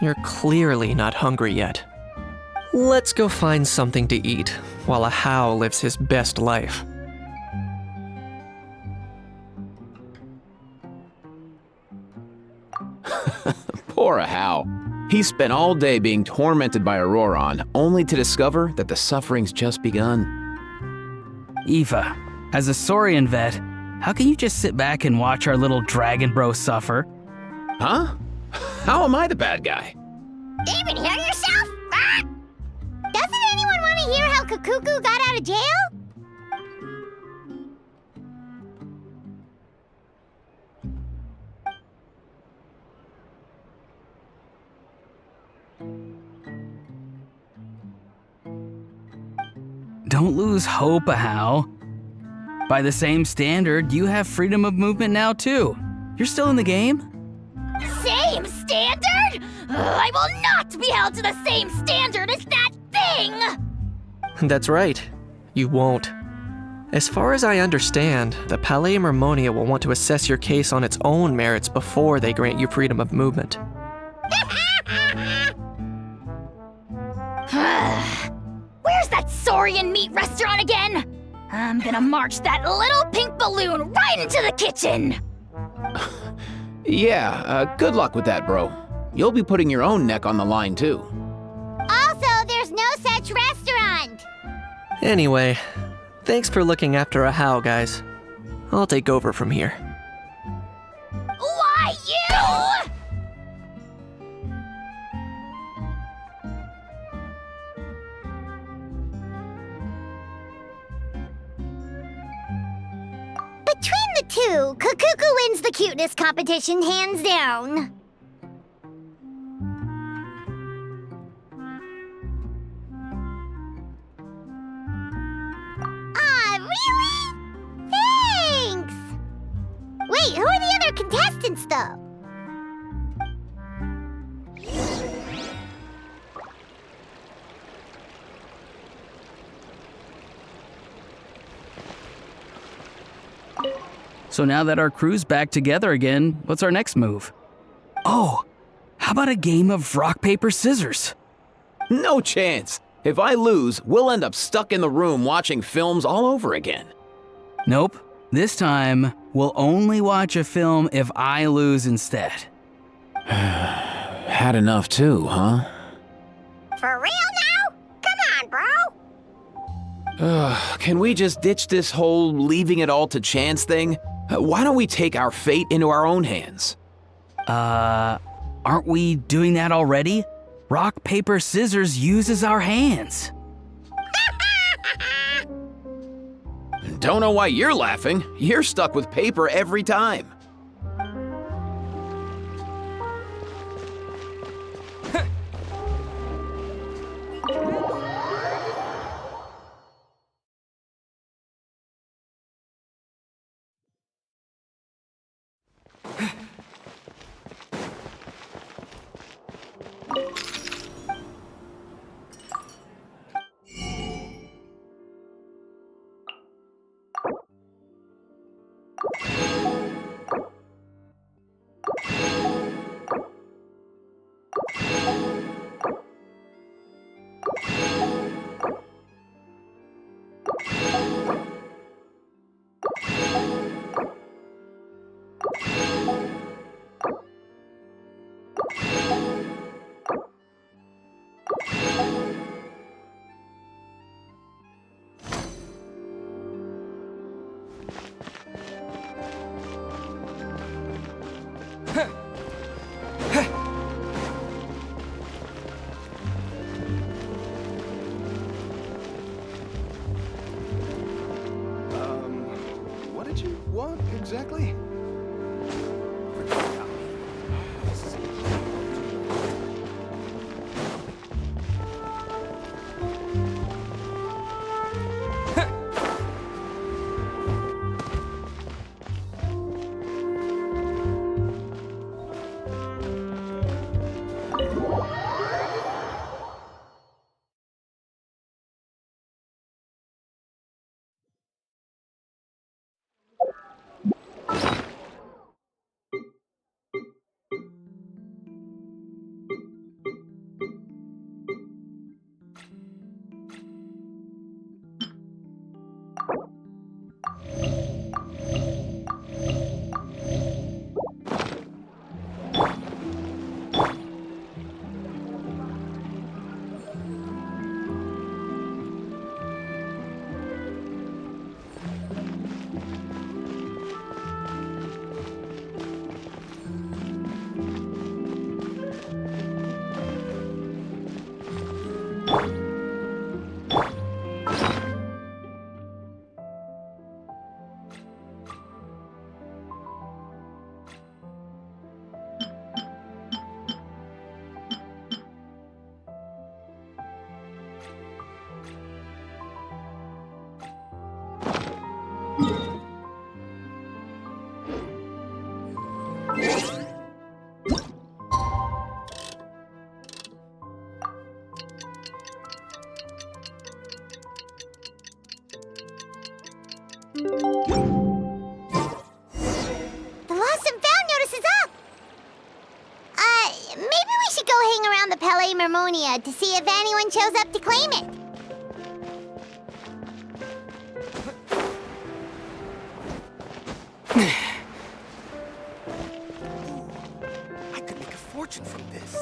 you're clearly not hungry yet. Let's go find something to eat while a How lives his best life. Poor How. He spent all day being tormented by Auroron, only to discover that the suffering's just begun. Eva, as a Saurian vet, how can you just sit back and watch our little dragon bro suffer? Huh? How am I the bad guy? Even hear yourself? Ah! Doesn't anyone want to hear how Kukuku got out of jail? Don't lose hope, How. By the same standard, you have freedom of movement now too. You're still in the game? Same standard? I will not be held to the same standard as that thing! That's right. You won't. As far as I understand, the Palais Mermonia will want to assess your case on its own merits before they grant you freedom of movement. Where's that Saurian meat restaurant again? I'm gonna march that little pink balloon right into the kitchen! Yeah, good luck with that, bro. You'll be putting your own neck on the line, too. Also, there's no such restaurant! Anyway, thanks for looking after a How, guys. I'll take over from here. Why, you? Between the two, Kukuku wins the cuteness competition hands down. Really? Thanks! Wait, who are the other contestants, though? So now that our crew's back together again, what's our next move? Oh, how about a game of rock, paper, scissors? No chance. If I lose, we'll end up stuck in the room watching films all over again. Nope. This time, we'll only watch a film if I lose instead. Had enough too, huh? For real now? Come on, bro. Can we just ditch this whole leaving it all to chance thing? Why don't we take our fate into our own hands? Aren't we doing that already? Rock, paper, scissors uses our hands. Don't know why you're laughing. You're stuck with paper every time. What did you want exactly? The lost and found notice is up! Maybe we should go hang around the Palais Mermonia to see if anyone shows up to claim it. I could make a fortune from this.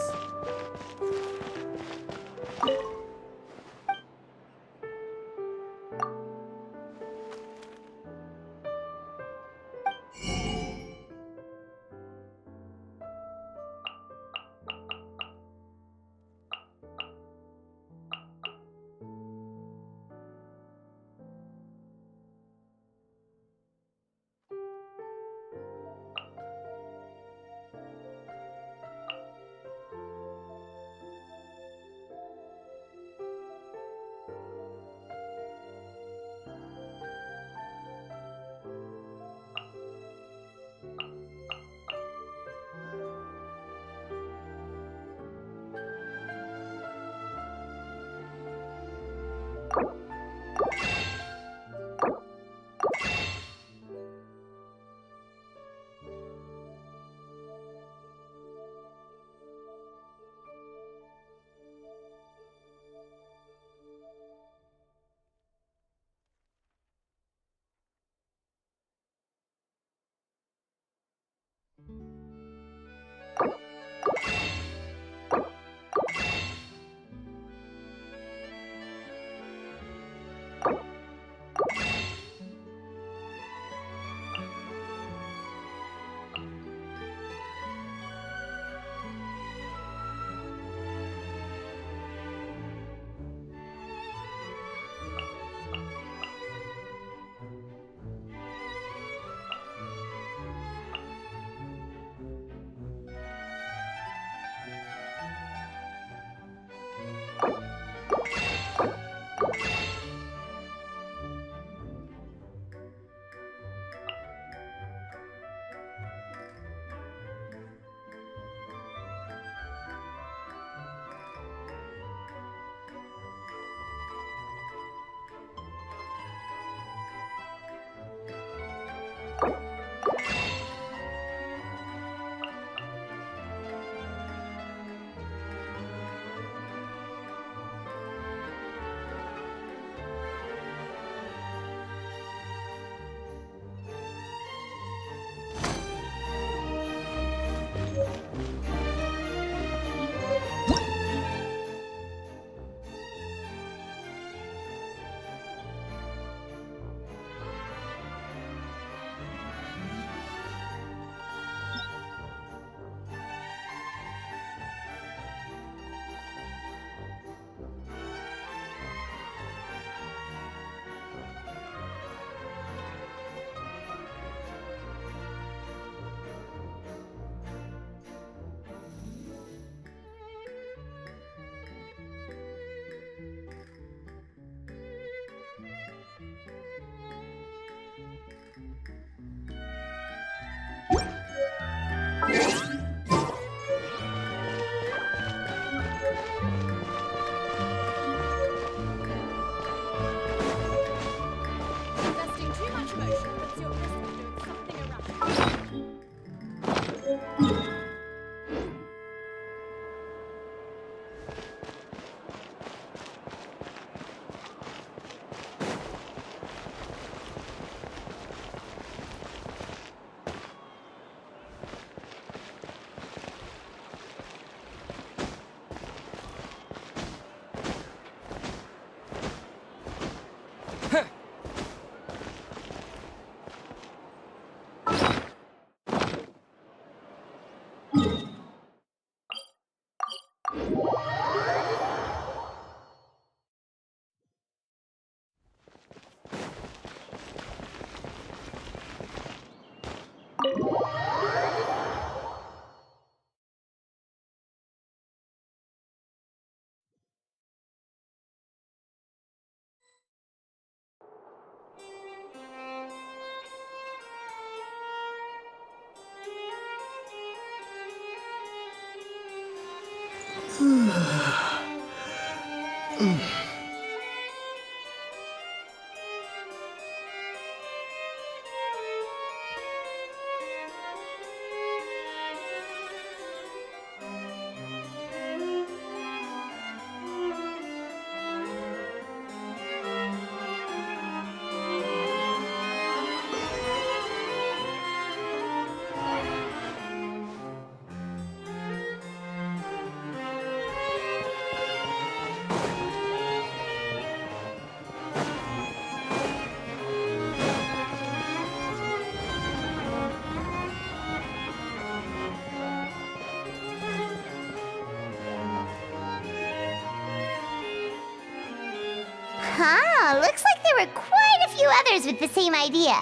Huh, looks like there were quite a few others with the same idea.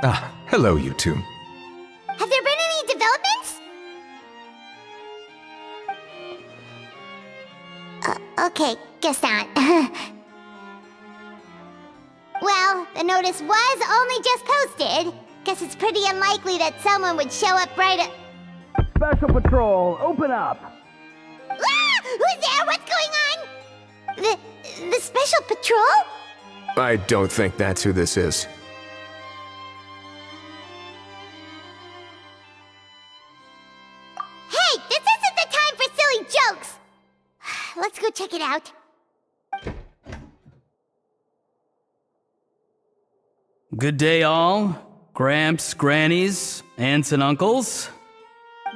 Ah, hello, you two. Have there been any developments? Okay, guess not. Well, the notice was only just posted. Guess it's pretty unlikely that someone would show up right at... Special Patrol, open up! Ah! Who's there? What's going on? The Special Patrol? I don't think that's who this is. Hey, this isn't the time for silly jokes! Let's go check it out. Good day, all. Gramps, grannies, aunts, and uncles.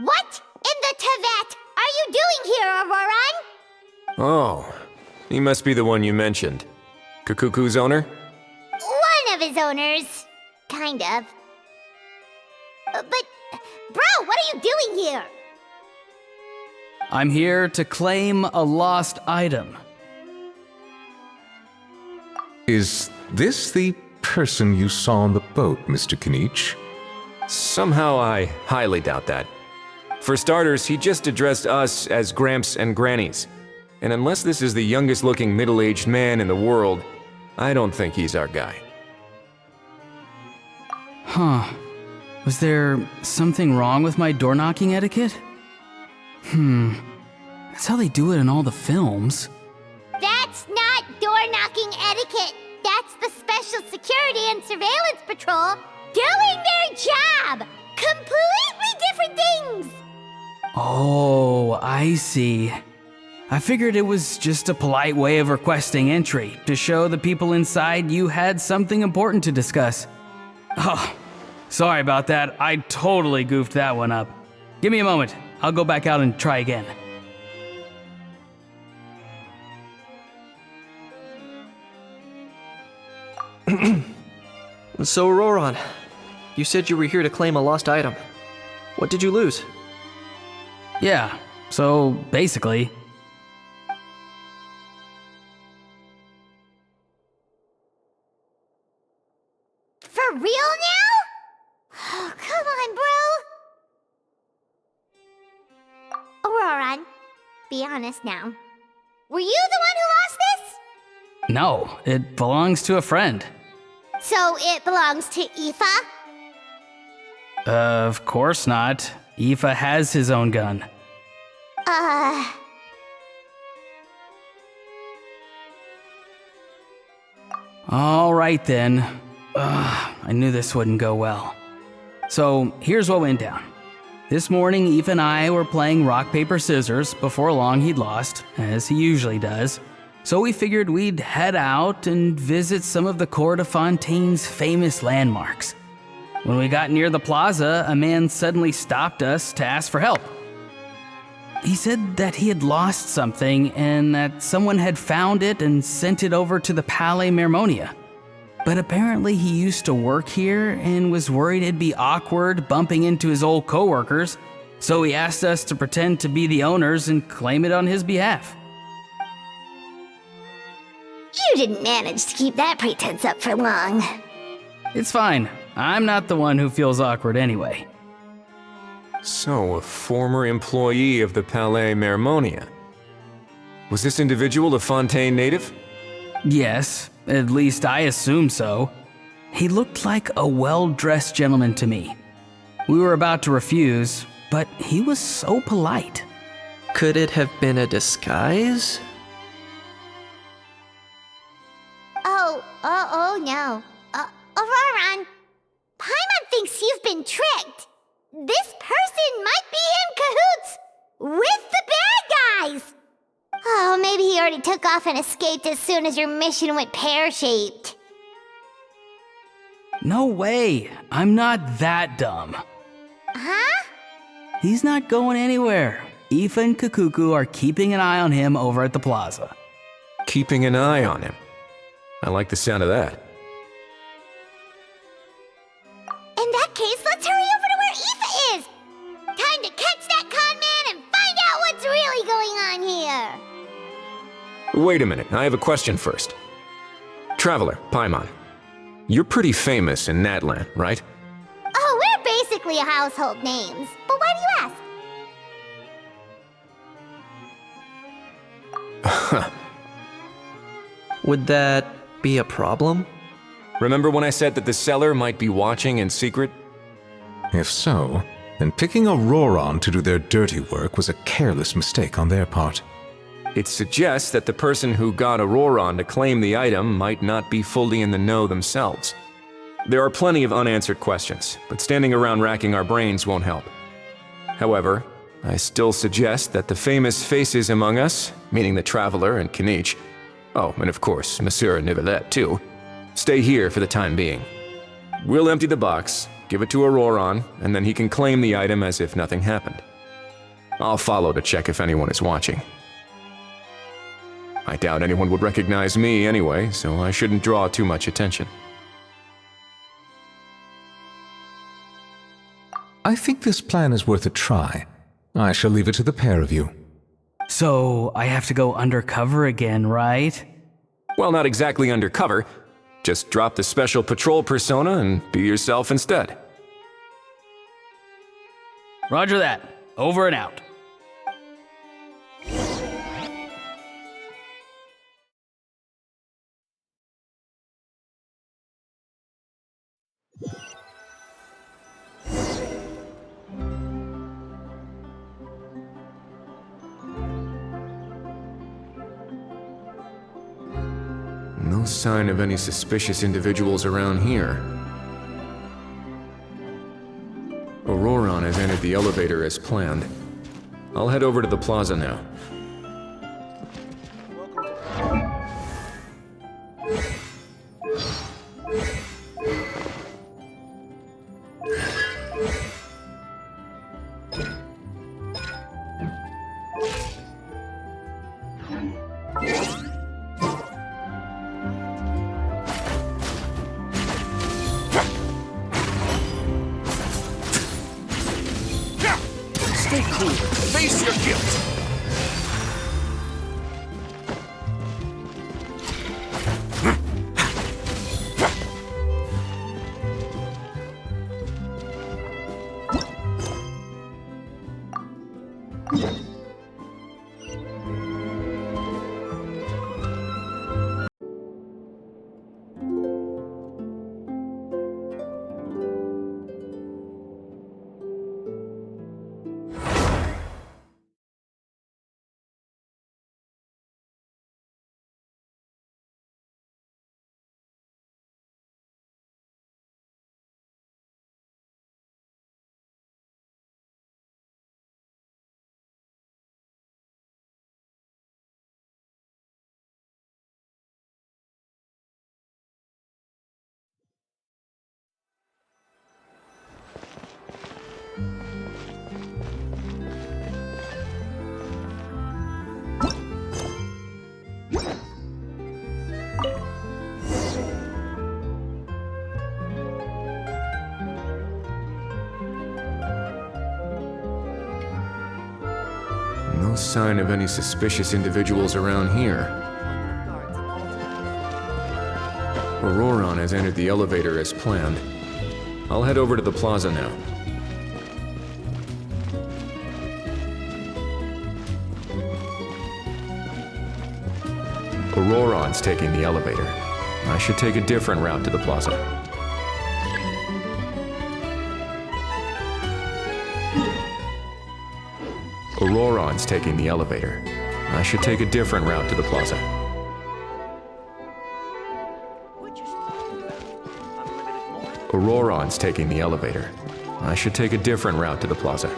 What in the Tevat are you doing here, Auroran? Oh, he must be the one you mentioned. Kukuku's owner? One of his owners. Kind of. But, bro, what are you doing here? I'm here to claim a lost item. Is this the person you saw on the boat, Mr. Kinich? Somehow I highly doubt that. For starters, he just addressed us as Gramps and Grannies. And unless this is the youngest looking middle-aged man in the world, I don't think he's our guy. Huh. Was there something wrong with my door-knocking etiquette? That's how they do it in all the films. That's not door-knocking etiquette. That's the Special Security and Surveillance Patrol doing their job! Completely different things! Oh, I see. I figured it was just a polite way of requesting entry to show the people inside you had something important to discuss. Oh, sorry about that. I totally goofed that one up. Give me a moment. I'll go back out and try again. So, Auroran, you said you were here to claim a lost item. What did you lose? Yeah, so basically... For real now? Oh, come on, bro. Auroran, be honest now. Were you the one who lost this? No, it belongs to a friend. So it belongs to Aoife? Of course not. Aoife has his own gun. All right then. I knew this wouldn't go well. So here's what went down. This morning, Aoife and I were playing rock, paper, scissors. Before long, he'd lost, as he usually does. So we figured we'd head out and visit some of the Cour de Fontaine's famous landmarks. When we got near the plaza, a man suddenly stopped us to ask for help. He said that he had lost something and that someone had found it and sent it over to the Palais Mermonia. but apparently he used to work here and was worried it'd be awkward bumping into his old coworkers, so he asked us to pretend to be the owners and claim it on his behalf. You didn't manage to keep that pretense up for long. It's fine. I'm not the one who feels awkward anyway. So, a former employee of the Palais Mermonia. Was this individual a Fontaine native? Yes, at least I assume so. He looked like a well-dressed gentleman to me. We were about to refuse, but he was so polite. Could it have been a disguise? Oh no. Auroron, Paimon thinks you've been tricked. This person might be in cahoots with the bad guys. Oh, maybe he already took off and escaped as soon as your mission went pear-shaped. No way. I'm not that dumb. Huh? He's not going anywhere. Aoife and Kakuku are keeping an eye on him over at the plaza. Keeping an eye on him. I like the sound of that. In that case, let's hurry over to where Aoife is. Time to catch that con man and find out what's really going on here. Wait a minute, I have a question first. Traveler, Paimon. You're pretty famous in Natlan, right? Oh, we're basically household names. But why do you ask? Would that be a problem? Remember when I said that the seller might be watching in secret? If so, then picking Auroron to do their dirty work was a careless mistake on their part. It suggests that the person who got Auroron to claim the item might not be fully in the know themselves. There are plenty of unanswered questions, but standing around racking our brains won't help. However, I still suggest that the famous faces among us, meaning the Traveler and Kinich, oh, and of course, Monsieur Nivelette too, stay here for the time being. We'll empty the box, give it to Auroron, and then he can claim the item as if nothing happened. I'll follow to check if anyone is watching. I doubt anyone would recognize me anyway, so I shouldn't draw too much attention. I think this plan is worth a try. I shall leave it to the pair of you. So, I have to go undercover again, right? Well, not exactly undercover. Just drop the special patrol persona and be yourself instead. Roger that. Over and out. No sign of any suspicious individuals around here. Auroron has entered the elevator as planned. I'll head over to the plaza now. Stay cool. Face your guilt. sign of any suspicious individuals around here. Auroron has entered the elevator as planned. I'll head over to the plaza now. Auroron's taking the elevator. I should take a different route to the plaza. Auroron's taking the elevator. I should take a different route to the plaza. Auroron's taking the elevator. I should take a different route to the plaza.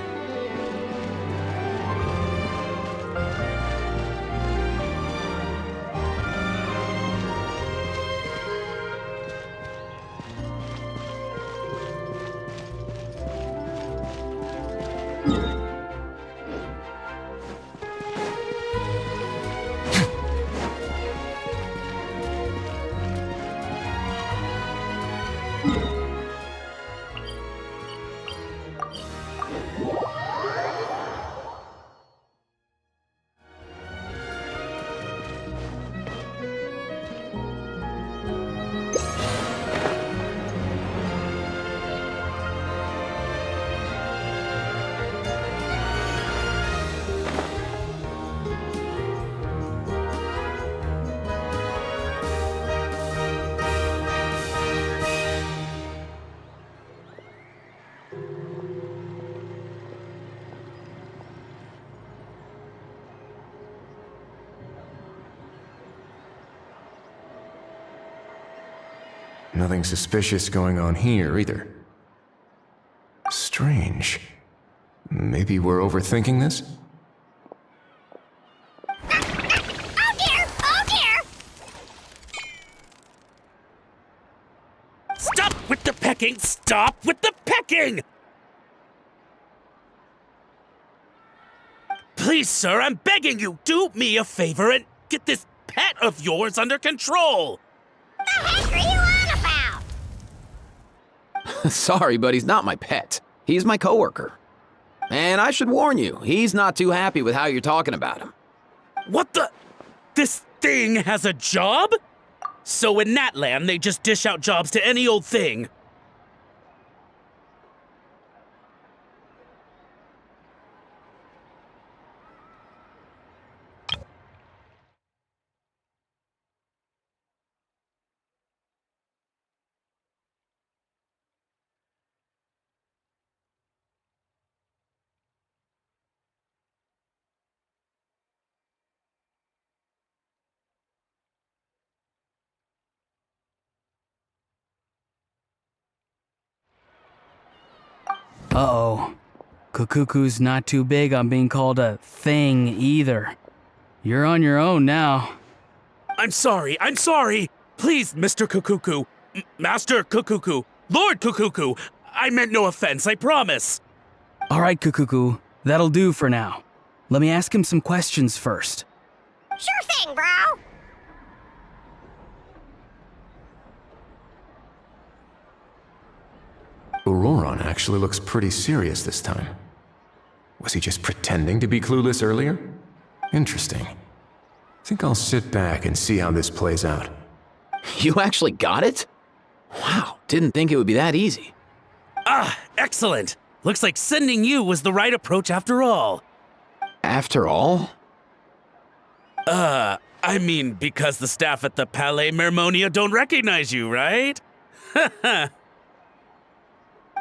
Nothing suspicious going on here, either. Strange. Maybe we're overthinking this? Oh dear! Oh dear! Stop with the pecking! Stop with the pecking! Please, sir, I'm begging you, do me a favor and get this pet of yours under control! The heck are you on about? Sorry, but he's not my pet. He's my coworker. And I should warn you, he's not too happy with how you're talking about him. What the? This thing has a job? So in that land, they just dish out jobs to any old thing. Uh-oh. Kukuku's not too big on being called a thing either. You're on your own now. I'm sorry. Please, Mr. Kukuku. Master Kukuku. Lord Kukuku. I meant no offense, I promise. All right, Kukuku. That'll do for now. Let me ask him some questions first. Sure thing, bro. Auroron actually looks pretty serious this time. Was he just pretending to be clueless earlier? Interesting. Think I'll sit back and see how this plays out. You actually got it? Wow, didn't think it would be that easy. Ah, excellent. Looks like sending you was the right approach after all. After all? I mean, because the staff at the Palais Mermonia don't recognize you, right?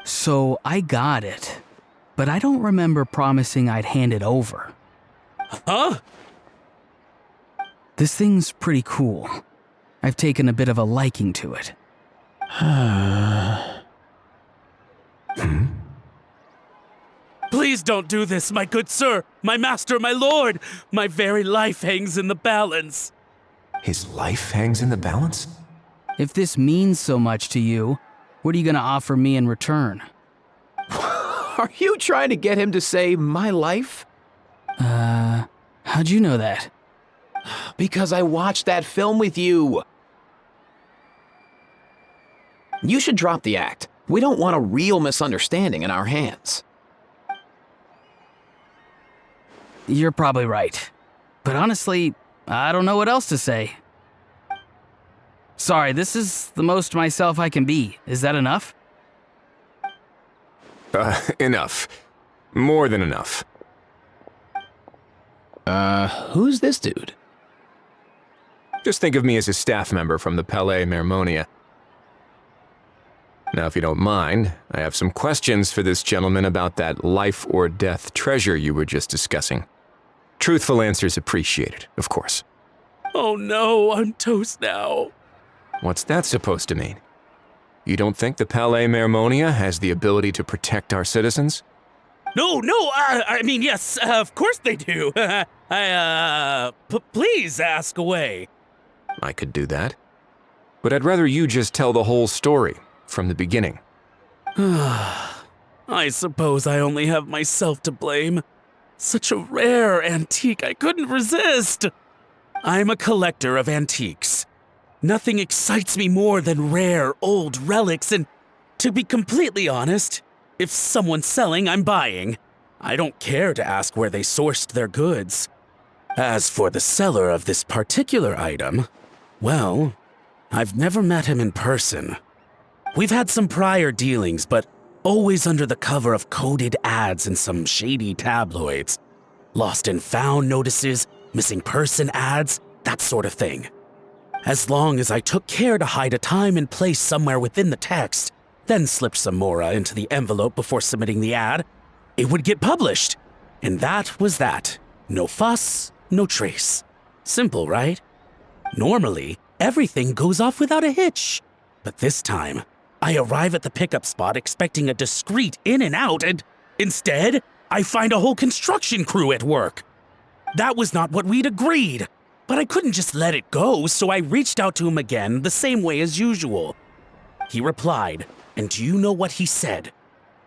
So I got it, but I don't remember promising I'd hand it over. Huh? This thing's pretty cool. I've taken a bit of a liking to it. Please don't do this, my good sir, my master, my lord. My very life hangs in the balance. His life hangs in the balance? If this means so much to you, what are you gonna offer me in return? Are you trying to get him to say my life? How'd you know that? Because I watched that film with you. You should drop the act. We don't want a real misunderstanding in our hands. you're probably right. But honestly, I don't know what else to say. Sorry, this is the most myself I can be. Is that enough? Enough. More than enough. Who's this dude? Just think of me as a staff member from the Palais Mermonia. Now, if you don't mind, I have some questions for this gentleman about that life or death treasure you were just discussing. Truthful answers appreciated, of course. Oh no, I'm toast now. What's that supposed to mean? You don't think the Palais Mermonia has the ability to protect our citizens? No, I mean, yes, of course they do. Please ask away. I could do that. But I'd rather you just tell the whole story, from the beginning. I suppose I only have myself to blame. Such a rare antique, I couldn't resist. I'm a collector of antiques. Nothing excites me more than rare, old relics, and to be completely honest, if someone's selling, I'm buying. I don't care to ask where they sourced their goods. As for the seller of this particular item, well, I've never met him in person. We've had some prior dealings, but always under the cover of coded ads in some shady tabloids. Lost and found notices, missing person ads, that sort of thing. As long as I took care to hide a time and place somewhere within the text, then slipped some mora into the envelope before submitting the ad, it would get published. And that was that. No fuss, no trace. Simple, right? Normally, everything goes off without a hitch. But this time, I arrive at the pickup spot expecting a discreet in and out, and instead, I find a whole construction crew at work. That was not what we'd agreed, but I couldn't just let it go, so I reached out to him again the same way as usual. He replied, and do you know what he said?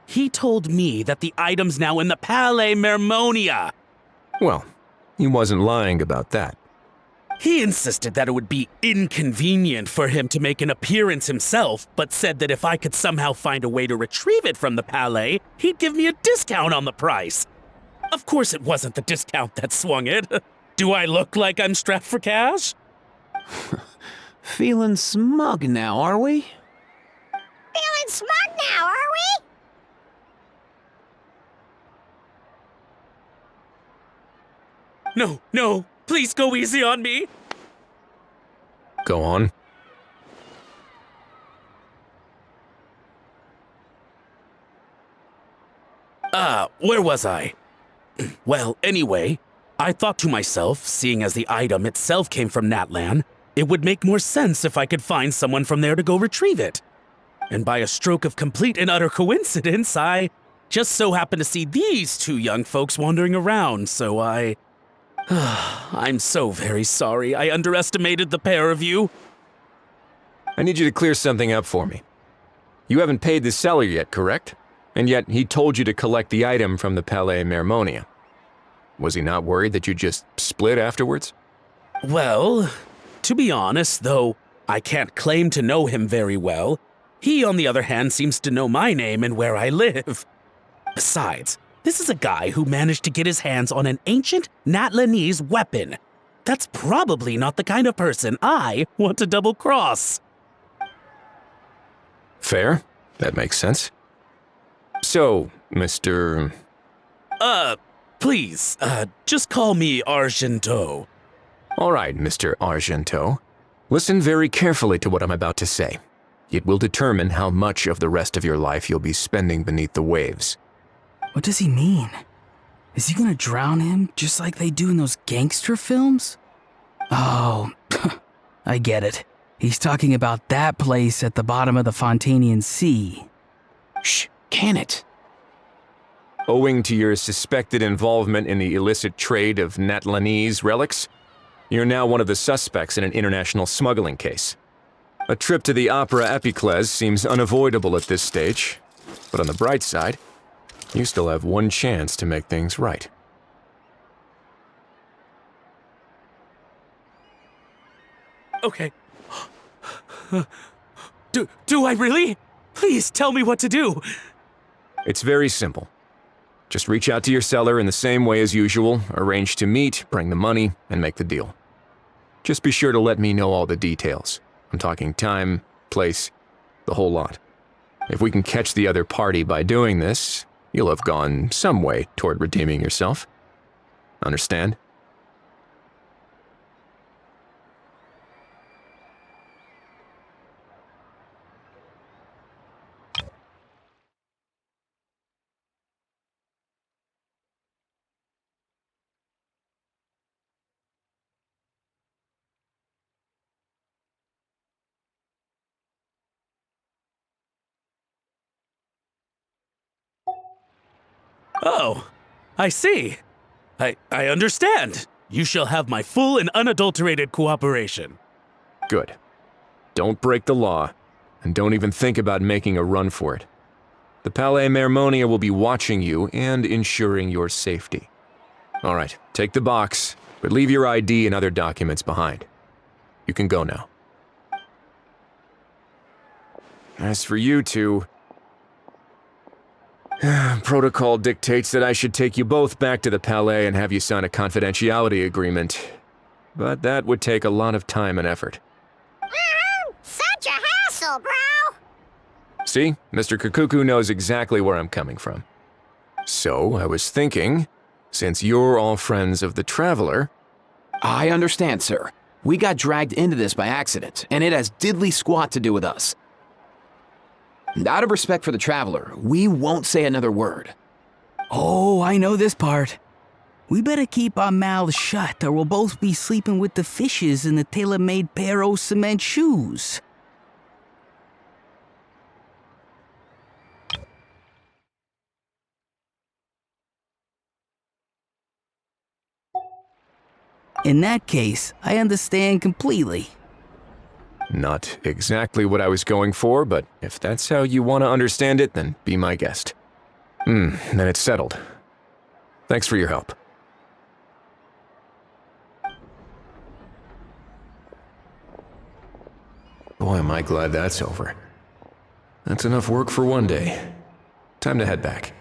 He told me that the item's now in the Palais Mermonia. Well, he wasn't lying about that. He insisted that it would be inconvenient for him to make an appearance himself, but said that if I could somehow find a way to retrieve it from the Palais, he'd give me a discount on the price. Of course, it wasn't the discount that swung it. Do I look like I'm strapped for cash? Feeling smug now, are we? Feeling smug now, are we? No, please go easy on me. Go on. Where was I? Well, anyway, I thought to myself, seeing as the item itself came from Natlan, it would make more sense if I could find someone from there to go retrieve it. And by a stroke of complete and utter coincidence, I just so happened to see these two young folks wandering around, so I'm so very sorry. I underestimated the pair of you. I need you to clear something up for me. You haven't paid the seller yet, correct? And yet he told you to collect the item from the Palais Mermonia. Was he not worried that you'd just split afterwards? Well, to be honest, though I can't claim to know him very well, he, on the other hand, seems to know my name and where I live. Besides, this is a guy who managed to get his hands on an ancient Natlanese weapon. That's probably not the kind of person I want to double-cross. Fair. That makes sense. So, Mr. Please, just call me Argento. All right, Mr. Argento. Listen very carefully to what I'm about to say. It will determine how much of the rest of your life you'll be spending beneath the waves. What does he mean? Is he gonna drown him just like they do in those gangster films? Oh, I get it. He's talking about that place at the bottom of the Fontanian Sea. Shh, can it? Owing to your suspected involvement in the illicit trade of Natlanese relics, you're now one of the suspects in an international smuggling case. A trip to the Opera Epiclese seems unavoidable at this stage, but on the bright side, you still have one chance to make things right. Okay. Do I really? Please tell me what to do. It's very simple. Just reach out to your seller in the same way as usual, arrange to meet, bring the money, and make the deal. Just be sure to let me know all the details. I'm talking time, place, the whole lot. If we can catch the other party by doing this, you'll have gone some way toward redeeming yourself. Understand? Oh, I see. I understand. You shall have my full and unadulterated cooperation. Good. Don't break the law, and don't even think about making a run for it. The Palais Mermonia will be watching you and ensuring your safety. All right, take the box, but leave your ID and other documents behind. You can go now. As for you two, protocol dictates that I should take you both back to the Palais and have you sign a confidentiality agreement. But that would take a lot of time and effort. Such a hassle, bro! See, Mr. Kukuku knows exactly where I'm coming from. So, I was thinking, since you're all friends of the Traveler... I understand, sir. We got dragged into this by accident, and it has diddly squat to do with us. And out of respect for the Traveler, we won't say another word. Oh, I know this part. We better keep our mouths shut or we'll both be sleeping with the fishes in the tailor-made pair of cement shoes. In that case, I understand completely. Not exactly what I was going for, but if that's how you want to understand it, then be my guest. Then it's settled. Thanks for your help. Boy, am I glad that's over. That's enough work for one day. Time to head back.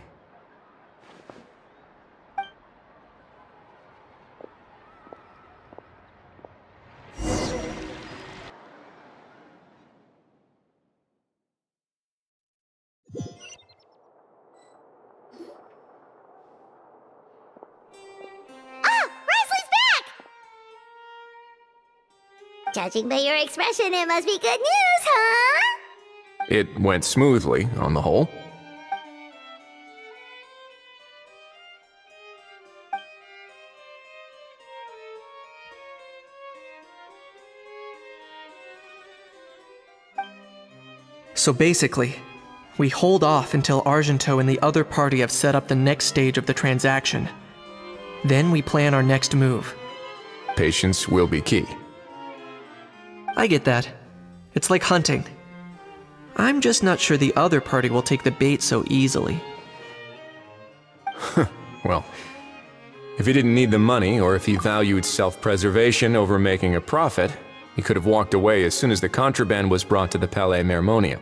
Judging by your expression, it must be good news, huh? It went smoothly, on the whole. So basically, we hold off until Argento and the other party have set up the next stage of the transaction. Then we plan our next move. Patience will be key. I get that. It's like hunting. I'm just not sure the other party will take the bait so easily. Well, if he didn't need the money, or if he valued self-preservation over making a profit, he could have walked away as soon as the contraband was brought to the Palais Mermonia.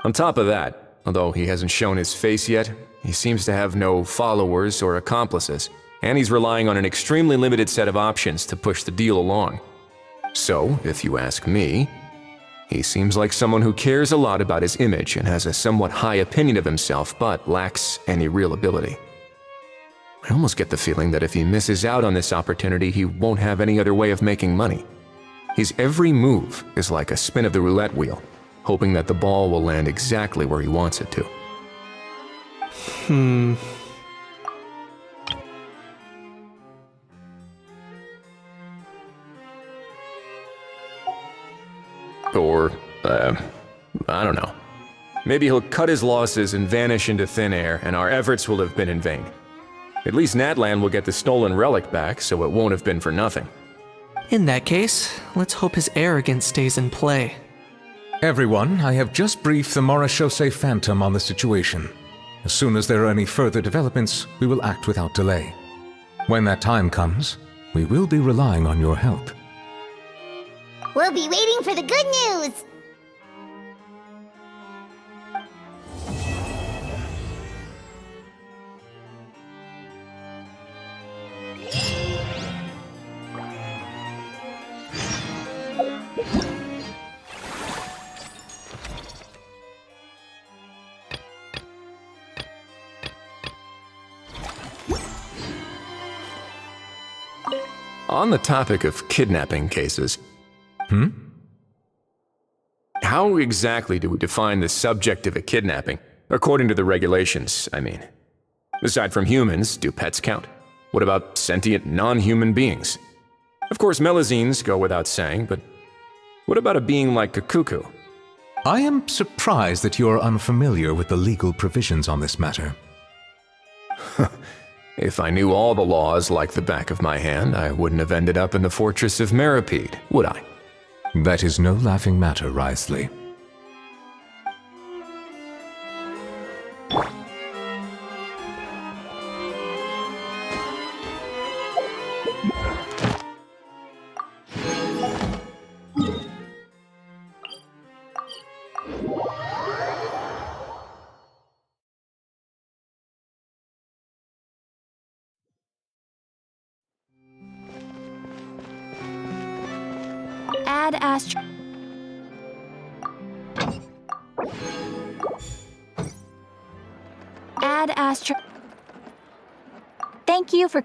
On top of that, although he hasn't shown his face yet, he seems to have no followers or accomplices, and he's relying on an extremely limited set of options to push the deal along. So, if you ask me, he seems like someone who cares a lot about his image and has a somewhat high opinion of himself, but lacks any real ability. I almost get the feeling that if he misses out on this opportunity, he won't have any other way of making money. His every move is like a spin of the roulette wheel, hoping that the ball will land exactly where he wants it to. Or, I don't know. Maybe he'll cut his losses and vanish into thin air, and our efforts will have been in vain. At least Natlan will get the stolen relic back, so it won't have been for nothing. In that case, let's hope his arrogance stays in play. Everyone, I have just briefed the Morishose Phantom on the situation. As soon as there are any further developments, we will act without delay. When that time comes, we will be relying on your help. We'll be waiting for the good news! On the topic of kidnapping cases, how exactly do we define the subject of a kidnapping? According to the regulations, I mean. Aside from humans, do pets count? What about sentient non-human beings? Of course, Melazines go without saying, but what about a being like Kukuku? I am surprised that you are unfamiliar with the legal provisions on this matter. If I knew all the laws like the back of my hand, I wouldn't have ended up in the fortress of Meripede, would I? That is no laughing matter, Wriothesley. Add Astro. Add Astro. Thank you for